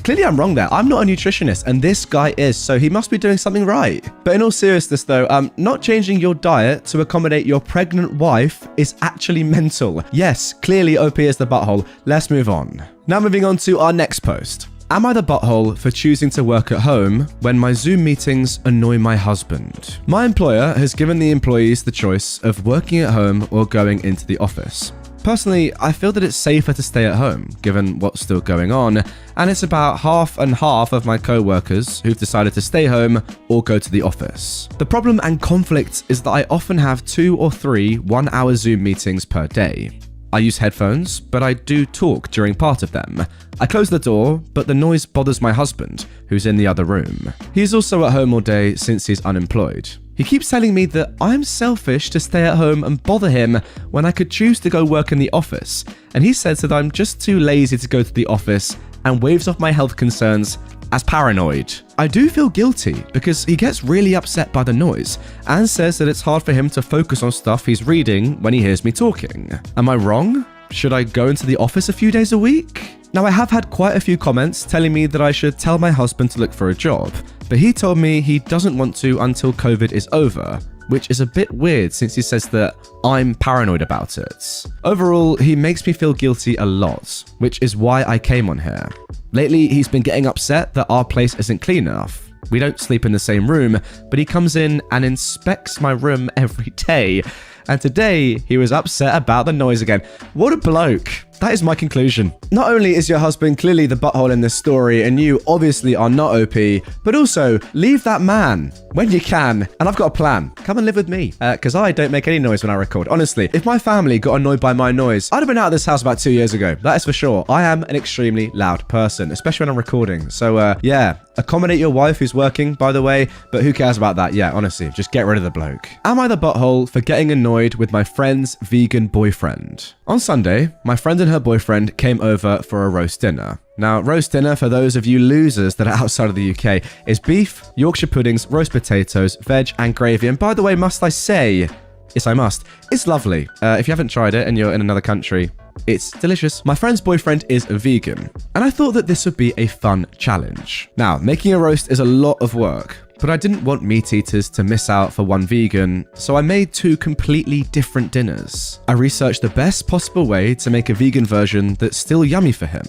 Clearly I'm wrong there. I'm not a nutritionist and this guy is, so he must be doing something right. But in all seriousness though, not changing your diet to accommodate your pregnant wife is actually mental. Yes, clearly OP is the butthole. Let's move on. Now moving on to our next post. Am I the butthole for choosing to work at home when my Zoom meetings annoy my husband? My employer has given the employees the choice of working at home or going into the office. Personally, I feel that it's safer to stay at home, given what's still going on, and it's about half and half of my co-workers who've decided to stay home or go to the office. The problem and conflict is that I often have 2 or 3 one-hour Zoom meetings per day. I use headphones, but I do talk during part of them. I close the door, but the noise bothers my husband, who's in the other room. He's also at home all day since he's unemployed. He keeps telling me that I'm selfish to stay at home and bother him when I could choose to go work in the office, and he says that I'm just too lazy to go to the office and waves off my health concerns as paranoid. I do feel guilty because he gets really upset by the noise and says that it's hard for him to focus on stuff he's reading when he hears me talking. Am I wrong? Should I go into the office a few days a week? Now I have had quite a few comments telling me that I should tell my husband to look for a job, but he told me he doesn't want to until COVID is over, which is a bit weird since he says that I'm paranoid about it. Overall, he makes me feel guilty a lot, which is why I came on here. Lately, he's been getting upset that our place isn't clean enough. We don't sleep in the same room, but he comes in and inspects my room every day. And today, he was upset about the noise again. What a bloke. that is my conclusion. Not only is your husband clearly the butthole in this story, and you obviously are not OP, but also leave that man when you can. And I've got a plan. Come and live with me, because I don't make any noise when I record. Honestly, if my family got annoyed by my noise, I'd have been out of this house about 2 years ago. That is for sure. I am an extremely loud person, especially when I'm recording. So yeah, accommodate your wife who's working, by the way, but who cares about that? Yeah, honestly, just get rid of the bloke. Am I the butthole for getting annoyed with my friend's vegan boyfriend? On Sunday, my friend and her boyfriend came over for a roast dinner. Now, roast dinner, for those of you losers that are outside of the UK, is beef, Yorkshire puddings, roast potatoes, veg, and gravy. And by the way, must I say, yes, I must, it's lovely. If you haven't tried it and you're in another country, it's delicious. My friend's boyfriend is a vegan, and I thought that this would be a fun challenge. Now, making a roast is a lot of work, but I didn't want meat eaters to miss out for one vegan, so I made 2 completely different dinners. I researched the best possible way to make a vegan version that's still yummy for him.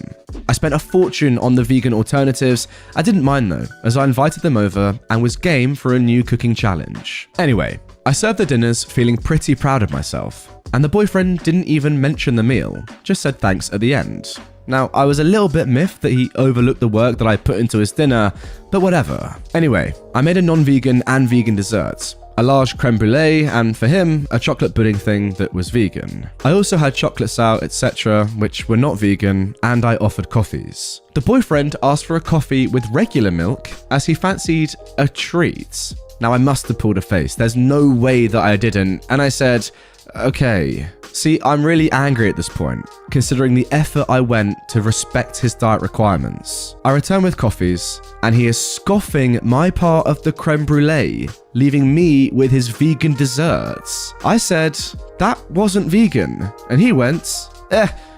I spent a fortune on the vegan alternatives. I didn't mind though, as I invited them over and was game for a new cooking challenge. Anyway, I served the dinners feeling pretty proud of myself, and the boyfriend didn't even mention the meal, just said thanks at the end. Now, I was a little bit miffed that he overlooked the work that I put into his dinner, but whatever. Anyway, I made a non-vegan and vegan dessert, a large creme brulee, and for him, a chocolate pudding thing that was vegan. I also had chocolate sour, etc., which were not vegan, and I offered coffees. The boyfriend asked for a coffee with regular milk, as he fancied a treat. Now, I must have pulled a face. There's no way that I didn't, and I said, okay. See, I'm really angry at this point, considering the effort I went to respect his diet requirements. I return with coffees, and he is scoffing my part of the creme brulee, leaving me with his vegan desserts. I said, that wasn't vegan, and he went,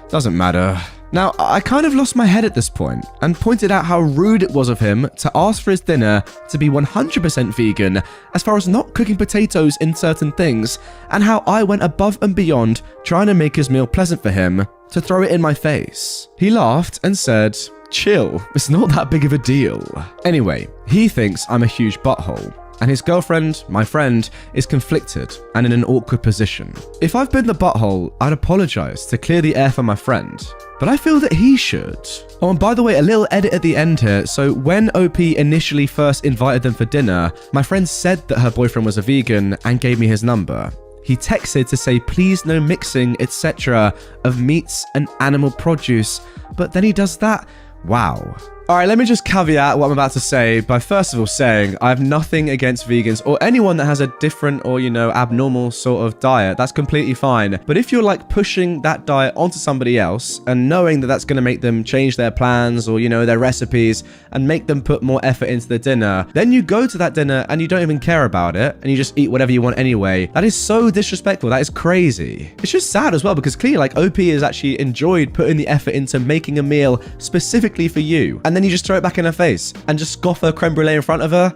doesn't matter. Now, I kind of lost my head at this point and pointed out how rude it was of him to ask for his dinner to be 100% vegan as far as not cooking potatoes in certain things, and how I went above and beyond trying to make his meal pleasant for him to throw it in my face. He laughed and said, chill, it's not that big of a deal. Anyway, he thinks I'm a huge butthole, and his girlfriend, my friend, is conflicted and in an awkward position. If I've been the butthole, I'd apologize to clear the air for my friend, but I feel that he should. Oh, and by the way, a little edit at the end here. So when OP initially first invited them for dinner, my friend said that her boyfriend was a vegan and gave me his number. He texted to say please no mixing, etc. of meats and animal produce, but then he does that? Wow. Alright, let me just caveat what I'm about to say by first of all saying I have nothing against vegans or anyone that has a different or, abnormal sort of diet. That's completely fine. But if you're like pushing that diet onto somebody else and knowing that that's going to make them change their plans or, their recipes and make them put more effort into the dinner, then you go to that dinner and you don't even care about it and you just eat whatever you want anyway. That is so disrespectful. That is crazy. It's just sad as well because clearly like OP has actually enjoyed putting the effort into making a meal specifically for you. And then you just throw it back in her face and just scoff her creme brulee in front of her?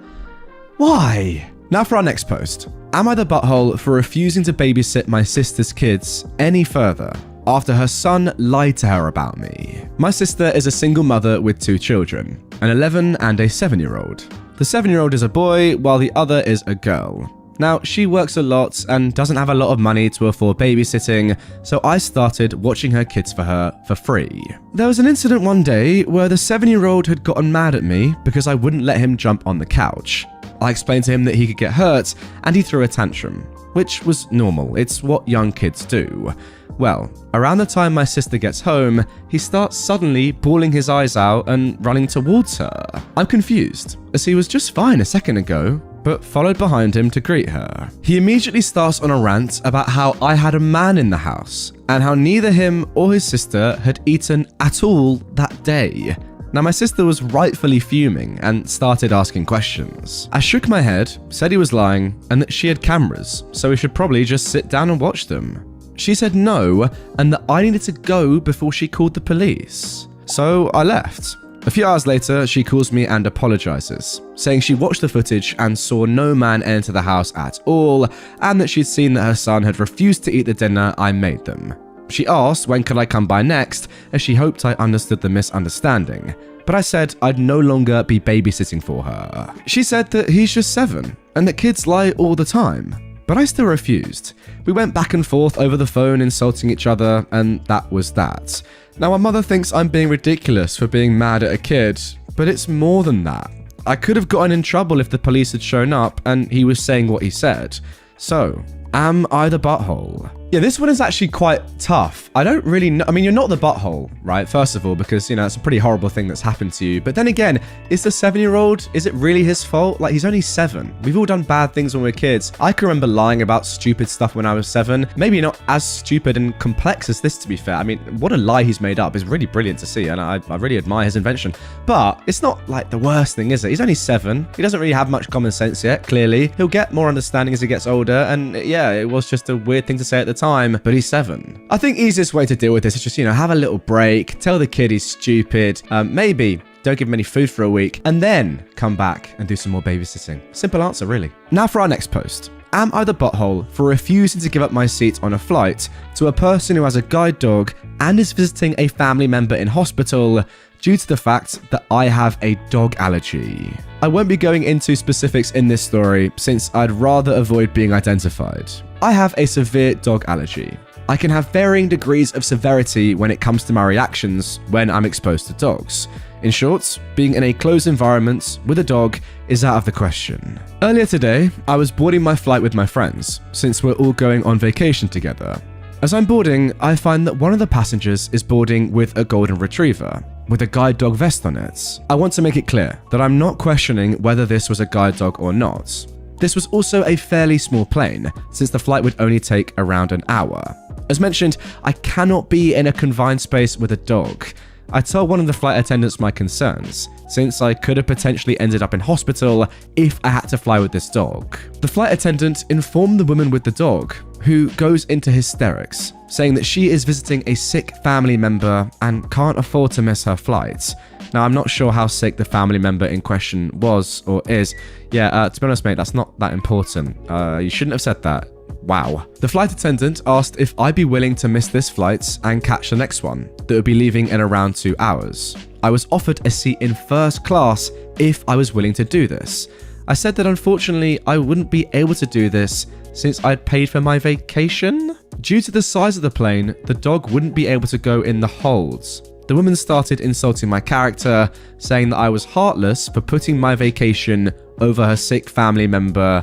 Why? Now for our next post. Am I the butthole for refusing to babysit my sister's kids any further after her son lied to her about me? My sister is a single mother with 2 children, an 11 and a 7-year-old. The 7-year-old is a boy while the other is a girl. Now, she works a lot and doesn't have a lot of money to afford babysitting, so I started watching her kids for her for free. There was an incident one day where the 7-year-old had gotten mad at me because I wouldn't let him jump on the couch. I explained to him that he could get hurt, and he threw a tantrum, which was normal. It's what young kids do. Well, around the time my sister gets home, he starts suddenly bawling his eyes out and running towards her. I'm confused, as he was just fine a second ago, but followed behind him to greet her. He immediately starts on a rant about how I had a man in the house, and how neither him or his sister had eaten at all that day. Now, my sister was rightfully fuming and started asking questions. I shook my head, said he was lying, and that she had cameras, so we should probably just sit down and watch them. She said no, and that I needed to go before she called the police. So I left. A few hours later, she calls me and apologizes, saying she watched the footage and saw no man enter the house at all, and that she'd seen that her son had refused to eat the dinner I made them. She asked when could I come by next, as she hoped I understood the misunderstanding, but I said I'd no longer be babysitting for her. She said that he's just 7, and that kids lie all the time. But I still refused. We went back and forth over the phone insulting each other, and that was that. Now my mother thinks I'm being ridiculous for being mad at a kid, but it's more than that. I could have gotten in trouble if the police had shown up and he was saying what he said. So, am I the butthole? Yeah, this one is actually quite tough. I don't really know. I mean, you're not the butthole, right? First of all, because, you know, it's a pretty horrible thing that's happened to you. But then again, is the 7-year-old, is it really his fault? Like, he's only 7. We've all done bad things when we're kids. I can remember lying about stupid stuff when I was 7. Maybe not as stupid and complex as this, to be fair. I mean, what a lie he's made up is really brilliant to see, and I really admire his invention. But it's not like the worst thing, is it? He's only 7. He doesn't really have much common sense yet, clearly. He'll get more understanding as he gets older, and yeah, it was just a weird thing to say at the time, but he's 7. I think easiest way to deal with this is just, you know, have a little break, tell the kid he's stupid, maybe don't give him any food for a week, and then come back and do some more babysitting. Simple answer, really. Now for our next post. Am I the butthole for refusing to give up my seat on a flight to a person who has a guide dog and is visiting a family member in hospital due to the fact that I have a dog allergy? I won't be going into specifics in this story since I'd rather avoid being identified. I have a severe dog allergy. I can have varying degrees of severity when it comes to my reactions when I'm exposed to dogs. In short, being in a closed environment with a dog is out of the question. Earlier today, I was boarding my flight with my friends, since we're all going on vacation together. As I'm boarding, I find that one of the passengers is boarding with a golden retriever, with a guide dog vest on it. I want to make it clear that I'm not questioning whether this was a guide dog or not. This was also a fairly small plane, since the flight would only take around an hour. As mentioned, I cannot be in a confined space with a dog. I told one of the flight attendants my concerns, since I could have potentially ended up in hospital if I had to fly with this dog. The flight attendant informed the woman with the dog, who goes into hysterics, saying that she is visiting a sick family member and can't afford to miss her flight. Now, I'm not sure how sick the family member in question was or is. Yeah, to be honest, mate, that's not that important. You shouldn't have said that. Wow. The flight attendant asked if I'd be willing to miss this flight and catch the next one that would be leaving in around 2 hours. I was offered a seat in first class if I was willing to do this. I said that unfortunately I wouldn't be able to do this since I'd paid for my vacation. Due to the size of the plane, the dog wouldn't be able to go in the holds. The woman started insulting my character, saying that I was heartless for putting my vacation over her sick family member.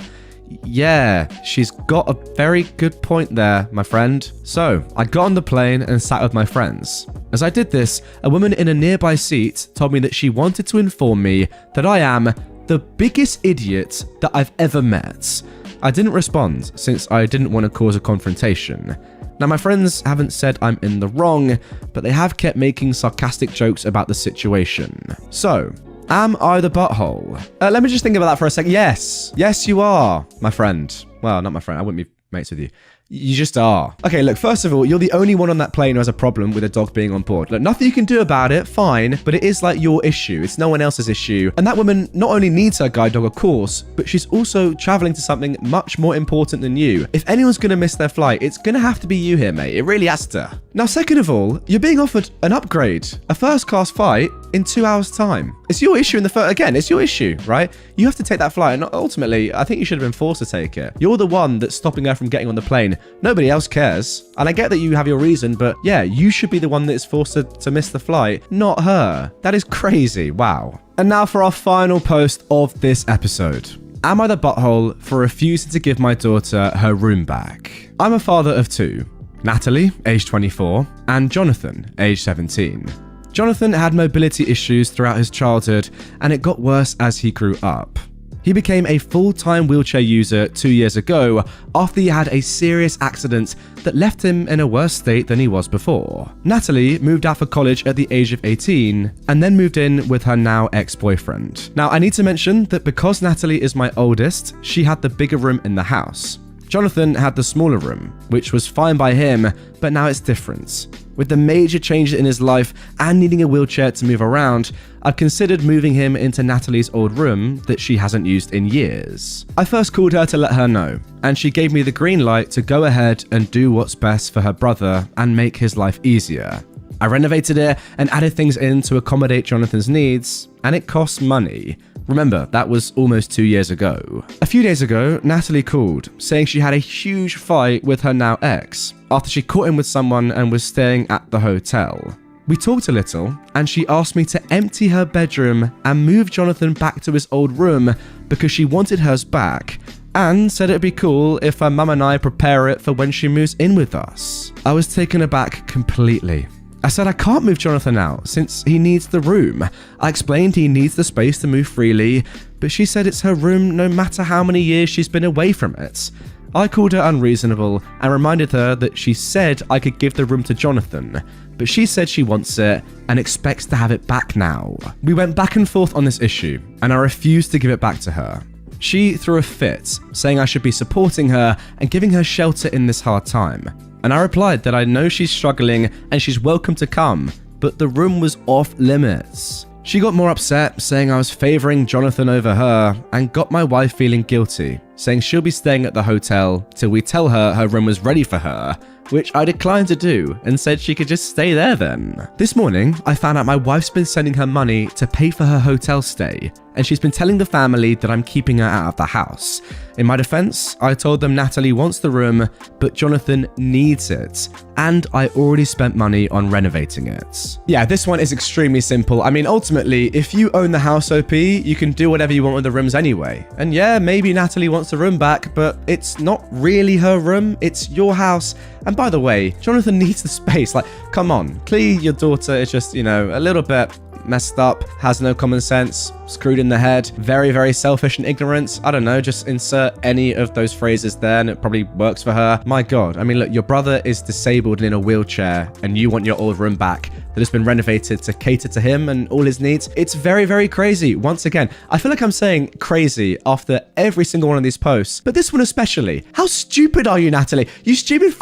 Yeah, she's got a very good point there, my friend. So, I got on the plane and sat with my friends. As I did this, a woman in a nearby seat told me that she wanted to inform me that I am the biggest idiot that I've ever met. I didn't respond since I didn't want to cause a confrontation. Now, my friends haven't said I'm in the wrong, but they have kept making sarcastic jokes about the situation. So, am I the butthole? Let me just think about that for a second. Yes, you are, my friend. Well, not my friend. I wouldn't be mates with you. You just are. Okay, look, first of all, you're the only one on that plane who has a problem with a dog being on board. Look, nothing you can do about it, fine, but it is like your issue. It's no one else's issue. And that woman not only needs her guide dog, of course, but she's also traveling to something much more important than you. If anyone's going to miss their flight, it's going to have to be you here, mate. It really has to. Now, second of all, you're being offered an upgrade, a first-class flight in 2 hours' time. It's your issue in the first, again, it's your issue, right? You have to take that flight, and ultimately, I think you should have been forced to take it. You're the one that's stopping her from getting on the plane. Nobody else cares. And I get that you have your reason, but yeah, you should be the one that is forced to miss the flight, not her. That is crazy. Wow. And now for our final post of this episode. Am I the butthole for refusing to give my daughter her room back? I'm a father of 2. Natalie, age 24, and Jonathan, age 17. Jonathan had mobility issues throughout his childhood, and it got worse as he grew up. He became a full-time wheelchair user 2 years ago after he had a serious accident that left him in a worse state than he was before. Natalie moved out for college at the age of 18 and then moved in with her now ex-boyfriend. Now, I need to mention that because Natalie is my oldest, she had the bigger room in the house. Jonathan had the smaller room, which was fine by him, but now it's different. With the major changes in his life and needing a wheelchair to move around, I've considered moving him into Natalie's old room that she hasn't used in years. I first called her to let her know, and she gave me the green light to go ahead and do what's best for her brother and make his life easier. I renovated it and added things in to accommodate Jonathan's needs, and it costs money. Remember, that was almost 2 years ago. A few days ago, Natalie called, saying she had a huge fight with her now ex after she caught him with someone and was staying at the hotel. We talked a little, and she asked me to empty her bedroom and move Jonathan back to his old room because she wanted hers back, and said it'd be cool if her mum and I prepare it for when she moves in with us. I was taken aback completely. I said I can't move Jonathan out since he needs the room. I explained he needs the space to move freely, but she said it's her room no matter how many years she's been away from it. I called her unreasonable and reminded her that she said I could give the room to Jonathan, but she said she wants it and expects to have it back now. We went back and forth on this issue, and I refused to give it back to her. She threw a fit, saying I should be supporting her and giving her shelter in this hard time. And I replied that I know she's struggling and she's welcome to come, but the room was off limits. She got more upset, saying I was favouring Jonathan over her, and got my wife feeling guilty, saying she'll be staying at the hotel till we tell her her room was ready for her, which I declined to do and said she could just stay there then. This morning, I found out my wife's been sending her money to pay for her hotel stay, and she's been telling the family that I'm keeping her out of the house. In my defense, I told them Natalie wants the room, but Jonathan needs it, and I already spent money on renovating it. Yeah, this one is extremely simple. I mean, ultimately, if you own the house, OP, you can do whatever you want with the rooms anyway. And yeah, maybe Natalie wants the room back, but it's not really her room, it's your house. And by the way, Jonathan needs the space. Like, come on, clearly your daughter is just, a little bit messed up, has no common sense, screwed in the head, very, very selfish and ignorant. I don't know, just insert any of those phrases there and it probably works for her. My God, I mean, look, your brother is disabled and in a wheelchair and you want your old room back that has been renovated to cater to him and all his needs. It's very, very crazy. Once again, I feel like I'm saying crazy after every single one of these posts, but this one especially. How stupid are you, Natalie? You stupid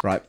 Right,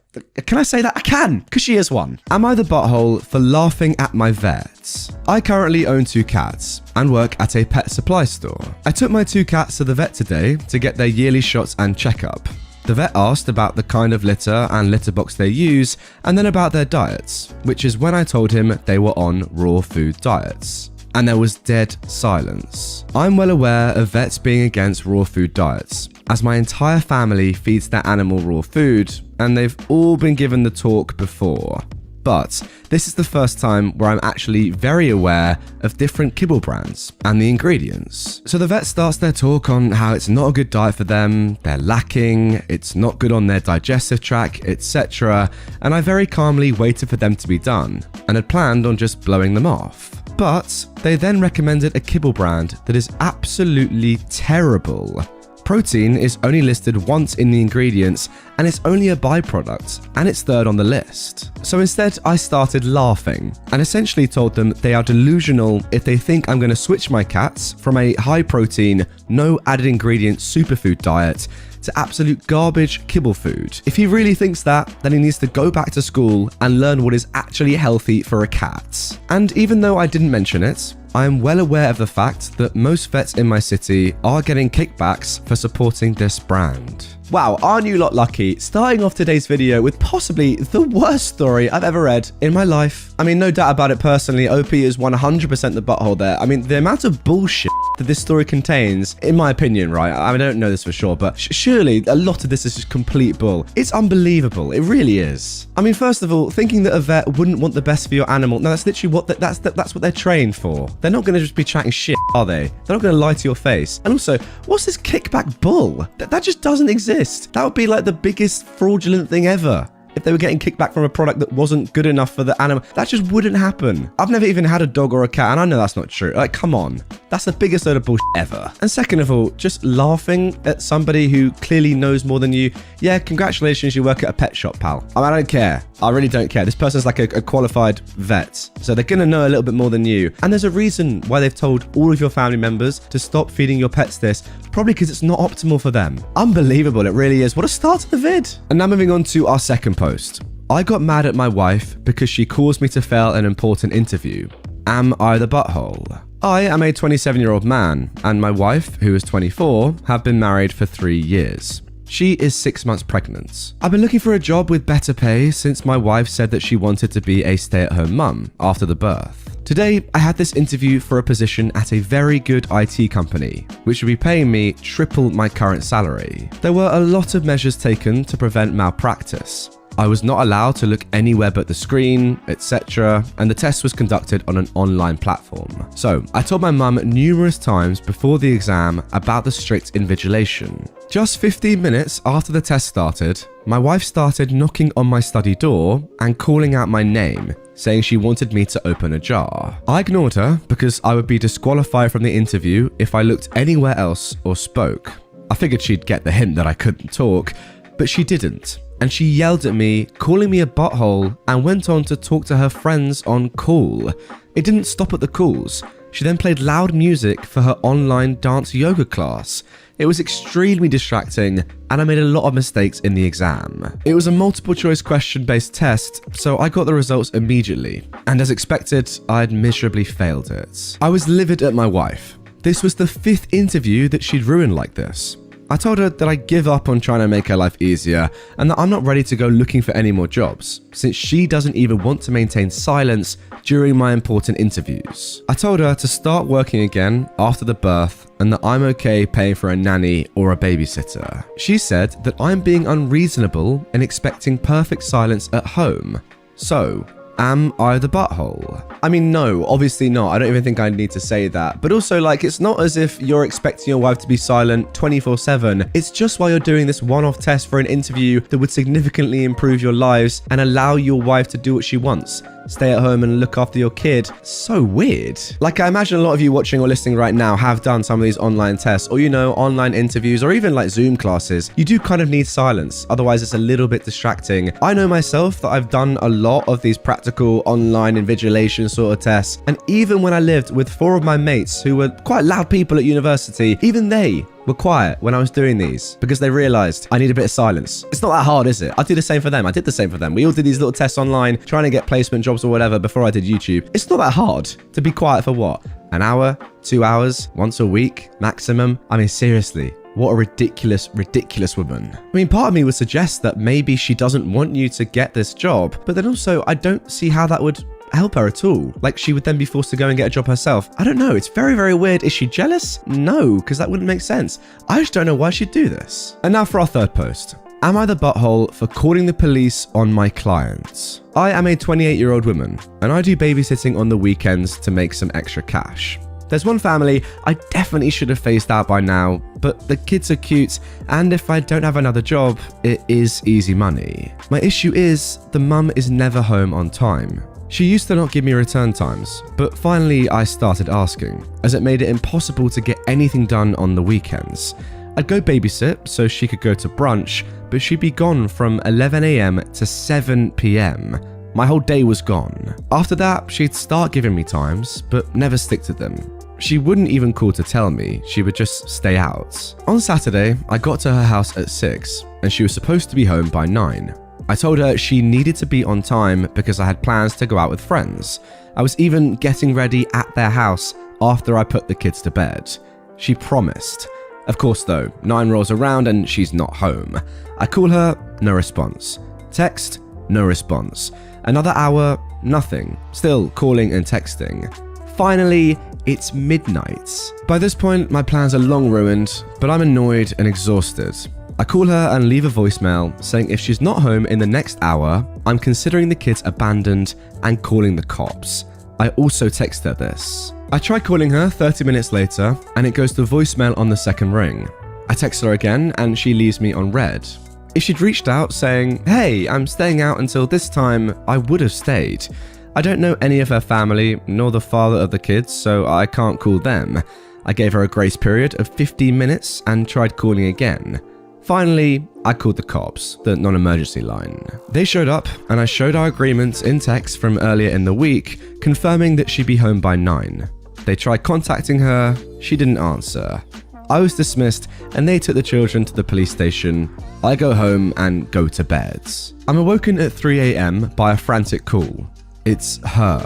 can I say that? I can, because she is one. Am I the butthole for laughing at my vet? I currently own 2 cats and work at a pet supply store. I took my 2 cats to the vet today to get their yearly shots and checkup. The vet asked about the kind of litter and litter box they use, and then about their diets, which is when I told him they were on raw food diets. And there was dead silence. I'm well aware of vets being against raw food diets, as my entire family feeds their animal raw food, and they've all been given the talk before. But this is the first time where I'm actually very aware of different kibble brands and the ingredients. So the vet starts their talk on how it's not a good diet for them, they're lacking, it's not good on their digestive tract, etc. And I very calmly waited for them to be done, and had planned on just blowing them off. But they then recommended a kibble brand that is absolutely terrible. Protein is only listed once in the ingredients, and it's only a byproduct, and it's third on the list. So instead, I started laughing, and essentially told them they are delusional if they think I'm going to switch my cats from a high-protein, no added ingredient superfood diet to absolute garbage kibble food. If he really thinks that, then he needs to go back to school and learn what is actually healthy for a cat. And even though I didn't mention it, I am well aware of the fact that most vets in my city are getting kickbacks for supporting this brand. Wow, aren't you lot lucky? Starting off today's video with possibly the worst story I've ever read in my life. I mean, no doubt about it, personally, OP is 100% the butthole there. I mean, the amount of bullshit that this story contains, in my opinion, right? I don't know this for sure, but surely a lot of this is just complete bull. It's unbelievable. It really is. I mean, first of all, thinking that a vet wouldn't want the best for your animal, no, that's literally what that's what they're trained for. They're not going to just be chatting shit, are they? They're not going to lie to your face. And also, what's this kickback bull? That just doesn't exist. That would be like the biggest fraudulent thing ever. If they were getting kickback from a product that wasn't good enough for the animal, that just wouldn't happen. I've never even had a dog or a cat, and I know that's not true. Like, come on. That's the biggest load of bullshit ever. And second of all, just laughing at somebody who clearly knows more than you. Yeah, congratulations, you work at a pet shop, pal. I don't care. I really don't care. This person's like a qualified vet, so they're gonna know a little bit more than you. And there's a reason why they've told all of your family members to stop feeding your pets this, probably because it's not optimal for them. Unbelievable, it really is. What a start to the vid. And now moving on to our second post. I got mad at my wife because she caused me to fail an important interview. Am I the butthole? I am a 27-year-old man, and my wife, who is 24, have been married for 3 years. She is 6 months pregnant. I've been looking for a job with better pay since my wife said that she wanted to be a stay-at-home mum after the birth. Today, I had this interview for a position at a very good IT company, which would be paying me triple my current salary. There were a lot of measures taken to prevent malpractice. I was not allowed to look anywhere but the screen, etc., and the test was conducted on an online platform. So, I told my mum numerous times before the exam about the strict invigilation. Just 15 minutes after the test started, my wife started knocking on my study door and calling out my name, saying she wanted me to open a jar. I ignored her because I would be disqualified from the interview if I looked anywhere else or spoke. I figured she'd get the hint that I couldn't talk, but she didn't. And she yelled at me, calling me a butthole, and went on to talk to her friends on call. It didn't stop at the calls. She then played loud music for her online dance yoga class. It was extremely distracting, and I made a lot of mistakes in the exam. It was a multiple choice question based test, so I got the results immediately. And as expected, I'd miserably failed it. I was livid at my wife. This was the 5th interview that she'd ruined like this. I told her that I give up on trying to make her life easier and that I'm not ready to go looking for any more jobs, since she doesn't even want to maintain silence during my important interviews. I told her to start working again after the birth and that I'm okay paying for a nanny or a babysitter. She said that I'm being unreasonable in expecting perfect silence at home. So, am I the butthole? I mean, no, obviously not. I don't even think I need to say that. But also, like, it's not as if you're expecting your wife to be silent 24/7. It's just while you're doing this one-off test for an interview that would significantly improve your lives and allow your wife to do what she wants. Stay at home and look after your kid. So weird. Like, I imagine a lot of you watching or listening right now have done some of these online tests or, online interviews or even like Zoom classes. You do kind of need silence. Otherwise, it's a little bit distracting. I know myself that I've done a lot of these practical online invigilation sort of tests. And even when I lived with 4 of my mates who were quite loud people at university, even they were quiet when I was doing these because they realized I need a bit of silence. It's not that hard, is it? I do the same for them. I did the same for them. We all did these little tests online, trying to get placement jobs or whatever before I did YouTube. It's not that hard to be quiet for what? An hour? 2 hours? Once a week? Maximum? I mean, seriously. What a ridiculous, ridiculous woman. I mean, part of me would suggest that maybe she doesn't want you to get this job, but then also I don't see how that would help her at all. Like, she would then be forced to go and get a job herself. I don't know. It's very, very weird. Is she jealous? No, because that wouldn't make sense. I just don't know why she'd do this. And now for our third post. Am I the butthole for calling the police on my clients? I am a 28-year-old woman, and I do babysitting on the weekends to make some extra cash. There's one family I definitely should have phased out by now, but the kids are cute, and if I don't have another job, it is easy money. My issue is the mum is never home on time. She used to not give me return times, but finally I started asking, as it made it impossible to get anything done on the weekends. I'd go babysit so she could go to brunch, but she'd be gone from 11 AM to 7 PM. My whole day was gone. After that, she'd start giving me times, but never stick to them. She wouldn't even call to tell me, she would just stay out. On Saturday, I got to her house at 6, and she was supposed to be home by 9. I told her she needed to be on time because I had plans to go out with friends. I was even getting ready at their house after I put the kids to bed. She promised. Of course though, 9 rolls around and she's not home. I call her, no response. Text, no response. Another hour, nothing. Still calling and texting. Finally, it's midnight. By this point, my plans are long ruined, but I'm annoyed and exhausted. I call her and leave a voicemail saying if she's not home in the next hour, I'm considering the kids abandoned and calling the cops. I also text her this. I try calling her 30 minutes later and it goes to voicemail on the second ring. I text her again and she leaves me on red. If she'd reached out saying, hey, I'm staying out until this time, I would have stayed. I don't know any of her family nor the father of the kids, so I can't call them. I gave her a grace period of 15 minutes and tried calling again. Finally, I called the cops, the non-emergency line. They showed up and I showed our agreement in text from earlier in the week, confirming that she'd be home by 9. They tried contacting her, she didn't answer. I was dismissed and they took the children to the police station. I go home and go to bed. I'm awoken at 3 AM by a frantic call. It's her.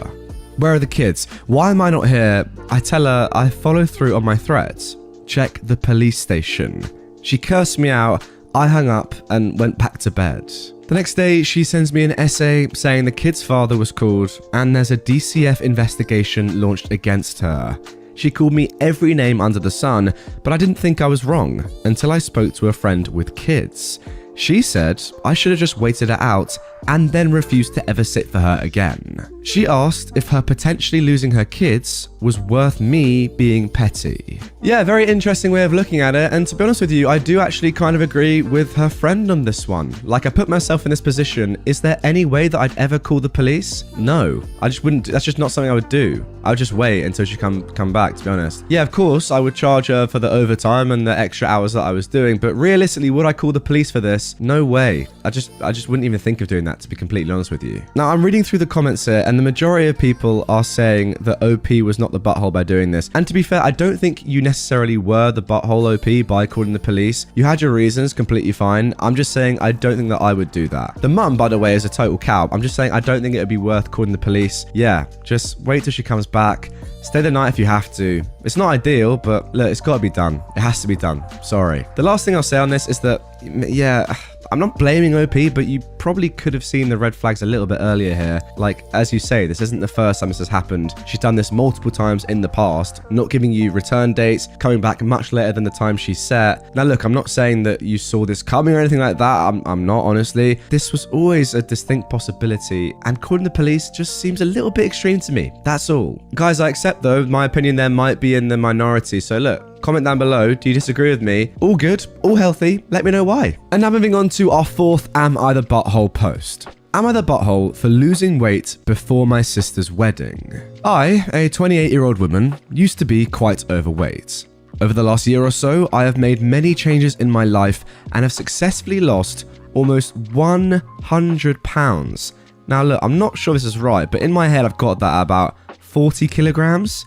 Where are the kids? Why am I not here? I tell her I follow through on my threats. Check the police station. She cursed me out, I hung up and went back to bed. The next day, she sends me an essay saying the kid's father was called and there's a DCF investigation launched against her. She called me every name under the sun, but I didn't think I was wrong until I spoke to a friend with kids. She said I should have just waited it out and then refused to ever sit for her again. She asked if her potentially losing her kids was worth me being petty. Yeah, very interesting way of looking at it, and to be honest with you, I do actually kind of agree with her friend on this one. Like, I put myself in this position, is there any way that I'd ever call the police? No, I just wouldn't. That's just not something I would do. I would just wait until she come back, to be honest. Yeah, of course, I would charge her for the overtime and the extra hours that I was doing, but realistically, would I call the police for this? No way. I just wouldn't even think of doing that, to be completely honest with you. Now, I'm reading through the comments here, and the majority of people are saying that OP was not the butthole by doing this. And to be fair, I don't think you necessarily were the butthole OP by calling the police. You had your reasons, completely fine. I'm just saying I don't think that I would do that. The mum, by the way, is a total cow. I'm just saying I don't think it would be worth calling the police. Yeah, just wait till she comes back. Stay the night if you have to. It's not ideal, but look, it's got to be done. It has to be done. Sorry. The last thing I'll say on this is that, yeah, I'm not blaming OP, but you probably could have seen the red flags a little bit earlier here. Like, as you say, this isn't the first time this has happened. She's done this multiple times in the past, not giving you return dates, coming back much later than the time she set. Now, look, I'm not saying that you saw this coming or anything like that. I'm not, honestly. This was always a distinct possibility, and calling the police just seems a little bit extreme to me. That's all. Guys, I accept, though, my opinion there might be in the minority, so look, comment down below. Do you disagree with me? All good, all healthy. Let me know why. And now moving on to our fourth Am I the Butthole post. Am I the butthole for losing weight before my sister's wedding? I, a 28-year-old woman, used to be quite overweight. Over the last year or so, I have made many changes in my life and have successfully lost almost 100 pounds. Now look, I'm not sure this is right, but in my head I've got that at about 40 kilograms,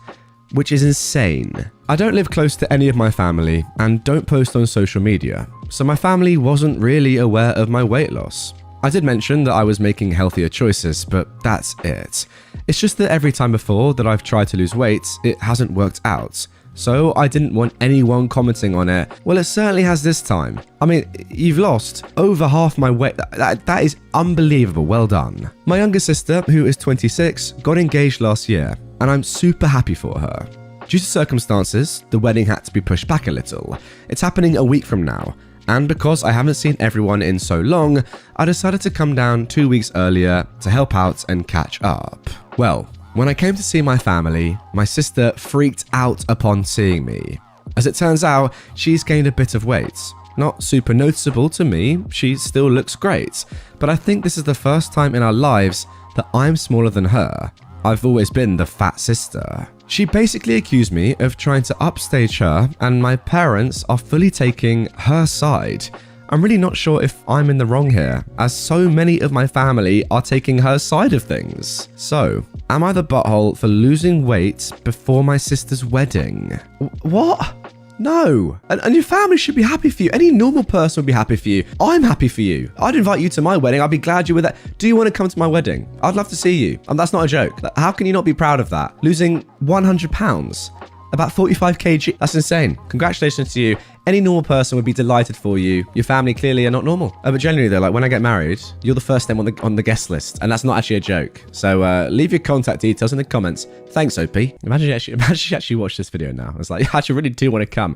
which is insane. I don't live close to any of my family and don't post on social media, so my family wasn't really aware of my weight loss. I did mention that I was making healthier choices, but that's it. It's just that every time before that I've tried to lose weight, it hasn't worked out. So I didn't want anyone commenting on it. Well, it certainly has this time. I mean, you've lost over half my weight. That is unbelievable. Well done. My younger sister, who is 26, got engaged last year, and I'm super happy for her. Due to circumstances, the wedding had to be pushed back a little. It's happening a week from now, and because I haven't seen everyone in so long, I decided to come down 2 weeks earlier to help out and catch up. Well, when I came to see my family, my sister freaked out upon seeing me. As it turns out, she's gained a bit of weight. Not super noticeable to me, she still looks great, but I think this is the first time in our lives that I'm smaller than her. I've always been the fat sister. She basically accused me of trying to upstage her, and my parents are fully taking her side. I'm really not sure if I'm in the wrong here, as so many of my family are taking her side of things. So, am I the butthole for losing weight before my sister's wedding? What? No. And your family should be happy for you. Any normal person would be happy for you. I'm happy for you. I'd invite you to my wedding. I'd be glad you were there. Do you want to come to my wedding? I'd love to see you. And that's not a joke. How can you not be proud of that? Losing 100 pounds. About 45 kg. That's insane. Congratulations to you. Any normal person would be delighted for you. Your family clearly are not normal. But generally though, like when I get married, you're the first name on the guest list. And that's not actually a joke. So leave your contact details in the comments. Thanks, OP. Imagine you actually watched this video now. It's like, I actually really do want to come.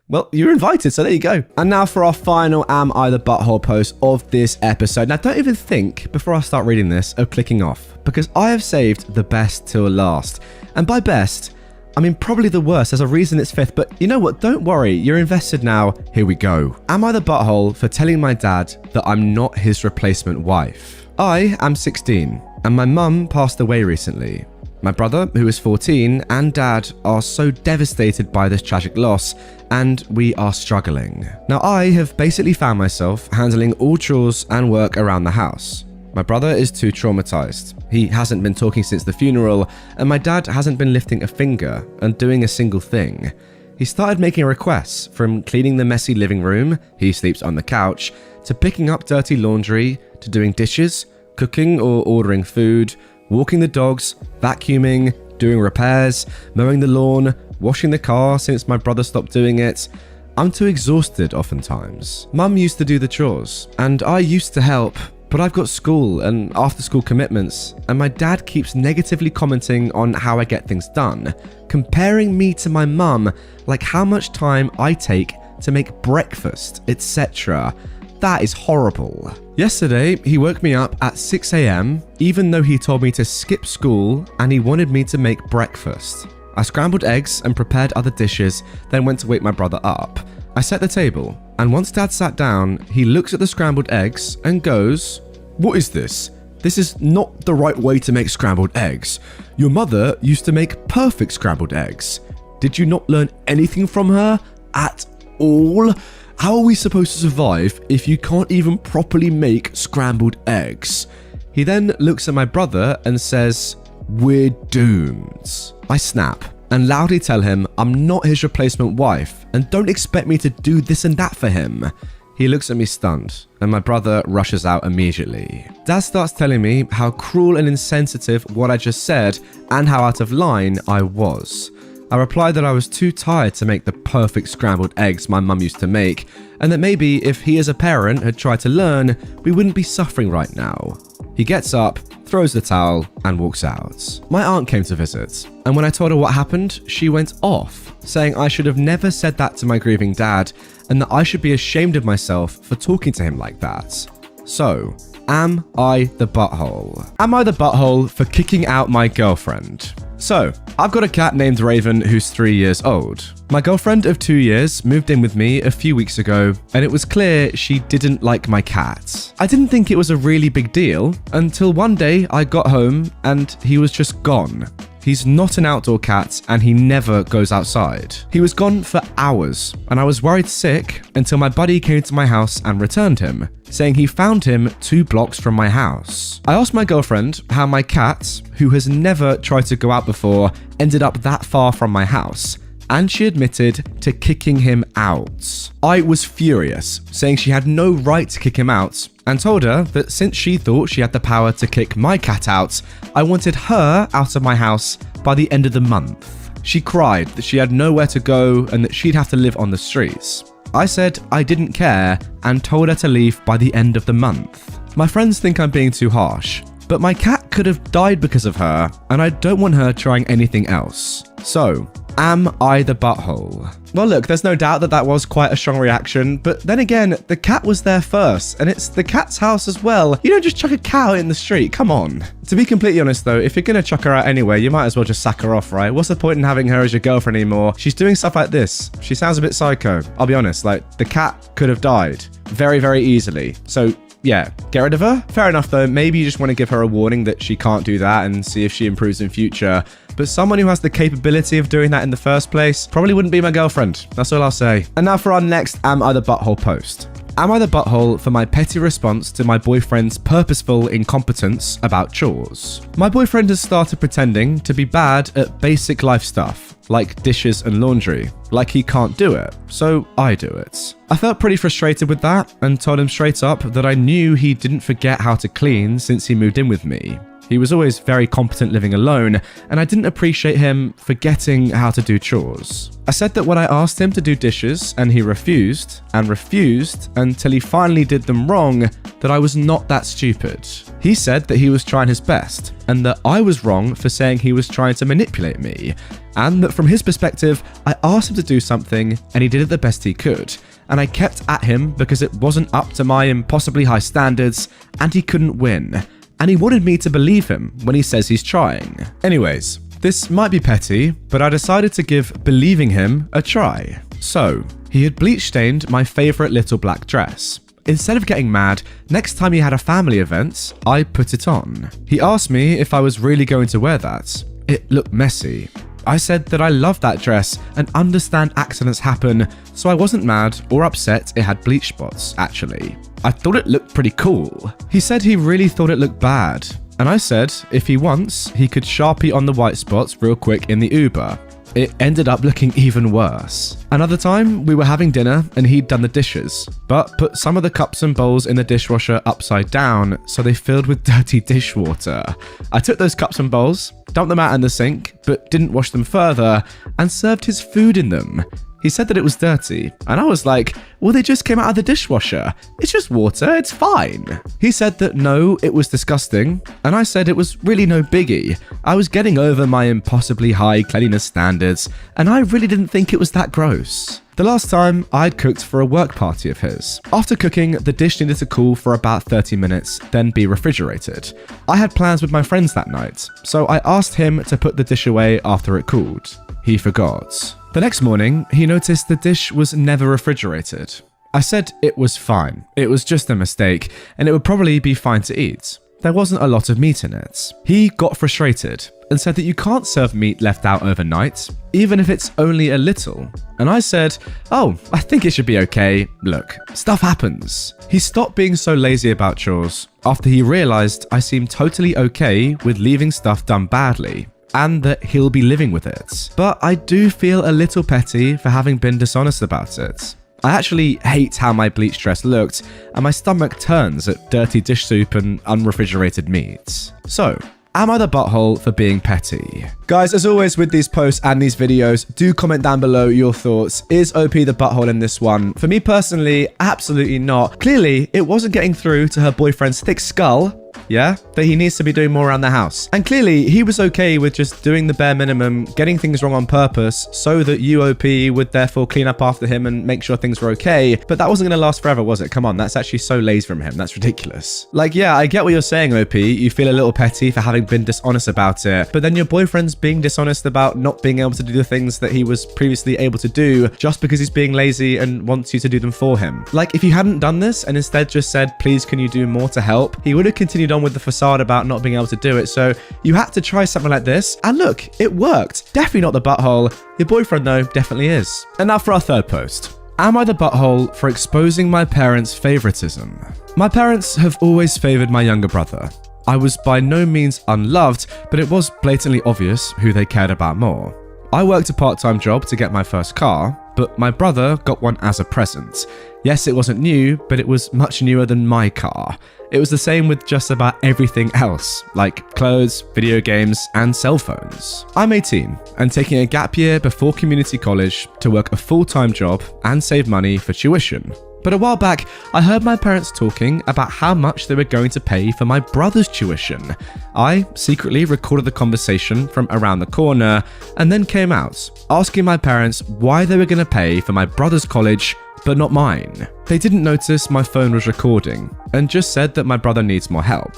Well, you're invited, so there you go. And now for our final Am I the Butthole post of this episode. Now, don't even think, before I start reading this, of clicking off, because I have saved the best till last. And by best, I mean probably the worst. There's a reason it's fifth, but you know what? Don't worry, you're invested now. Here we go. Am I the butthole for telling my dad that I'm not his replacement wife? I am 16, and my mum passed away recently. My brother, who is 14, and dad are so devastated by this tragic loss, and we are struggling. Now, I have basically found myself handling all chores and work around the house. My brother is too traumatized. He hasn't been talking since the funeral, and my dad hasn't been lifting a finger and doing a single thing. He started making requests, from cleaning the messy living room, he sleeps on the couch, to picking up dirty laundry, to doing dishes, cooking or ordering food, walking the dogs, vacuuming, doing repairs, mowing the lawn, washing the car since my brother stopped doing it. I'm too exhausted oftentimes. Mum used to do the chores, and I used to help, but I've got school and after-school commitments, and my dad keeps negatively commenting on how I get things done, comparing me to my mum, like how much time I take to make breakfast, etc. That is horrible. Yesterday, he woke me up at 6 a.m, even though he told me to skip school and he wanted me to make breakfast. I scrambled eggs and prepared other dishes, then went to wake my brother up. I set the table, and once Dad sat down, he looks at the scrambled eggs and goes, "What is this? This is not the right way to make scrambled eggs. Your mother used to make perfect scrambled eggs. Did you not learn anything from her at all? How are we supposed to survive if you can't even properly make scrambled eggs?" He then looks at my brother and says, "We're doomed." I snap and loudly tell him I'm not his replacement wife and don't expect me to do this and that for him. He looks at me stunned, and my brother rushes out immediately. Dad starts telling me how cruel and insensitive what I just said and how out of line I was. I replied that I was too tired to make the perfect scrambled eggs my mum used to make, and that maybe if he as a parent had tried to learn, we wouldn't be suffering right now. He gets up, throws the towel, and walks out. My aunt came to visit, and when I told her what happened, she went off, saying I should have never said that to my grieving dad, and that I should be ashamed of myself for talking to him like that. So, am I the butthole? Am I the butthole for kicking out my girlfriend? So, I've got a cat named Raven who's 3 years old. My girlfriend of 2 years moved in with me a few weeks ago, and it was clear she didn't like my cat. I didn't think it was a really big deal until one day I got home and he was just gone. He's not an outdoor cat and he never goes outside. He was gone for hours and I was worried sick until my buddy came to my house and returned him, saying he found him 2 blocks from my house. I asked my girlfriend how my cat, who has never tried to go out before, ended up that far from my house, and she admitted to kicking him out. I was furious, saying she had no right to kick him out, and told her that since she thought she had the power to kick my cat out, I wanted her out of my house by the end of the month. She cried that she had nowhere to go and that she'd have to live on the streets. I said I didn't care and told her to leave by the end of the month. My friends think I'm being too harsh, but my cat could have died because of her, and I don't want her trying anything else. So, am I the butthole? Well, look, there's no doubt that was quite a strong reaction, but then again, the cat was there first, and it's the cat's house as well. You don't just chuck a cow in the street, come on. To be completely honest though, if you're gonna chuck her out anyway, you might as well just sack her off, right? What's the point in having her as your girlfriend anymore? She's doing stuff like this. She sounds a bit psycho. I'll be honest, like, the cat could have died very, very easily. So, yeah, get rid of her? Fair enough though, maybe you just want to give her a warning that she can't do that and see if she improves in future. But someone who has the capability of doing that in the first place probably wouldn't be my girlfriend. That's all I'll say. And now for our next Am I the Butthole post. Am I the butthole for my petty response to my boyfriend's purposeful incompetence about chores? My boyfriend has started pretending to be bad at basic life stuff, like dishes and laundry, like he can't do it, so I do it. I felt pretty frustrated with that and told him straight up that I knew he didn't forget how to clean since he moved in with me. He was always very competent living alone, and I didn't appreciate him forgetting how to do chores. I said that when I asked him to do dishes and he refused until he finally did them wrong, that I was not that stupid. He said that he was trying his best and that I was wrong for saying he was trying to manipulate me, and that from his perspective, I asked him to do something and he did it the best he could. And I kept at him because it wasn't up to my impossibly high standards and he couldn't win. And he wanted me to believe him when he says he's trying. Anyways, this might be petty, but I decided to give believing him a try. So, he had bleach stained my favorite little black dress. Instead of getting mad, next time he had a family event, I put it on. He asked me if I was really going to wear that. It looked messy. I said that I love that dress and understand accidents happen, so I wasn't mad or upset it had bleach spots, actually. I thought it looked pretty cool. He said he really thought it looked bad, and I said if he wants, he could Sharpie on the white spots real quick in the Uber. It ended up looking even worse. Another time, we were having dinner and he'd done the dishes, but put some of the cups and bowls in the dishwasher upside down so they filled with dirty dishwater. I took those cups and bowls, dumped them out in the sink, but didn't wash them further, and served his food in them. He said that it was dirty, and I was like, well, they just came out of the dishwasher. It's just water, it's fine. He said that no, it was disgusting, and I said it was really no biggie. I was getting over my impossibly high cleanliness standards, and I really didn't think it was that gross. The last time I'd cooked for a work party of his. After cooking, the dish needed to cool for about 30 minutes, then be refrigerated. I had plans with my friends that night, so I asked him to put the dish away after it cooled. He forgot. The next morning, he noticed the dish was never refrigerated. I said it was fine, it was just a mistake, and it would probably be fine to eat. There wasn't a lot of meat in it. He got frustrated and said that you can't serve meat left out overnight, even if it's only a little. And I said, oh, I think it should be okay. Look, stuff happens. He stopped being so lazy about chores after he realized I seemed totally okay with leaving stuff done badly, and that he'll be living with it. But I do feel a little petty for having been dishonest about it. I actually hate how my bleach dress looked, and my stomach turns at dirty dish soup and unrefrigerated meat. So, am I the butthole for being petty? Guys, as always with these posts and these videos, do comment down below your thoughts. Is OP the butthole in this one? For me personally, absolutely not. Clearly, it wasn't getting through to her boyfriend's thick skull, yeah, that he needs to be doing more around the house. And clearly, he was okay with just doing the bare minimum, getting things wrong on purpose, so that you, OP, would therefore clean up after him and make sure things were okay. But that wasn't going to last forever, was it? Come on, that's actually so lazy from him. That's ridiculous. Like, yeah, I get what you're saying, OP. You feel a little petty for having been dishonest about it. But then your boyfriend's being dishonest about not being able to do the things that he was previously able to do just because he's being lazy and wants you to do them for him. Like, if you hadn't done this and instead just said, please, can you do more to help? He would have continued on with the facade about not being able to do it. So you had to try something like this, and look, it worked. Definitely not the butthole. Your boyfriend though definitely is. And now for our third post. Am I the butthole for exposing my parents' favoritism? My parents have always favored my younger brother. I was by no means unloved, but it was blatantly obvious who they cared about more. I worked a part-time job to get my first car, but my brother got one as a present. Yes, it wasn't new, but it was much newer than my car. It was the same with just about everything else, like clothes, video games, and cell phones. I'm 18 and taking a gap year before community college to work a full-time job and save money for tuition. But a while back, I heard my parents talking about how much they were going to pay for my brother's tuition. I secretly recorded the conversation from around the corner and then came out, asking my parents why they were going to pay for my brother's college but not mine. They didn't notice my phone was recording and just said that my brother needs more help.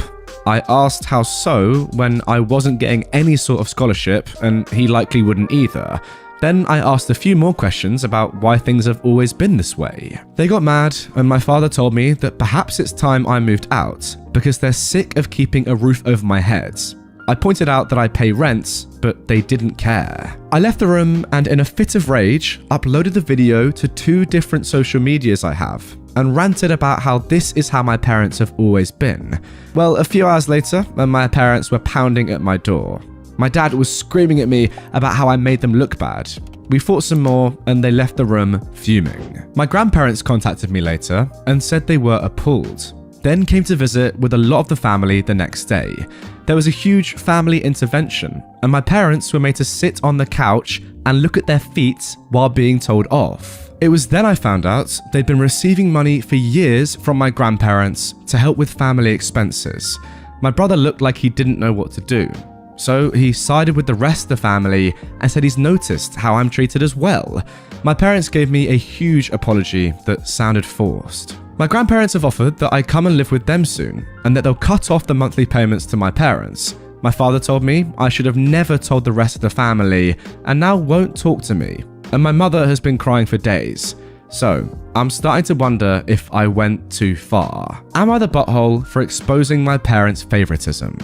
I asked how so when I wasn't getting any sort of scholarship and he likely wouldn't either. Then I asked a few more questions about why things have always been this way. They got mad and my father told me that perhaps it's time I moved out because they're sick of keeping a roof over my head. I pointed out that I pay rent, but they didn't care. I left the room and in a fit of rage, uploaded the video to 2 different social medias I have and ranted about how this is how my parents have always been. Well, a few hours later, and my parents were pounding at my door. My dad was screaming at me about how I made them look bad. We fought some more and they left the room fuming. My grandparents contacted me later and said they were appalled. Then came to visit with a lot of the family the next day. There was a huge family intervention and my parents were made to sit on the couch and look at their feet while being told off. It was then I found out they'd been receiving money for years from my grandparents to help with family expenses. My brother looked like he didn't know what to do. So he sided with the rest of the family and said he's noticed how I'm treated as well. My parents gave me a huge apology that sounded forced. My grandparents have offered that I come and live with them soon and that they'll cut off the monthly payments to my parents. My father told me I should have never told the rest of the family and now won't talk to me. And my mother has been crying for days. So I'm starting to wonder if I went too far. Am I the butthole for exposing my parents' favoritism?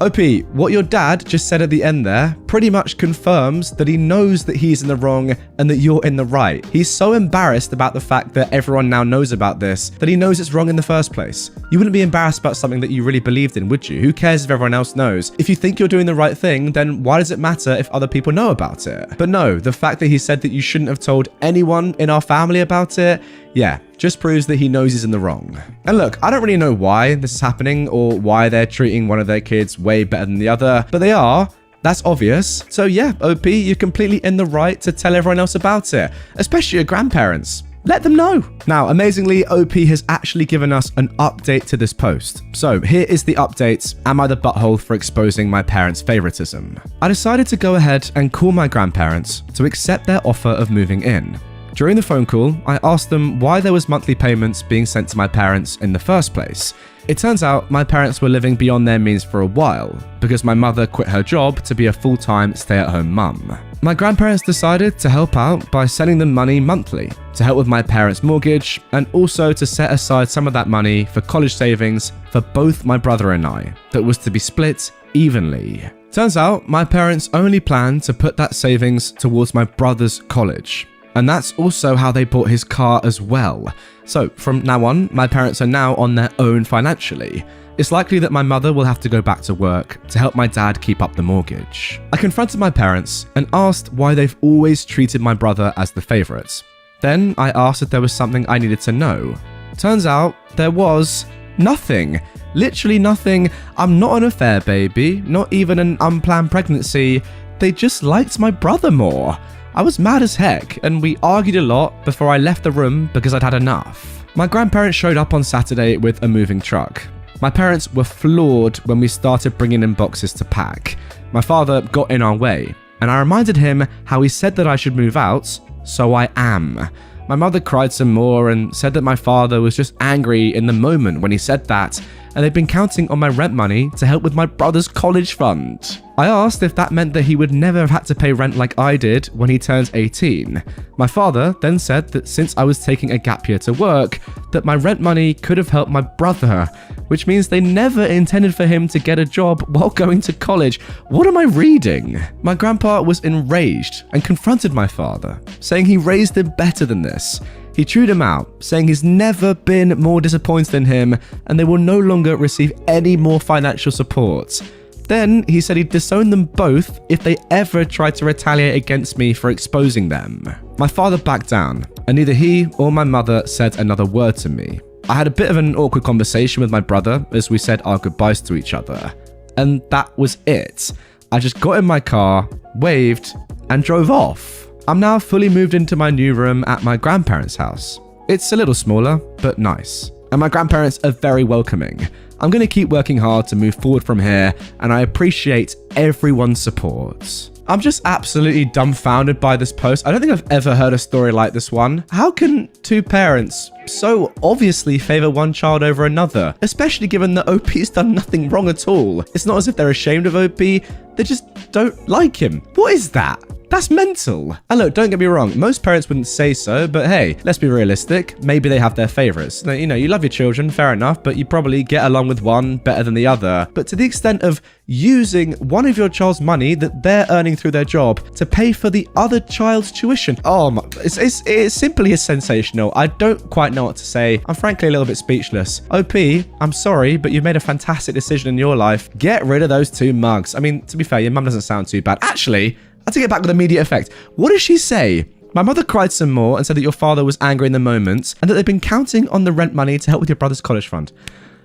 OP, what your dad just said at the end there pretty much confirms that he knows that he's in the wrong and that you're in the right. He's so embarrassed about the fact that everyone now knows about this that he knows it's wrong in the first place. You wouldn't be embarrassed about something that you really believed in, would you? Who cares if everyone else knows? If you think you're doing the right thing, then why does it matter if other people know about it? But no, the fact that he said that you shouldn't have told anyone in our family about it, yeah, just proves that he knows he's in the wrong. And look, I don't really know why this is happening or why they're treating one of their kids way better than the other, but they are. That's obvious. So yeah, OP, you're completely in the right to tell everyone else about it, especially your grandparents. Let them know. Now, amazingly, OP has actually given us an update to this post. So here is the update. Am I the butthole for exposing my parents' favoritism? I decided to go ahead and call my grandparents to accept their offer of moving in. During the phone call, I asked them why there was monthly payments being sent to my parents in the first place. It turns out my parents were living beyond their means for a while because my mother quit her job to be a full-time stay-at-home mum. My grandparents decided to help out by sending them money monthly to help with my parents' mortgage and also to set aside some of that money for college savings for both my brother and I that was to be split evenly. Turns out my parents only planned to put that savings towards my brother's college. And that's also how they bought his car as well. So from now on, my parents are now on their own financially. It's likely that my mother will have to go back to work to help my dad keep up the mortgage. I confronted my parents and asked why they've always treated my brother as the favourite. Then I asked if there was something I needed to know. Turns out there was nothing. Literally nothing. I'm not an affair baby, not even an unplanned pregnancy. They just liked my brother more. I was mad as heck, and we argued a lot before I left the room because I'd had enough. My grandparents showed up on Saturday with a moving truck. My parents were floored when we started bringing in boxes to pack. My father got in our way, and I reminded him how he said that I should move out, so I am. My mother cried some more and said that my father was just angry in the moment when he said that, and they'd been counting on my rent money to help with my brother's college fund. I asked if that meant that he would never have had to pay rent like I did when he turned 18. My father then said that since I was taking a gap year to work, that my rent money could have helped my brother, which means they never intended for him to get a job while going to college. What am I reading? My grandpa was enraged and confronted my father, saying he raised him better than this. He chewed him out, saying he's never been more disappointed in him and they will no longer receive any more financial support. Then he said he'd disown them both if they ever tried to retaliate against me for exposing them. My father backed down, and neither he or my mother said another word to me. I had a bit of an awkward conversation with my brother as we said our goodbyes to each other. And that was it. I just got in my car, waved, and drove off. I'm now fully moved into my new room at my grandparents' house. It's a little smaller, but nice. And my grandparents are very welcoming. I'm going to keep working hard to move forward from here, and I appreciate everyone's support. I'm just absolutely dumbfounded by this post. I don't think I've ever heard a story like this one. How can two parents so obviously favor one child over another, especially given that OP's done nothing wrong at all? It's not as if they're ashamed of OP, they just don't like him. What is that? That's mental. And look, don't get me wrong, most parents wouldn't say so, but hey, let's be realistic. Maybe they have their favorites. You know, you love your children, fair enough, but you probably get along with one better than the other. But to the extent of using one of your child's money that they're earning through their job to pay for the other child's tuition. Oh my, it simply is sensational. I don't quite know what to say. I'm frankly a little bit speechless. OP, I'm sorry, but you've made a fantastic decision in your life. Get rid of those two mugs. I mean, to be fair, your mum doesn't sound too bad. Actually, I take it back with immediate effect. What does she say? My mother cried some more and said that your father was angry in the moment and that they've been counting on the rent money to help with your brother's college fund.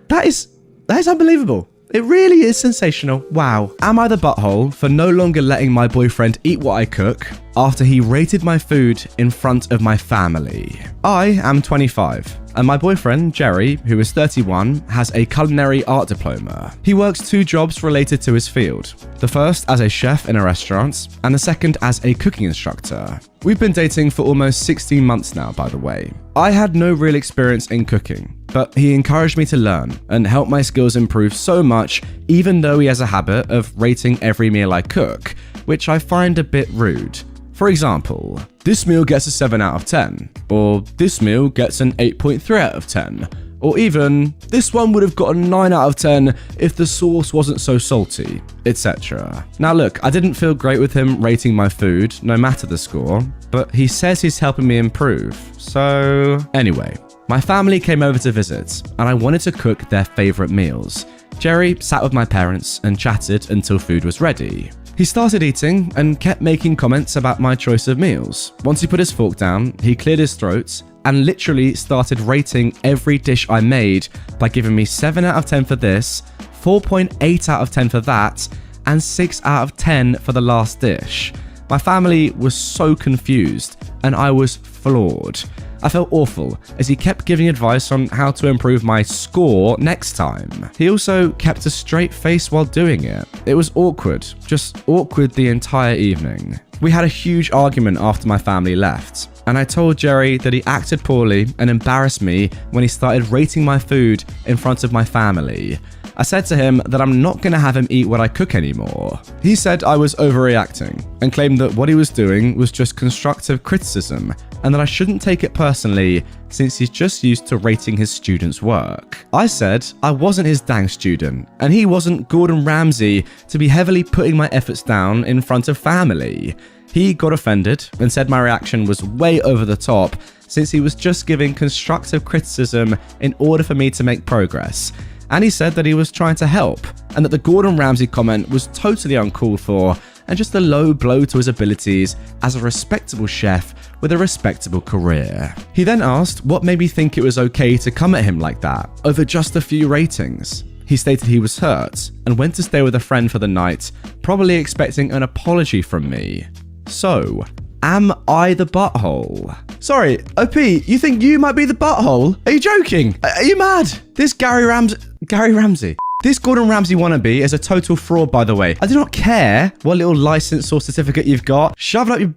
That is unbelievable. It really is sensational. Wow. Am I the butthole for no longer letting my boyfriend eat what I cook after he rated my food in front of my family? I am 25. And my boyfriend, Jerry, who is 31, has a culinary art diploma. He works 2 jobs related to his field. The first as a chef in a restaurant, and the second as a cooking instructor. We've been dating for almost 16 months now, by the way. I had no real experience in cooking, but he encouraged me to learn and helped my skills improve so much, even though he has a habit of rating every meal I cook, which I find a bit rude. For example, this meal gets a 7 out of 10, or this meal gets an 8.3 out of 10, or even, this one would have got a 9 out of 10 if the sauce wasn't so salty, etc. Now look, I didn't feel great with him rating my food, no matter the score, but he says he's helping me improve, so... Anyway, my family came over to visit, and I wanted to cook their favourite meals. Jerry sat with my parents and chatted until food was ready. He started eating and kept making comments about my choice of meals. Once he put his fork down, he cleared his throat and literally started rating every dish I made by giving me 7 out of 10 for this, 4.8 out of 10 for that, and 6 out of 10 for the last dish. My family was so confused, and I was floored. I felt awful as he kept giving advice on how to improve my score next time. He also kept a straight face while doing it. It was awkward, just awkward the entire evening. We had a huge argument after my family left, and I told Jerry that he acted poorly and embarrassed me when he started rating my food in front of my family. I said to him that I'm not going to have him eat what I cook anymore. He said I was overreacting and claimed that what he was doing was just constructive criticism and that I shouldn't take it personally since he's just used to rating his students' work. I said I wasn't his dang student and he wasn't Gordon Ramsay to be heavily putting my efforts down in front of family. He got offended and said my reaction was way over the top since he was just giving constructive criticism in order for me to make progress. And he said that he was trying to help, and that the Gordon Ramsay comment was totally uncalled for and just a low blow to his abilities as a respectable chef with a respectable career. He then asked what made me think it was okay to come at him like that over just a few ratings. He stated he was hurt and went to stay with a friend for the night, probably expecting an apology from me. So, am I the butthole? Sorry, OP, you think you might be the butthole? Are you joking? Are you mad? This Gary Ramsay. This Gordon Ramsay wannabe is a total fraud, by the way. I do not care what little license or certificate you've got. Shove it up your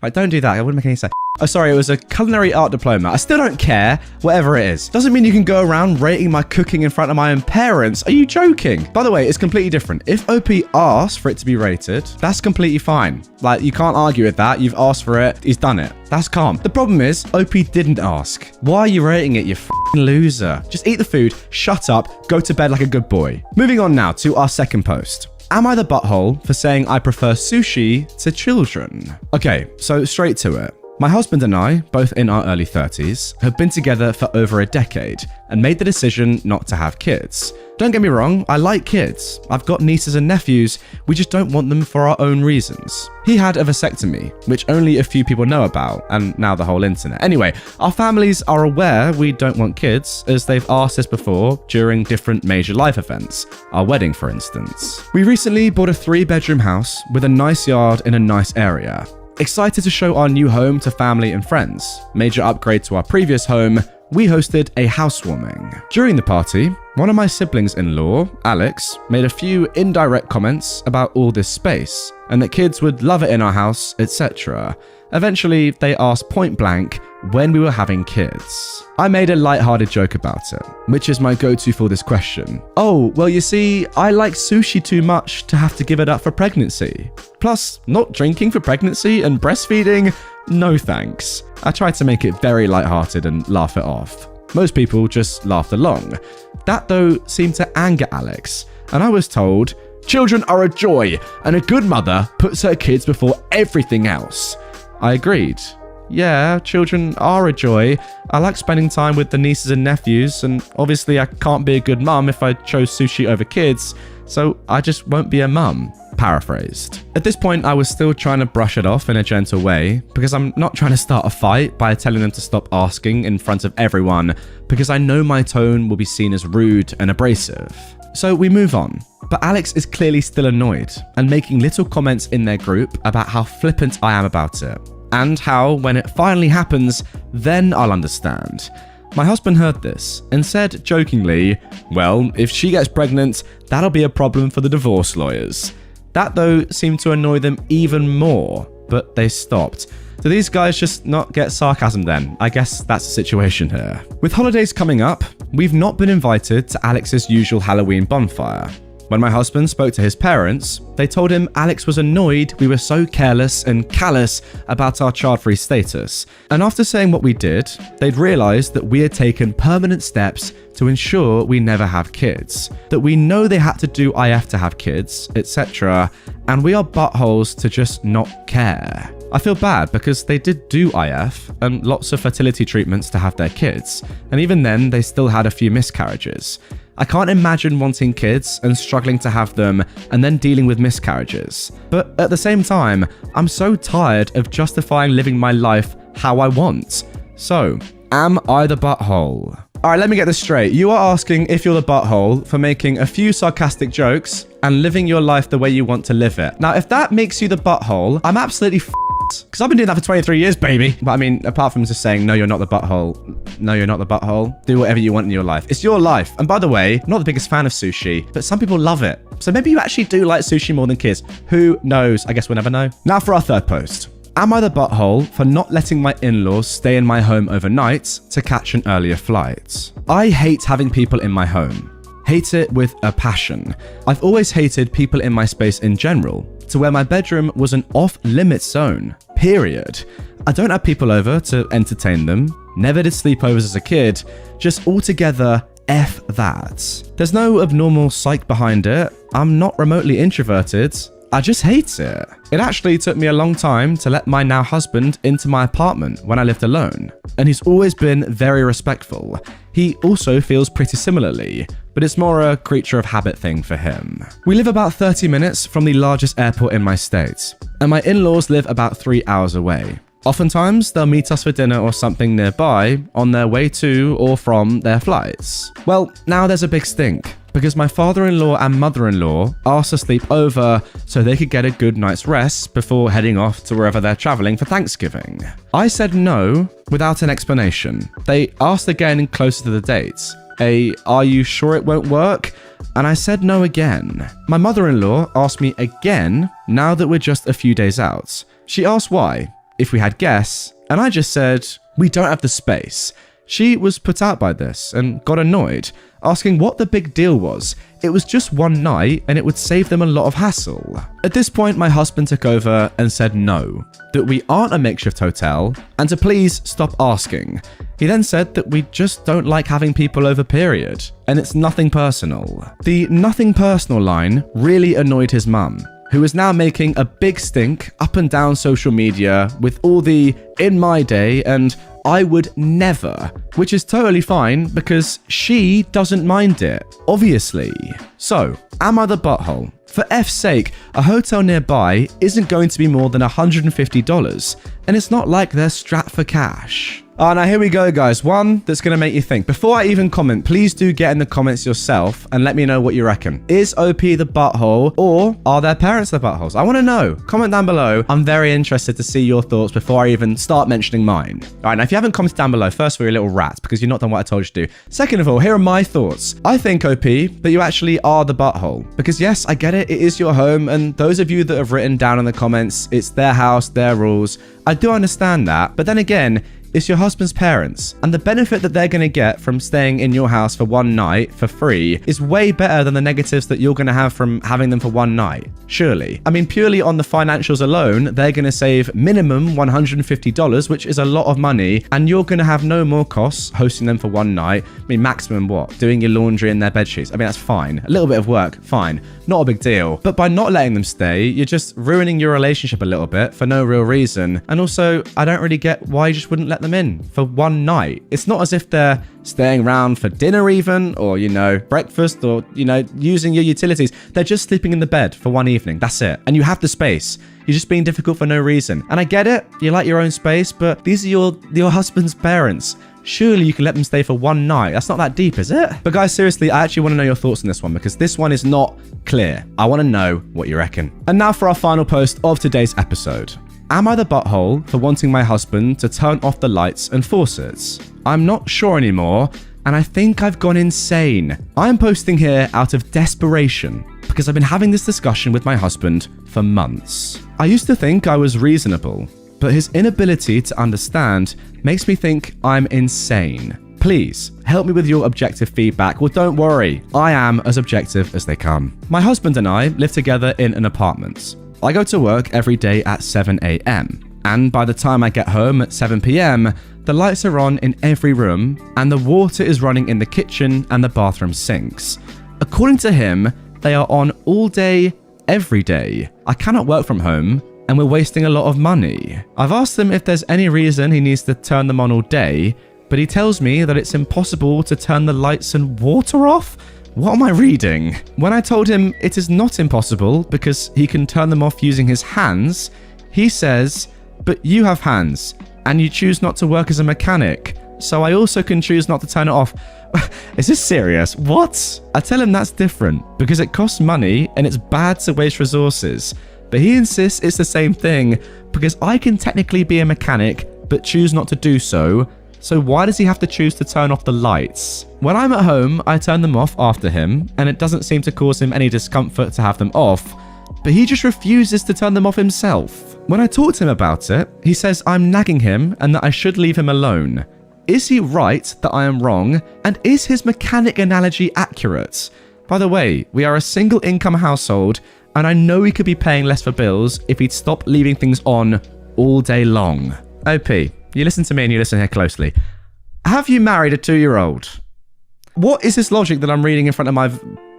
Right, don't do that. It wouldn't make any sense. Oh, sorry, it was a culinary art diploma. I still don't care, whatever it is. Doesn't mean you can go around rating my cooking in front of my own parents. Are you joking? By the way, it's completely different. If OP asks for it to be rated, that's completely fine. Like, you can't argue with that. You've asked for it. He's done it. That's calm. The problem is, OP didn't ask. Why are you rating it, you f***ing loser? Just eat the food, shut up, go to bed like a good boy. Moving on now to our second post. Am I the butthole for saying I prefer sushi to children? Okay, so straight to it. My husband and I, both in our early 30s, have been together for over a decade and made the decision not to have kids. Don't get me wrong, I like kids. I've got nieces and nephews, we just don't want them for our own reasons. He had a vasectomy, which only a few people know about, and now the whole internet. Anyway, our families are aware we don't want kids, as they've asked us before during different major life events. Our wedding, for instance. We recently bought a 3-bedroom house with a nice yard in a nice area. Excited to show our new home to family and friends. Major upgrade to our previous home, we hosted a housewarming. During the party, one of my siblings-in-law, Alex, made a few indirect comments about all this space, and that kids would love it in our house, etc. Eventually, they asked point blank when we were having kids. I made a light-hearted joke about it, which is my go-to for this question. Oh, well, you see, I like sushi too much to have to give it up for pregnancy. Plus, not drinking for pregnancy and breastfeeding? No thanks. I tried to make it very light-hearted and laugh it off. Most people just laughed along. That, though, seemed to anger Alex, and I was told, children are a joy, and a good mother puts her kids before everything else. I agreed. Yeah, children are a joy. I like spending time with the nieces and nephews, and obviously I can't be a good mum if I chose sushi over kids, so I just won't be a mum. Paraphrased. At this point, I was still trying to brush it off in a gentle way, because I'm not trying to start a fight by telling them to stop asking in front of everyone, because I know my tone will be seen as rude and abrasive. So we move on. But Alex is clearly still annoyed and making little comments in their group about how flippant I am about it. And how, when it finally happens, then I'll understand. My husband heard this and said jokingly, well, if she gets pregnant, that'll be a problem for the divorce lawyers. That, though, seemed to annoy them even more, but they stopped. Do these guys just not get sarcasm then? I guess that's the situation here. With holidays coming up, we've not been invited to Alex's usual Halloween bonfire. When my husband spoke to his parents, they told him Alex was annoyed we were so careless and callous about our child-free status. And after saying what we did, they'd realised that we had taken permanent steps to ensure we never have kids. That we know they had to do IF to have kids, etc. And we are buttholes to just not care. I feel bad because they did do IF and lots of fertility treatments to have their kids. And even then, they still had a few miscarriages. I can't imagine wanting kids and struggling to have them and then dealing with miscarriages. But at the same time, I'm so tired of justifying living my life how I want. So, am I the butthole? All right, let me get this straight. You are asking if you're the butthole for making a few sarcastic jokes and living your life the way you want to live it. Now, if that makes you the butthole, I'm absolutely because I've been doing that for 23 years, baby. But I mean, apart from just saying, no, you're not the butthole. No, you're not the butthole. Do whatever you want in your life. It's your life. And by the way, I'm not the biggest fan of sushi, but some people love it. So maybe you actually do like sushi more than kids. Who knows? I guess we'll never know. Now for our third post. Am I the butthole for not letting my in-laws stay in my home overnight to catch an earlier flight? I hate having people in my home. Hate it with a passion. I've always hated people in my space in general, to where my bedroom was an off-limits zone, period. I don't have people over to entertain them, never did sleepovers as a kid, just altogether F that. There's no abnormal psych behind it, I'm not remotely introverted, I just hate it. It actually took me a long time to let my now husband into my apartment when I lived alone, and he's always been very respectful. He also feels pretty similarly, but it's more a creature of habit thing for him. We live about 30 minutes from the largest airport in my state, and my in-laws live about 3 hours away. Oftentimes, they'll meet us for dinner or something nearby on their way to or from their flights. Well, now there's a big stink, because my father-in-law and mother-in-law asked to sleep over so they could get a good night's rest before heading off to wherever they're traveling for Thanksgiving. I said no without an explanation. They asked again closer to the date, are you sure it won't work? And I said no again. My mother-in-law asked me again now that we're just a few days out. She asked why, if we had guests, and I just said, we don't have the space. She was put out by this and got annoyed, asking what the big deal was. It was just one night and it would save them a lot of hassle. At this point, my husband took over and said no, that we aren't a makeshift hotel and to please stop asking. He then said that we just don't like having people over, period, and it's nothing personal. The nothing personal line really annoyed his mum, who is now making a big stink up and down social media with all the in my day and I would never, which is totally fine because she doesn't mind it, obviously. So, am I the butthole? For F's sake, a hotel nearby isn't going to be more than $150, and it's not like they're strapped for cash. Now here we go, guys. One that's going to make you think. Before I even comment, please do get in the comments yourself and let me know what you reckon. Is OP the butthole or are their parents the buttholes? I want to know. Comment down below. I'm very interested to see your thoughts before I even start mentioning mine. All right, now if you haven't commented down below, first of all, you're a little rat because you've not done what I told you to do. Second of all, here are my thoughts. I think, OP, that you actually are the butthole. Because yes, I get it. It is your home. And those of you that have written down in the comments, it's their house, their rules. I do understand that. But then again, it's your husband's parents, and the benefit that they're going to get from staying in your house for one night for free is way better than the negatives that you're going to have from having them for one night, surely. I mean, purely on the financials alone, they're going to save minimum $150, which is a lot of money, and you're going to have no more costs hosting them for one night. I mean, maximum what? Doing your laundry in their bedsheets. I mean, that's fine. A little bit of work, fine. Not a big deal. But by not letting them stay, you're just ruining your relationship a little bit for no real reason. And also, I don't really get why you just wouldn't let them in for one night. It's not as if they're staying around for dinner even, or, you know, breakfast, or, you know, using your utilities. They're just sleeping in the bed for one evening. That's it. And you have the space. You're just being difficult for no reason. And I get it. You like your own space, but these are your husband's parents. Surely you can let them stay for one night. That's not that deep, is it? But guys, seriously, I actually want to know your thoughts on this one because this one is not clear. I want to know what you reckon. And now for our final post of today's episode. Am I the butthole for wanting my husband to turn off the lights and faucets? I'm not sure anymore, and I think I've gone insane. I'm posting here out of desperation because I've been having this discussion with my husband for months. I used to think I was reasonable, but his inability to understand makes me think I'm insane. Please, help me with your objective feedback. Well, don't worry, I am as objective as they come. My husband and I live together in an apartment. I go to work every day at 7 a.m. and by the time I get home at 7 p.m, the lights are on in every room and the water is running in the kitchen and the bathroom sinks. According to him, they are on all day, every day. I cannot work from home and we're wasting a lot of money. I've asked him if there's any reason he needs to turn them on all day, but he tells me that it's impossible to turn the lights and water off. What am I reading? When I told him it is not impossible because he can turn them off using his hands, he says, but you have hands and you choose not to work as a mechanic. so I also can choose not to turn it off. Is this serious? What? I tell him that's different because it costs money and it's bad to waste resources. But he insists it's the same thing because I can technically be a mechanic but choose not to do so. So why does he have to choose to turn off the lights? When I'm at home, I turn them off after him, and it doesn't seem to cause him any discomfort to have them off, but he just refuses to turn them off himself. When I talk to him about it, he says I'm nagging him and that I should leave him alone. Is he right that I am wrong? And is his mechanic analogy accurate? By the way, we are a single income household, and I know he could be paying less for bills if he'd stop leaving things on all day long. OP, you listen to me and you listen here closely. Have you married a 2-year-old? What is this logic that I'm reading in front of my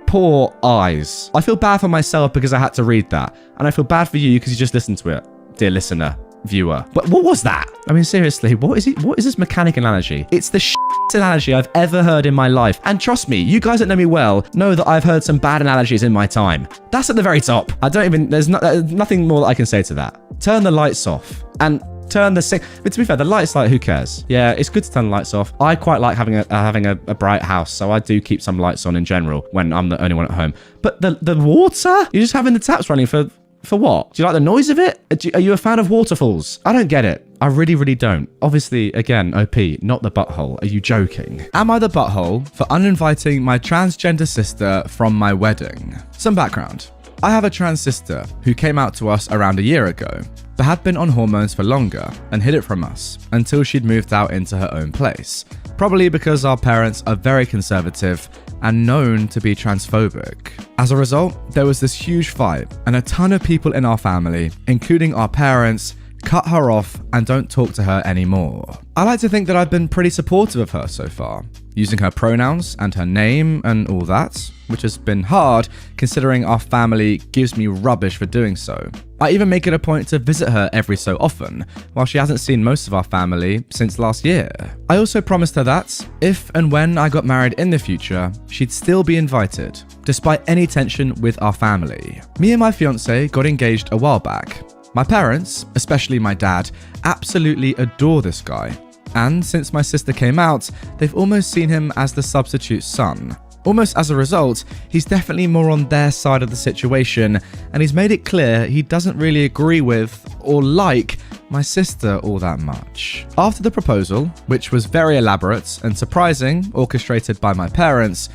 poor eyes? I feel bad for myself because I had to read that. And I feel bad for you because you just listened to it, dear listener, viewer. But what was that? I mean, seriously, what is it? What is this mechanic analogy? It's the analogy I've ever heard in my life. And trust me, you guys that know me well know that I've heard some bad analogies in my time. That's at the very top. There's nothing more that I can say to that. Turn the lights off and turn the sink. But to be fair, the lights, like, who cares? Yeah, it's good to turn the lights off. I quite like having a bright house, so I do keep some lights on in general when I'm the only one at home. But the water? You're just having the taps running for what? Do you like the noise of it? Are you a fan of waterfalls? I don't get it. I really, really don't. Obviously, again, OP, not the butthole. Are you joking? Am I the butthole for uninviting my transgender sister from my wedding? Some background. I have a trans sister who came out to us around a year ago, but had been on hormones for longer and hid it from us until she'd moved out into her own place. Probably because our parents are very conservative and known to be transphobic. As a result, there was this huge fight, and a ton of people in our family, including our parents, cut her off and don't talk to her anymore. I like to think that I've been pretty supportive of her so far, using her pronouns and her name and all that, which has been hard considering our family gives me rubbish for doing so. I even make it a point to visit her every so often, while she hasn't seen most of our family since last year. I also promised her that, if and when I got married in the future, she'd still be invited, despite any tension with our family. Me and my fiance got engaged a while back. My parents, especially my dad, absolutely adore this guy. And since my sister came out, they've almost seen him as the substitute son. Almost as a result, he's definitely more on their side of the situation, and he's made it clear he doesn't really agree with or like my sister all that much. After the proposal, which was very elaborate and surprising, orchestrated by my parents,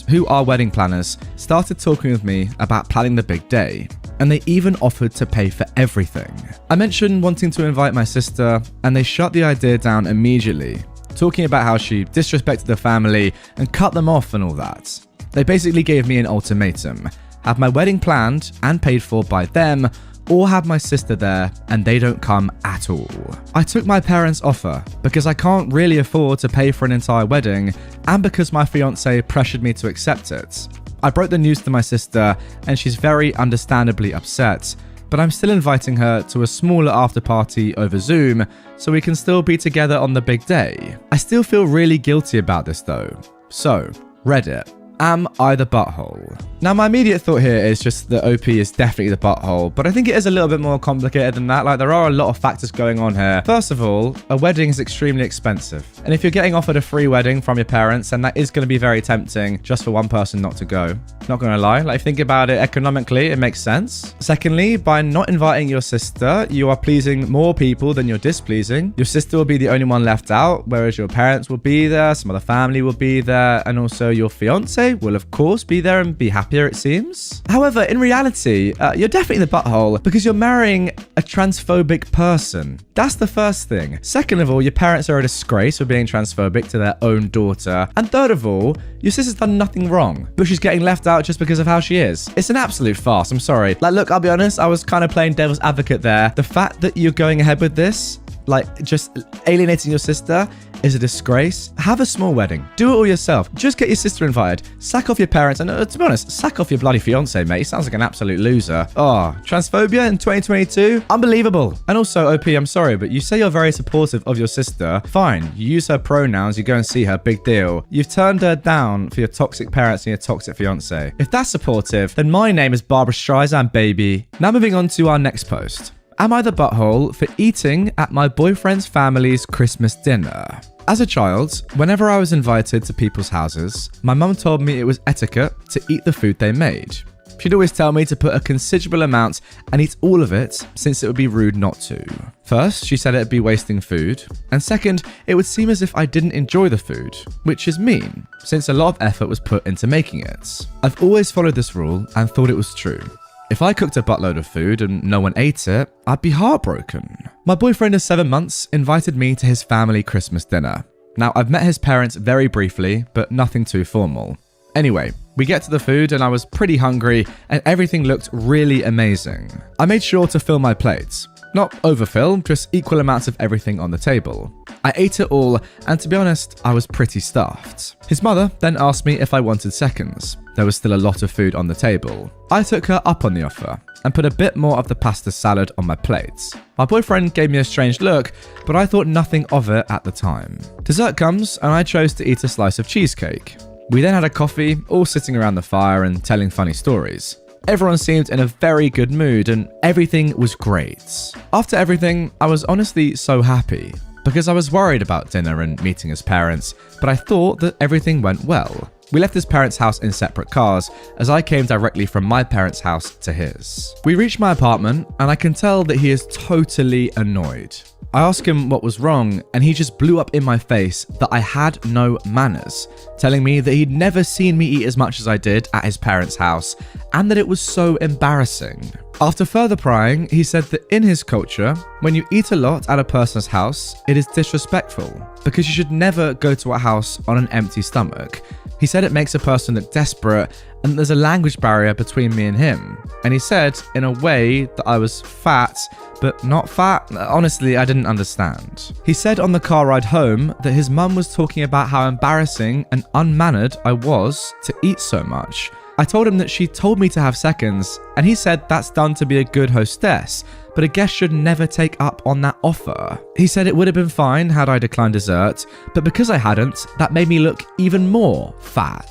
who are wedding planners, started talking with me about planning the big day, and they even offered to pay for everything. I mentioned wanting to invite my sister, and they shut the idea down immediately, talking about how she disrespected the family and cut them off and all that. They basically gave me an ultimatum: have my wedding planned and paid for by them, or have my sister there and they don't come at all. I took my parents' offer because I can't really afford to pay for an entire wedding, and because my fiance pressured me to accept it. I broke the news to my sister and she's very understandably upset, but I'm still inviting her to a smaller after party over Zoom so we can still be together on the big day. I still feel really guilty about this though. So, Reddit. Am I the butthole? Now, my immediate thought here is just that OP is definitely the butthole, but I think it is a little bit more complicated than that. Like, there are a lot of factors going on here. First of all, a wedding is extremely expensive. And if you're getting offered a free wedding from your parents, then that is going to be very tempting just for one person not to go. Not going to lie. Like, think about it economically, it makes sense. Secondly, by not inviting your sister, you are pleasing more people than you're displeasing. Your sister will be the only one left out, whereas your parents will be there, some other family will be there, and also your fiance will of course be there and be happier, it seems. However, in reality, you're definitely the butthole because you're marrying a transphobic person. That's the first thing. Second of all, your parents are a disgrace for being transphobic to their own daughter. And third of all, your sister's done nothing wrong, but she's getting left out just because of how she is. It's an absolute farce, I'm sorry. Like, look, I'll be honest, I was kind of playing devil's advocate there. The fact that you're going ahead with this, like, just alienating your sister, is a disgrace. Have a small wedding. Do it all yourself. Just get your sister invited. Sack off your parents. And to be honest, sack off your bloody fiance, mate. He sounds like an absolute loser. Oh, transphobia in 2022? Unbelievable. And also, OP, I'm sorry, but you say you're very supportive of your sister. Fine. You use her pronouns. You go and see her. Big deal. You've turned her down for your toxic parents and your toxic fiance. If that's supportive, then my name is Barbara Streisand, baby. Now moving on to our next post. Am I the butthole for eating at my boyfriend's family's Christmas dinner? As a child, whenever I was invited to people's houses, my mum told me it was etiquette to eat the food they made. She'd always tell me to put a considerable amount and eat all of it, since it would be rude not to. First, she said it'd be wasting food, and second, it would seem as if I didn't enjoy the food, which is mean, since a lot of effort was put into making it. I've always followed this rule and thought it was true. If I cooked a buttload of food and no one ate it, I'd be heartbroken. My boyfriend of 7 months invited me to his family Christmas dinner. Now, I've met his parents very briefly, but nothing too formal. Anyway, we get to the food and I was pretty hungry and everything looked really amazing. I made sure to fill my plates. Not overfill, just equal amounts of everything on the table. I ate it all, and to be honest, I was pretty stuffed. His mother then asked me if I wanted seconds. There was still a lot of food on the table. I took her up on the offer and put a bit more of the pasta salad on my plate. My boyfriend gave me a strange look, but I thought nothing of it at the time. Dessert comes and I chose to eat a slice of cheesecake. We then had a coffee, all sitting around the fire and telling funny stories. Everyone seemed in a very good mood and everything was great. After everything, I was honestly so happy because I was worried about dinner and meeting his parents, but I thought that everything went well. We left his parents' house in separate cars, as I came directly from my parents' house to his. We reached my apartment, and I can tell that he is totally annoyed. I asked him what was wrong, and he just blew up in my face that I had no manners, telling me that he'd never seen me eat as much as I did at his parents' house, and that it was so embarrassing. After further prying, he said that in his culture, when you eat a lot at a person's house, it is disrespectful, because you should never go to a house on an empty stomach. He said it makes a person look desperate, and there's a language barrier between me and him. And he said, in a way, that I was fat, but not fat. Honestly, I didn't understand. He said on the car ride home that his mum was talking about how embarrassing and unmannered I was to eat so much. I told him that she told me to have seconds, and he said that's done to be a good hostess, but a guest should never take up on that offer. He said it would have been fine had I declined dessert, but because I hadn't, that made me look even more fat.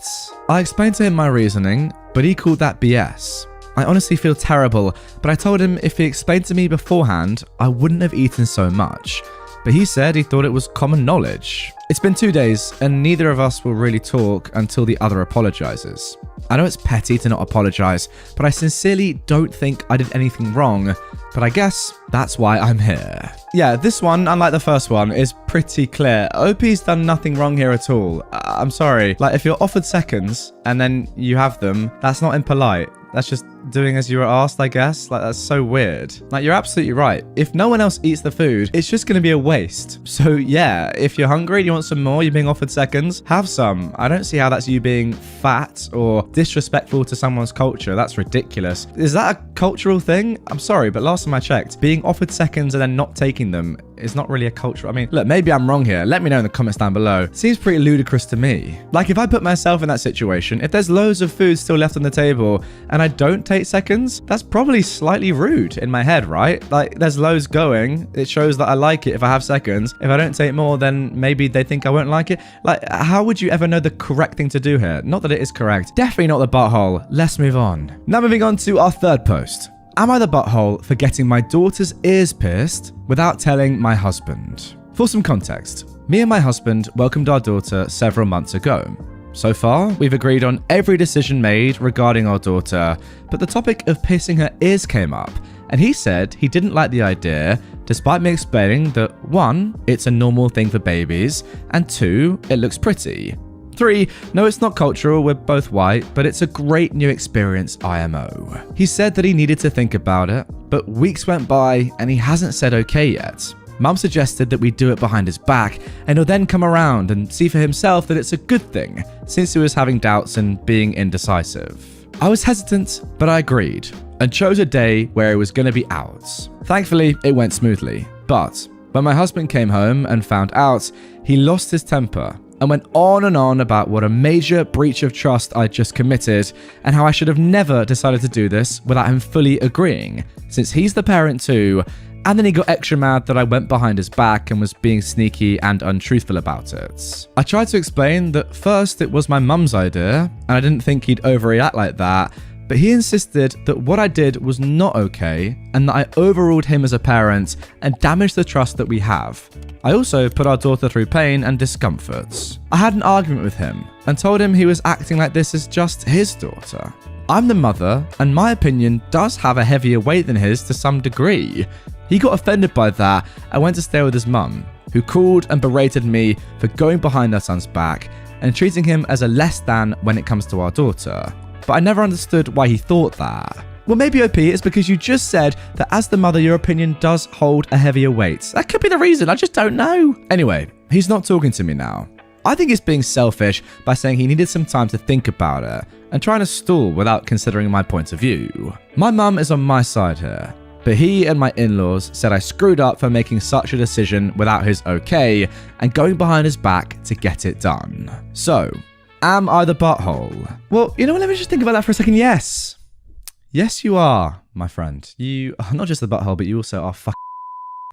I explained to him my reasoning, but he called that BS. I honestly feel terrible, but I told him if he explained to me beforehand, I wouldn't have eaten so much. But he said he thought it was common knowledge. It's been 2 days, and neither of us will really talk until the other apologizes. I know it's petty to not apologize, but I sincerely don't think I did anything wrong, but I guess that's why I'm here. Yeah, this one, unlike the first one, is pretty clear. OP's done nothing wrong here at all. I'm sorry. Like, if you're offered seconds and then you have them, that's not impolite. That's just doing as you were asked, I guess. Like, that's so weird. Like, you're absolutely right. If no one else eats the food, it's just gonna be a waste. So yeah, if you're hungry and you want some more, you're being offered seconds, have some. I don't see how that's you being fat or disrespectful to someone's culture. That's ridiculous. Is that a cultural thing? I'm sorry, but last time I checked, being offered seconds and then not taking them is not really a cultural. I mean, look, maybe I'm wrong here. Let me know in the comments down below. Seems pretty ludicrous to me. Like, if I put myself in that situation, if there's loads of food still left on the table and I don't take seconds, that's probably slightly rude in my head, right? Like, there's loads going. It shows that I like it if I have seconds. If I don't take more, then maybe they think I won't like it. Like, how would you ever know the correct thing to do here? Not that it is correct. Definitely not the butthole. Let's move on. Now moving on to our third post. Am I the butthole for getting my daughter's ears pierced without telling my husband? For some context, me and my husband welcomed our daughter several months ago. So far, we've agreed on every decision made regarding our daughter, but the topic of piercing her ears came up, and he said he didn't like the idea, despite me explaining that 1, it's a normal thing for babies, and 2, it looks pretty. 3, no, it's not cultural, we're both white, but it's a great new experience IMO. He said that he needed to think about it, but weeks went by and he hasn't said okay yet. Mum suggested that we do it behind his back, and he'll then come around and see for himself that it's a good thing, since he was having doubts and being indecisive. I was hesitant, but I agreed, and chose a day where he was going to be out. Thankfully, it went smoothly, but when my husband came home and found out, he lost his temper and went on about what a major breach of trust I'd just committed and how I should have never decided to do this without him fully agreeing, since he's the parent too. And then he got extra mad that I went behind his back and was being sneaky and untruthful about it. I tried to explain that first it was my mum's idea and I didn't think he'd overreact like that, but he insisted that what I did was not okay and that I overruled him as a parent and damaged the trust that we have. I also put our daughter through pain and discomforts. I had an argument with him and told him he was acting like this is just his daughter. I'm the mother, and my opinion does have a heavier weight than his to some degree. He got offended by that and went to stay with his mum, who called and berated me for going behind our son's back and treating him as a less than when it comes to our daughter. But I never understood why he thought that. Well, maybe OP, it's because you just said that as the mother, your opinion does hold a heavier weight. That could be the reason, I just don't know. Anyway, he's not talking to me now. I think he's being selfish by saying he needed some time to think about it and trying to stall without considering my point of view. My mum is on my side here, but he and my in-laws said I screwed up for making such a decision without his okay and going behind his back to get it done. So, am I the butthole? Well, you know what, let me just think about that for a second. Yes. Yes, you are, my friend. You are not just the butthole, but you also are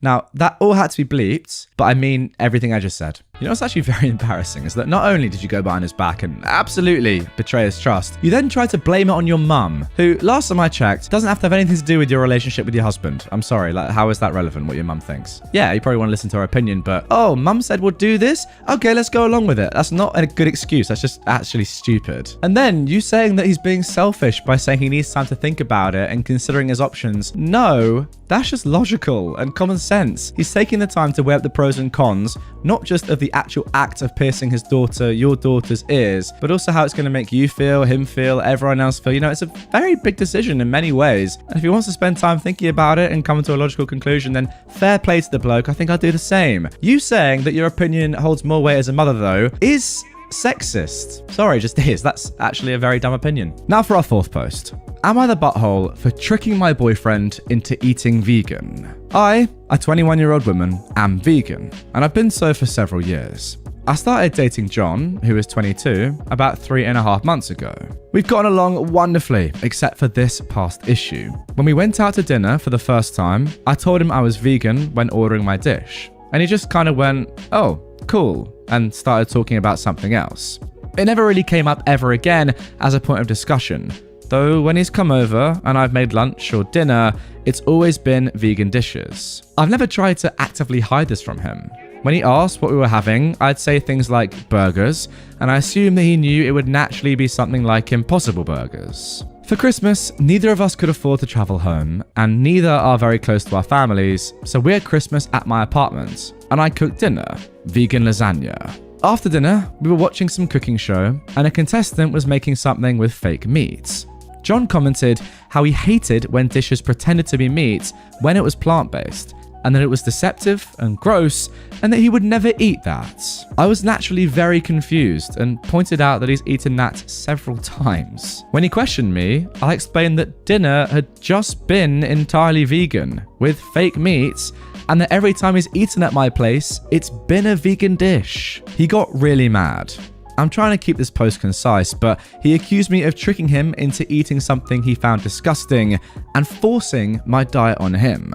Now, that all had to be bleeped, but I mean everything I just said. You know what's actually very embarrassing is that not only did you go behind his back and absolutely betray his trust, you then tried to blame it on your mum, who, last time I checked, doesn't have to have anything to do with your relationship with your husband. I'm sorry, like, how is that relevant, what your mum thinks? Yeah, you probably want to listen to her opinion, but, oh, mum said we'll do this? Okay, let's go along with it. That's not a good excuse. That's just actually stupid. And then you saying that he's being selfish by saying he needs time to think about it and considering his options. No, that's just logical and common sense. He's taking the time to weigh up the pros and cons, not just of the actual act of piercing his daughter, your daughter's ears, but also how it's going to make you feel, him feel, everyone else feel. You know, it's a very big decision in many ways. And if he wants to spend time thinking about it and come to a logical conclusion, then fair play to the bloke. I think I'd do the same. You saying that your opinion holds more weight as a mother, though, is sexist. Sorry, just is. That's actually a very dumb opinion. Now for our fourth post. Am I the butthole for tricking my boyfriend into eating vegan? I, a 21-year-old woman, am vegan, and I've been so for several years. I started dating John, who is 22, about 3.5 months ago. We've gotten along wonderfully, except for this past issue. When we went out to dinner for the first time, I told him I was vegan when ordering my dish, and he just kind of went, oh, cool, and started talking about something else. It never really came up ever again as a point of discussion, though when he's come over and I've made lunch or dinner, it's always been vegan dishes. I've never tried to actively hide this from him. When he asked what we were having, I'd say things like burgers, and I assumed that he knew it would naturally be something like Impossible Burgers. For Christmas, neither of us could afford to travel home, and neither are very close to our families, so we had Christmas at my apartment, and I cooked dinner, vegan lasagna. After dinner, we were watching some cooking show, and a contestant was making something with fake meat. John commented how he hated when dishes pretended to be meat when it was plant-based, and that it was deceptive and gross, and that he would never eat that. I was naturally very confused and pointed out that he's eaten that several times. When he questioned me, I explained that dinner had just been entirely vegan, with fake meats, and that every time he's eaten at my place, it's been a vegan dish. He got really mad. I'm trying to keep this post concise, but he accused me of tricking him into eating something he found disgusting and forcing my diet on him.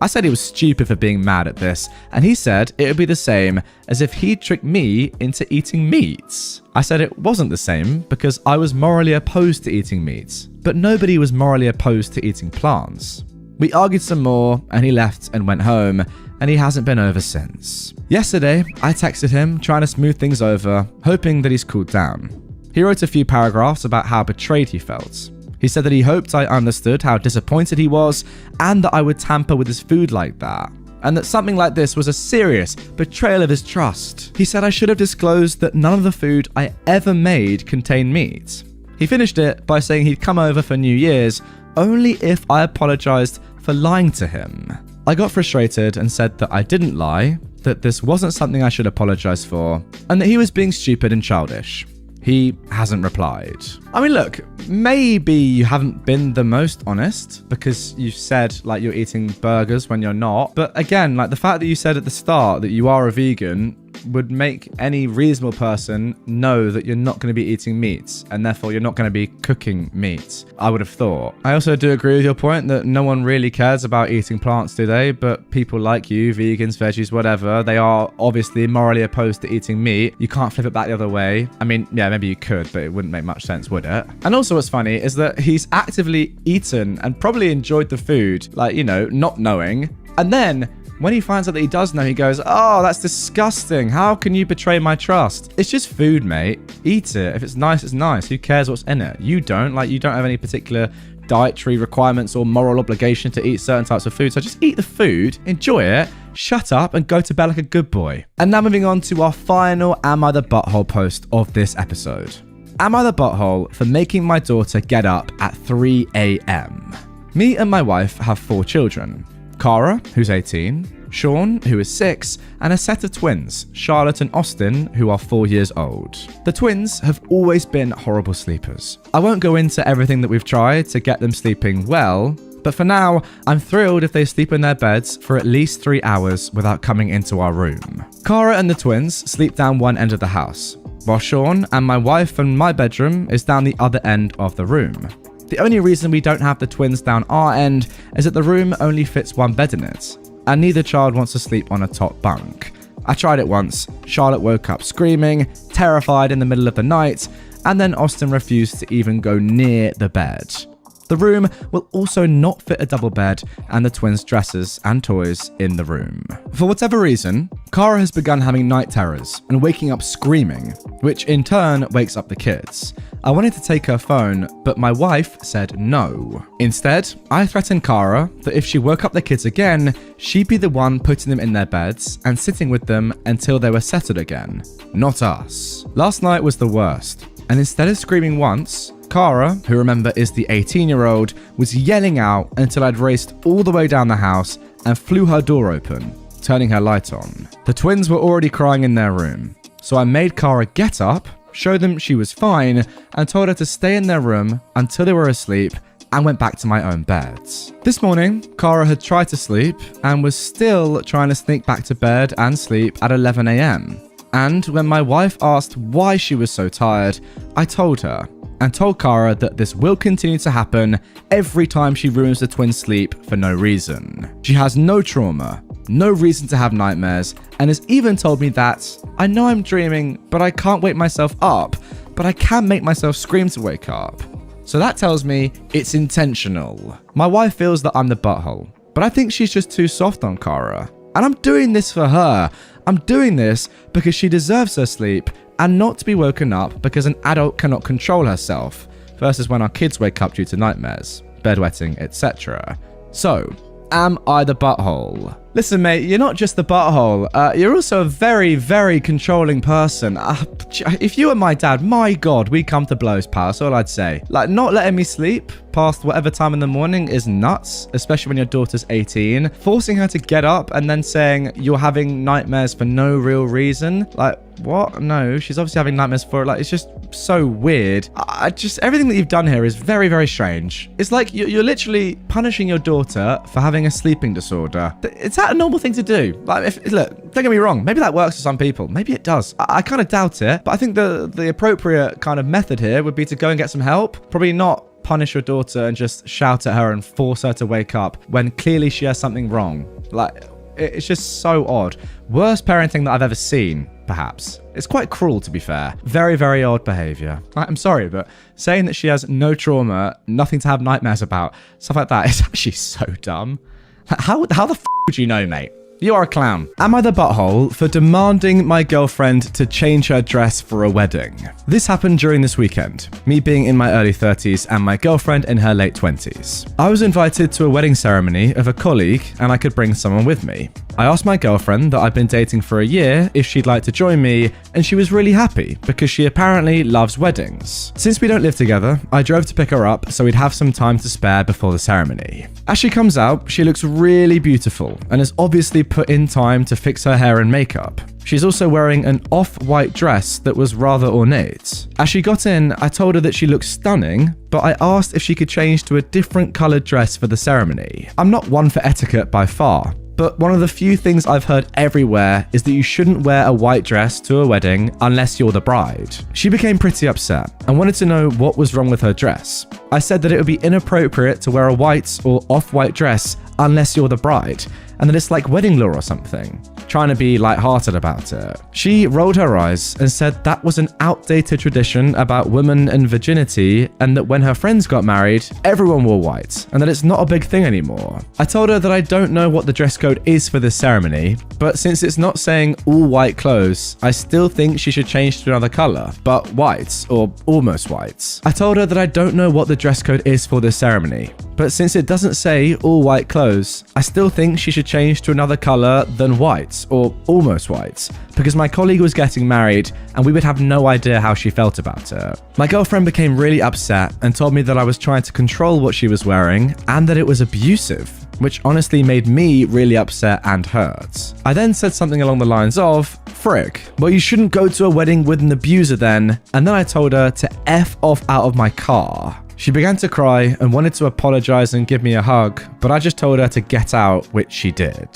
I said he was stupid for being mad at this, and he said it would be the same as if he'd tricked me into eating meat. I said it wasn't the same because I was morally opposed to eating meat, but nobody was morally opposed to eating plants. We argued some more, and he left and went home, and he hasn't been over since. Yesterday, I texted him, trying to smooth things over, hoping that he's cooled down. He wrote a few paragraphs about how betrayed he felt. He said that he hoped I understood how disappointed he was, and that I would tamper with his food like that, and that something like this was a serious betrayal of his trust. He said I should have disclosed that none of the food I ever made contained meat. He finished it by saying he'd come over for New Year's only if I apologized for lying to him. I got frustrated and said that I didn't lie, that this wasn't something I should apologize for, and that he was being stupid and childish. He hasn't replied. I mean, look, maybe you haven't been the most honest because you said like you're eating burgers when you're not. But again, like the fact that you said at the start that you are a vegan, would make any reasonable person know that you're not going to be eating meat, and therefore you're not going to be cooking meat, I would have thought. I also do agree with your point that no one really cares about eating plants, do they? But people like you, vegans, veggies, whatever, they are obviously morally opposed to eating meat. You can't flip it back the other way. I mean, yeah, maybe you could, but it wouldn't make much sense, would it? And also what's funny is that he's actively eaten and probably enjoyed the food, like, you know, not knowing. And then when he finds out that he does know, he goes, oh, that's disgusting. How can you betray my trust? It's just food, mate. Eat it. If it's nice, it's nice. Who cares what's in it? You don't. Like, you don't have any particular dietary requirements or moral obligation to eat certain types of food. So just eat the food, enjoy it, shut up, and go to bed like a good boy. And now moving on to our final Am I the Butthole post of this episode. Am I the butthole for making my daughter get up at 3 a.m.? Me and my wife have 4 children. Cara, who's 18, Sean, who is 6, and a set of twins, Charlotte and Austin, who are 4 years old. The twins have always been horrible sleepers. I won't go into everything that we've tried to get them sleeping well, but for now, I'm thrilled if they sleep in their beds for at least 3 hours without coming into our room. Cara and the twins sleep down one end of the house, while Sean and my wife and my bedroom is down the other end of the room. The only reason we don't have the twins down our end is that the room only fits one bed in it, and neither child wants to sleep on a top bunk. I tried it once. Charlotte woke up screaming, terrified in the middle of the night, and then Austin refused to even go near the bed. The room will also not fit a double bed and the twins' dresses and toys in the room. For whatever reason, Cara has begun having night terrors and waking up screaming, which in turn wakes up the kids. I wanted to take her phone, but my wife said no. Instead, I threatened Cara that if she woke up the kids again, she'd be the one putting them in their beds and sitting with them until they were settled again, not us. Last night was the worst, and instead of screaming once, Cara, who remember is the 18-year-old, was yelling out until I'd raced all the way down the house and flew her door open, turning her light on. The twins were already crying in their room, so I made Cara get up, show them she was fine, and told her to stay in their room until they were asleep and went back to my own bed. This morning, Cara had tried to sleep and was still trying to sneak back to bed and sleep at 11 a.m. And when my wife asked why she was so tired, I told her, and told Cara that this will continue to happen every time she ruins the twins' sleep for no reason. She has no trauma, no reason to have nightmares, and has even told me that, I know I'm dreaming, but I can't wake myself up, but I can make myself scream to wake up. So that tells me it's intentional. My wife feels that I'm the butthole, but I think she's just too soft on Cara. And I'm doing this for her. I'm doing this because she deserves her sleep, and not to be woken up because an adult cannot control herself, versus when our kids wake up due to nightmares, bedwetting, etc. So, am I the butthole? Listen, mate, you're not just the butthole. You're also a very, very controlling person. If you were my dad, my God, we come to blows, pal. That's all I'd say. Like, not letting me sleep past whatever time in the morning is nuts, especially when your daughter's 18. Forcing her to get up and then saying you're having nightmares for no real reason. Like, what? No, she's obviously having nightmares for it. Like, it's just so weird. Everything that you've done here is very, very strange. It's like you're literally punishing your daughter for having a sleeping disorder. Is that a normal thing to do? Like, look, don't get me wrong. Maybe that works for some people. Maybe it does. I kind of doubt it. But I think the appropriate kind of method here would be to go and get some help. Probably not punish your daughter and just shout at her and force her to wake up when clearly she has something wrong. Like, it's just so odd. Worst parenting that I've ever seen, perhaps. It's quite cruel, to be fair. Very, very odd behavior. I'm sorry, but saying that she has no trauma, nothing to have nightmares about, stuff like that is actually so dumb. How the f*** would you know, mate? You are a clown. Am I the butthole for demanding my girlfriend to change her dress for a wedding? This happened during this weekend, me being in my early 30s and my girlfriend in her late 20s. I was invited to a wedding ceremony of a colleague and I could bring someone with me. I asked my girlfriend that I've been dating for a year if she'd like to join me, and she was really happy because she apparently loves weddings. Since we don't live together, I drove to pick her up so we'd have some time to spare before the ceremony. As she comes out, she looks really beautiful and has obviously put in time to fix her hair and makeup. She's also wearing an off-white dress that was rather ornate. As she got in, I told her that she looked stunning, but I asked if she could change to a different coloured dress for the ceremony. I'm not one for etiquette by far, but one of the few things I've heard everywhere is that you shouldn't wear a white dress to a wedding unless you're the bride. She became pretty upset and wanted to know what was wrong with her dress. I said that it would be inappropriate to wear a white or off-white dress unless you're the bride, and that it's like wedding law or something, trying to be lighthearted about it. She rolled her eyes and said that was an outdated tradition about women and virginity, and that when her friends got married, everyone wore white, and that it's not a big thing anymore. I told her that I don't know what the dress code is for this ceremony, but since it's not saying all white clothes, I still think she should change to another color, but white or almost white. I told her that I don't know what the dress code is for this ceremony, but since it doesn't say all white clothes, I still think she should change to another color than white or almost white, because my colleague was getting married and we would have no idea how she felt about it. My girlfriend became really upset and told me that I was trying to control what she was wearing and that it was abusive, which honestly made me really upset and hurt. I then said something along the lines of, "Frick, well you shouldn't go to a wedding with an abuser then," and then I told her to F off out of my car. She began to cry and wanted to apologize and give me a hug, but I just told her to get out, which she did.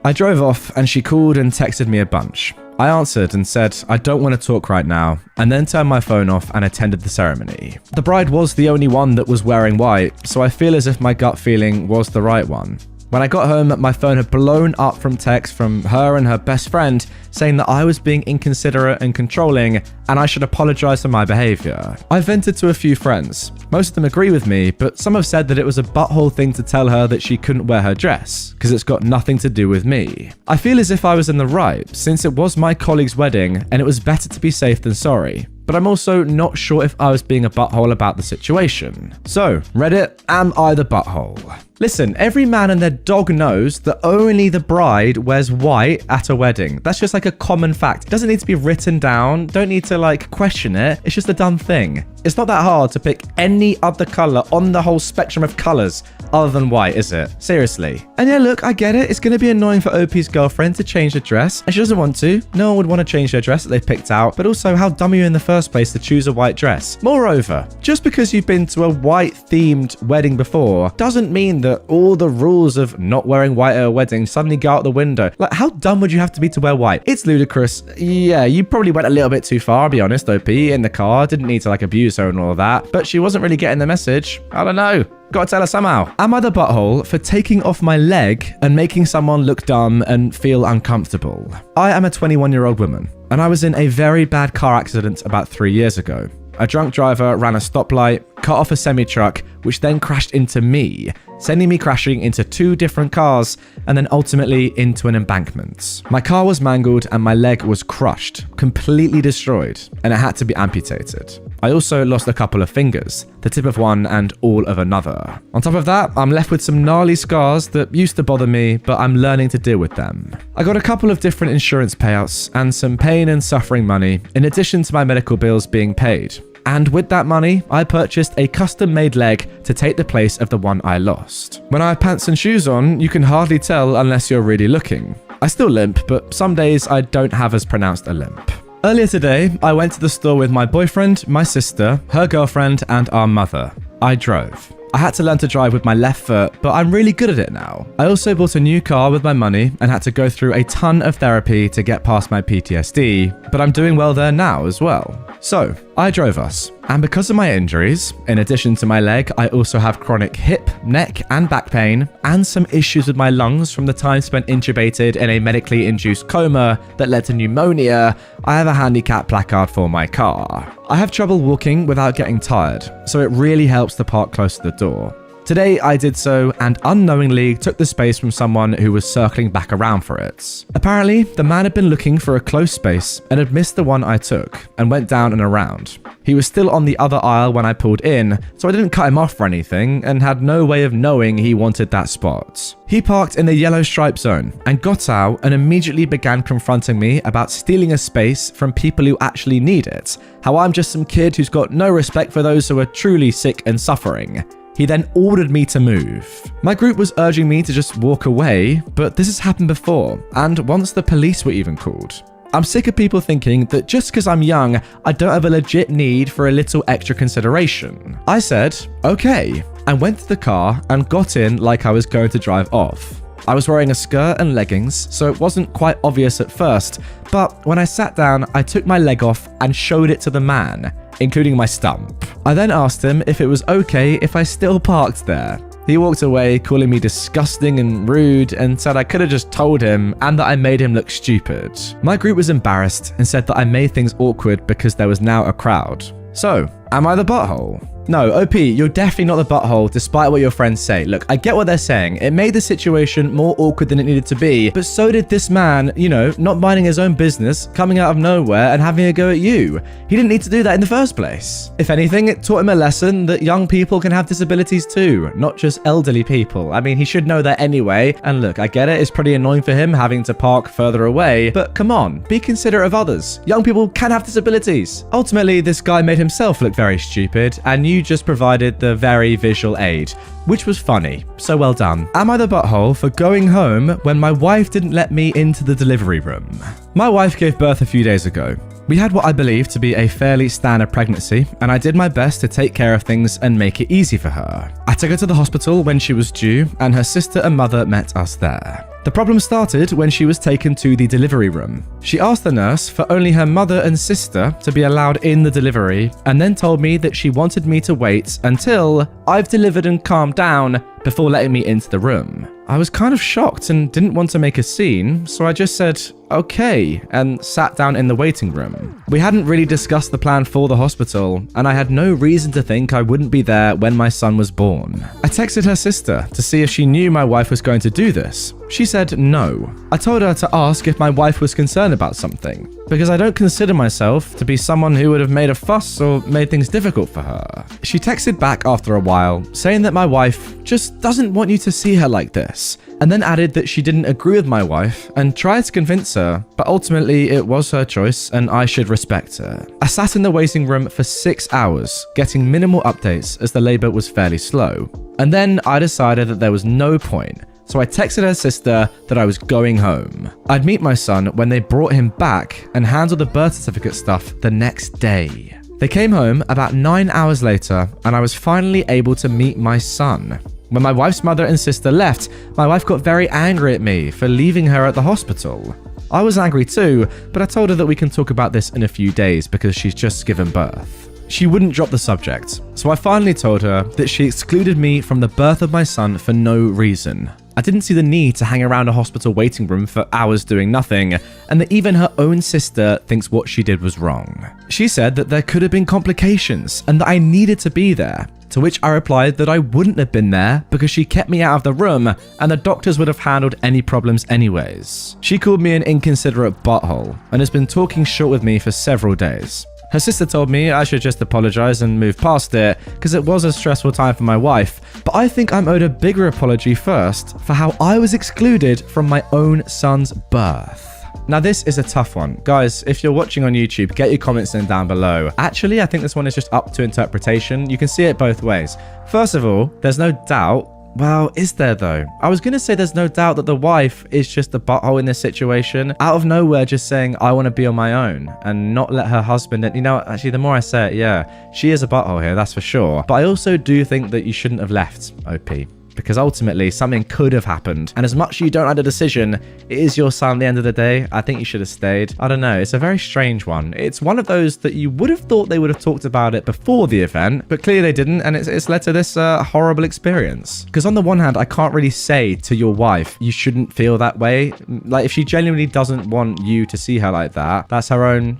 I drove off and she called and texted me a bunch. I answered and said, I don't want to talk right now, and then turned my phone off and attended the ceremony. The bride was the only one that was wearing white, so I feel as if my gut feeling was the right one. When I got home, my phone had blown up from texts from her and her best friend saying that I was being inconsiderate and controlling and I should apologize for my behavior. I vented to a few friends. Most of them agree with me, but some have said that it was a butthole thing to tell her that she couldn't wear her dress because it's got nothing to do with me. I feel as if I was in the right since it was my colleague's wedding and it was better to be safe than sorry. But I'm also not sure if I was being a butthole about the situation. So, Reddit, am I the butthole? Listen, every man and their dog knows that only the bride wears white at a wedding. That's just like a common fact. It doesn't need to be written down. Don't need to question it. It's just a done thing. It's not that hard to pick any other color on the whole spectrum of colors other than white, is it? Seriously. And yeah, look, I get it. It's going to be annoying for OP's girlfriend to change her dress, and she doesn't want to. No one would want to change their dress that they've picked out, but also how dumb are you in the first place to choose a white dress? Moreover, just because you've been to a white-themed wedding before doesn't mean that all the rules of not wearing white at a wedding suddenly go out the window. How dumb would you have to be to wear white? It's ludicrous. Yeah, you probably went a little bit too far, I'll be honest, OP, in the car. Didn't need to abuse her and all of that, but she wasn't really getting the message. I don't know. Gotta tell her somehow. Am I the butthole for taking off my leg and making someone look dumb and feel uncomfortable? I am a 21-year-old woman, and I was in a very bad car accident about 3 years ago. A drunk driver ran a stoplight, cut off a semi-truck, which then crashed into me, sending me crashing into 2 different cars and then ultimately into an embankment. My car was mangled and my leg was crushed, completely destroyed, and it had to be amputated. I also lost a couple of fingers, the tip of one and all of another. On top of that, I'm left with some gnarly scars that used to bother me, but I'm learning to deal with them. I got a couple of different insurance payouts and some pain and suffering money, in addition to my medical bills being paid. And with that money, I purchased a custom-made leg to take the place of the one I lost. When I have pants and shoes on, you can hardly tell unless you're really looking. I still limp, but some days I don't have as pronounced a limp. Earlier today, I went to the store with my boyfriend, my sister, her girlfriend, and our mother. I drove. I had to learn to drive with my left foot, but I'm really good at it now. I also bought a new car with my money and had to go through a ton of therapy to get past my PTSD, but I'm doing well there now as well. So, I drove us, and because of my injuries, in addition to my leg, I also have chronic hip, neck, and back pain, and some issues with my lungs from the time spent intubated in a medically induced coma that led to pneumonia. I have a handicap placard for my car. I have trouble walking without getting tired, so it really helps to park close to the door. Today I did so and unknowingly took the space from someone who was circling back around for it. Apparently, the man had been looking for a close space and had missed the one I took and went down and around. He was still on the other aisle when I pulled in, so I didn't cut him off or anything and had no way of knowing he wanted that spot. He parked in the yellow stripe zone and got out and immediately began confronting me about stealing a space from people who actually need it, how I'm just some kid who's got no respect for those who are truly sick and suffering. He then ordered me to move. My group was urging me to just walk away, but this has happened before, and once the police were even called. I'm sick of people thinking that just because I'm young, I don't have a legit need for a little extra consideration. I said, okay, and went to the car and got in like I was going to drive off. I was wearing a skirt and leggings, so it wasn't quite obvious at first, but when I sat down, I took my leg off and showed it to the man, including my stump. I then asked him if it was okay if I still parked there. He walked away, calling me disgusting and rude, and said I could have just told him and that I made him look stupid. My group was embarrassed and said that I made things awkward because there was now a crowd. So, am I the butthole? No, OP, you're definitely not the butthole, despite what your friends say. Look, I get what they're saying. It made the situation more awkward than it needed to be, but so did this man, not minding his own business, coming out of nowhere and having a go at you. He didn't need to do that in the first place. If anything, it taught him a lesson that young people can have disabilities too, not just elderly people. I mean, he should know that anyway. And look, I get it, it's pretty annoying for him having to park further away, but come on, be considerate of others. Young people can have disabilities. Ultimately, this guy made himself look very stupid, and you just provided the very visual aid, which was funny. So well done. Am I the butthole for going home when my wife didn't let me into the delivery room? My wife gave birth a few days ago. We had what I believe to be a fairly standard pregnancy, and I did my best to take care of things and make it easy for her. I took her to the hospital when she was due, and her sister and mother met us there. The problem started when she was taken to the delivery room. She asked the nurse for only her mother and sister to be allowed in the delivery, and then told me that she wanted me to wait until I've delivered and calmed down before letting me into the room. I was kind of shocked and didn't want to make a scene, so I just said, okay, and sat down in the waiting room. We hadn't really discussed the plan for the hospital, and I had no reason to think I wouldn't be there when my son was born. I texted her sister to see if she knew my wife was going to do this. She said no. I told her to ask if my wife was concerned about something, because I don't consider myself to be someone who would have made a fuss or made things difficult for her. She texted back after a while, saying that my wife just doesn't want you to see her like this, and then added that she didn't agree with my wife and tried to convince her, but ultimately it was her choice and I should respect her. I sat in the waiting room for 6 hours, getting minimal updates as the labor was fairly slow, and then I decided that there was no point. So I texted her sister that I was going home. I'd meet my son when they brought him back and handled the birth certificate stuff the next day. They came home about 9 hours later, and I was finally able to meet my son. When my wife's mother and sister left, my wife got very angry at me for leaving her at the hospital. I was angry too, but I told her that we can talk about this in a few days because she's just given birth. She wouldn't drop the subject, so I finally told her that she excluded me from the birth of my son for no reason. I didn't see the need to hang around a hospital waiting room for hours doing nothing, and that even her own sister thinks what she did was wrong. She said that there could have been complications and that I needed to be there, to which I replied that I wouldn't have been there because she kept me out of the room and the doctors would have handled any problems anyways. She called me an inconsiderate butthole and has been talking short with me for several days. Her sister told me I should just apologize and move past it because it was a stressful time for my wife, but I think I'm owed a bigger apology first for how I was excluded from my own son's birth. Now this is a tough one. Guys, if you're watching on YouTube, get your comments in down below. Actually, I think this one is just up to interpretation. You can see it both ways. First of all, there's no doubt. Well, is there though? I was going to say there's no doubt that the wife is just a butthole in this situation, out of nowhere just saying, I want to be on my own and not let her husband, and actually the more I say it, yeah, she is a butthole here, that's for sure. But I also do think that you shouldn't have left, OP. Because ultimately something could have happened, and as much as you don't like the decision, it is your son at the end of the day. I think you should have stayed. I don't know, it's a very strange one. It's one of those that you would have thought they would have talked about it before the event, but clearly they didn't, and it's led to this horrible experience. Because on the one hand, I can't really say to your wife, you shouldn't feel that way. Like, if she genuinely doesn't want you to see her like that, that's her own,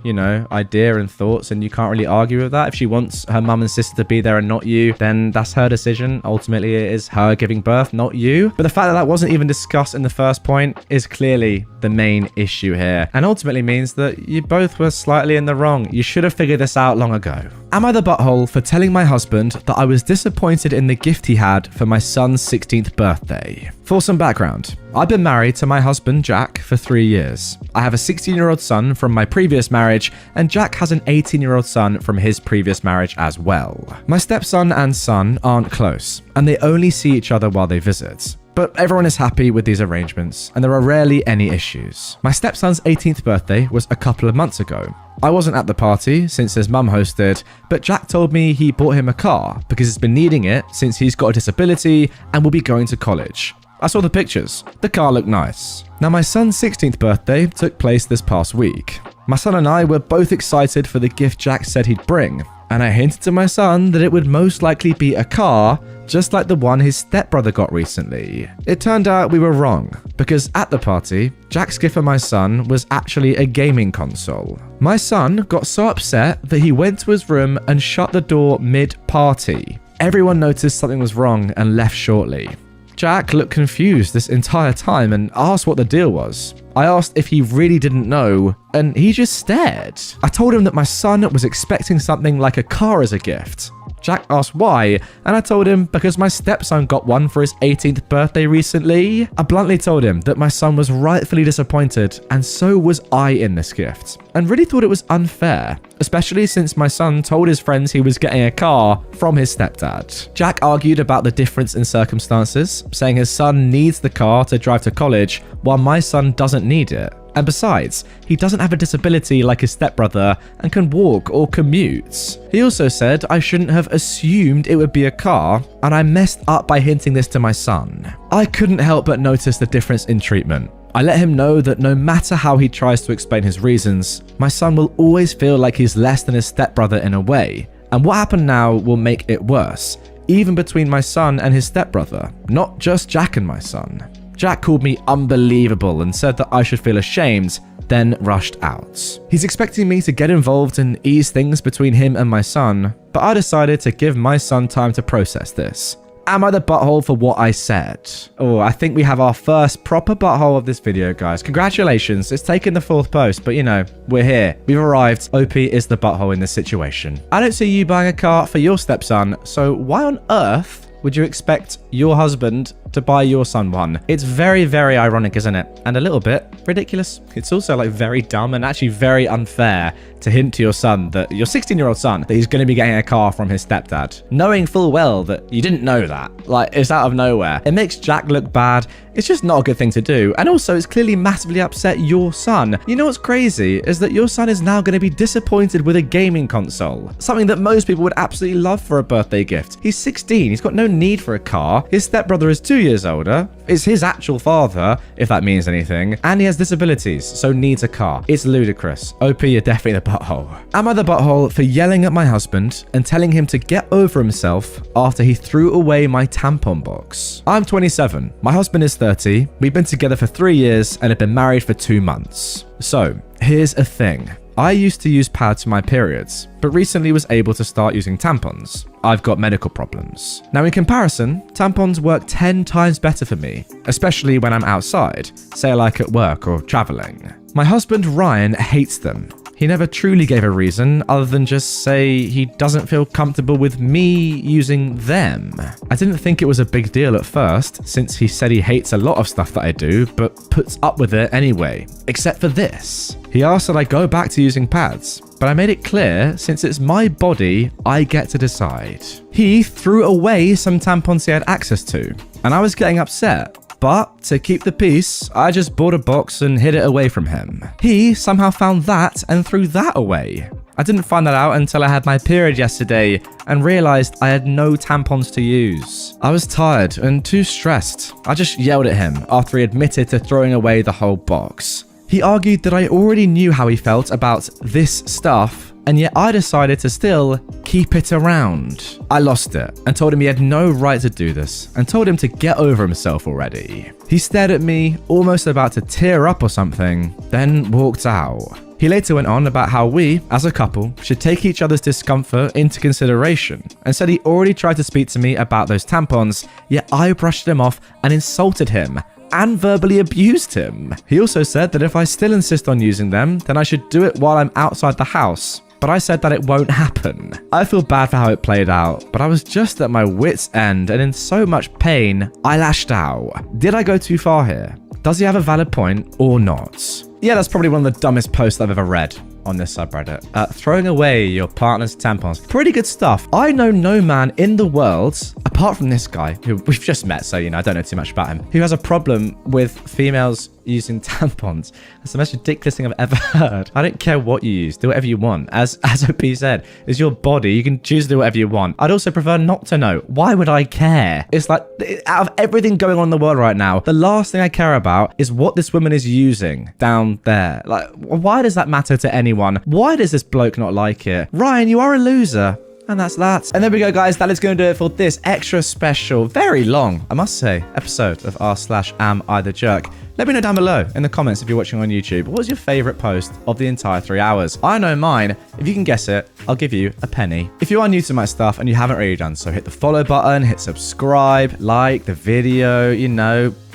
idea and thoughts, and you can't really argue with that. If she wants her mum and sister to be there and not you, then that's her decision. Ultimately, it is her giving birth, not you. But the fact that that wasn't even discussed in the first point is clearly the main issue here, and ultimately means that you both were slightly in the wrong. You should have figured this out long ago. Am I the butthole for telling my husband that I was disappointed in the gift he had for my son's 16th birthday? For some background, I've been married to my husband Jack for 3 years. I have a 16-year-old son from my previous marriage, and Jack has an 18-year-old son from his previous marriage as well. My stepson and son aren't close, and they only see each other while they visit. But everyone is happy with these arrangements, and there are rarely any issues. My stepson's 18th birthday was a couple of months ago. I wasn't at the party since his mum hosted, but Jack told me he bought him a car because he's been needing it since he's got a disability and will be going to college. I saw the pictures. The car looked nice. Now, my son's 16th birthday took place this past week. My son and I were both excited for the gift Jack said he'd bring, and I hinted to my son that it would most likely be a car, just like the one his stepbrother got recently. It turned out we were wrong, because at the party, Jack's gift for my son was actually a gaming console. My son got so upset that he went to his room and shut the door mid-party. Everyone noticed something was wrong and left shortly. Jack looked confused this entire time and asked what the deal was. I asked if he really didn't know, and he just stared. I told him that my son was expecting something like a car as a gift. Jack asked why, and I told him because my stepson got one for his 18th birthday recently. I bluntly told him that my son was rightfully disappointed, and so was I in this gift, and really thought it was unfair, especially since my son told his friends he was getting a car from his stepdad. Jack argued about the difference in circumstances, saying his son needs the car to drive to college, while my son doesn't need it. And besides, he doesn't have a disability like his stepbrother and can walk or commute. He also said I shouldn't have assumed it would be a car, and I messed up by hinting this to my son. I couldn't help but notice the difference in treatment. I let him know that no matter how he tries to explain his reasons, my son will always feel like he's less than his stepbrother in a way, and what happened now will make it worse, even between my son and his stepbrother, not just Jack and my son. Jack called me unbelievable and said that I should feel ashamed, then rushed out. He's expecting me to get involved and ease things between him and my son, but I decided to give my son time to process this. Am I the butthole for what I said? Oh, I think we have our first proper butthole of this video, guys. Congratulations, it's taken the 4th post, but you know, we're here. We've arrived. OP is the butthole in this situation. I don't see you buying a car for your stepson, so why on earth would you expect your husband to buy your son one? It's very, very ironic, isn't it? And a little bit ridiculous. It's also like very dumb and actually very unfair to hint to your son, that your 16-year-old son, that he's going to be getting a car from his stepdad, knowing full well that you didn't know that. Like, it's out of nowhere. It makes Jack look bad. It's just not a good thing to do. And also, it's clearly massively upset your son. You know what's crazy is that your son is now going to be disappointed with a gaming console, something that most people would absolutely love for a birthday gift. He's 16. He's got no need for a car. His stepbrother is 2 years older. It's his actual father, if that means anything, and he has disabilities, so needs a car. It's ludicrous. OP, you're definitely the butthole. Am I the butthole for yelling at my husband and telling him to get over himself after he threw away my tampon box? I'm 27. My husband is 30. We've been together for 3 years and have been married for 2 months. So, here's a thing. I used to use pads for my periods, but recently was able to start using tampons. I've got medical problems. Now, in comparison, tampons work 10 times better for me, especially when I'm outside, say like at work or traveling. My husband Ryan hates them. He never truly gave a reason other than just say he doesn't feel comfortable with me using them. I didn't think it was a big deal at first, since he said he hates a lot of stuff that I do, but puts up with it anyway, except for this. He asked that I go back to using pads, but I made it clear, since it's my body, I get to decide. He threw away some tampons he had access to, and I was getting upset. But to keep the peace, I just bought a box and hid it away from him. He somehow found that and threw that away. I didn't find that out until I had my period yesterday and realized I had no tampons to use. I was tired and too stressed. I just yelled at him after he admitted to throwing away the whole box. He argued that I already knew how he felt about this stuff, and yet I decided to still keep it around. I lost it and told him he had no right to do this and told him to get over himself already. He stared at me, almost about to tear up or something, then walked out. He later went on about how we, as a couple, should take each other's discomfort into consideration and said he already tried to speak to me about those tampons, yet I brushed him off and insulted him and verbally abused him. He also said that if I still insist on using them, then I should do it while I'm outside the house. But I said that it won't happen. I feel bad for how it played out, but I was just at my wit's end and in so much pain, I lashed out. Did I go too far here? Does he have a valid point or not? Yeah, that's probably one of the dumbest posts I've ever read. on this subreddit. Throwing away your partner's tampons. Pretty good stuff. I know no man in the world, apart from this guy, who we've just met, so, I don't know too much about him, who has a problem with females using tampons. That's the most ridiculous thing I've ever heard. I don't care what you use. Do whatever you want. As OP said, it's your body. You can choose to do whatever you want. I'd also prefer not to know. Why would I care? It's like, out of everything going on in the world right now, the last thing I care about is what this woman is using down there. Like, why does that matter to anyone? Why does this bloke not like it? Ryan, you are a loser. And that's that. And there we go, guys. That is going to do it for this extra special, very long, I must say, episode of r/am I the jerk. Let me know down below in the comments if you're watching on YouTube. What was your favorite post of the entire 3 hours? I know mine. If you can guess it, I'll give you a penny. If you are new to my stuff and you haven't already done so, hit the follow button, hit subscribe, like the video,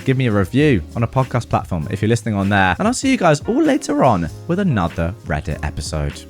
give me a review on a podcast platform if you're listening on there. And I'll see you guys all later on with another Reddit episode.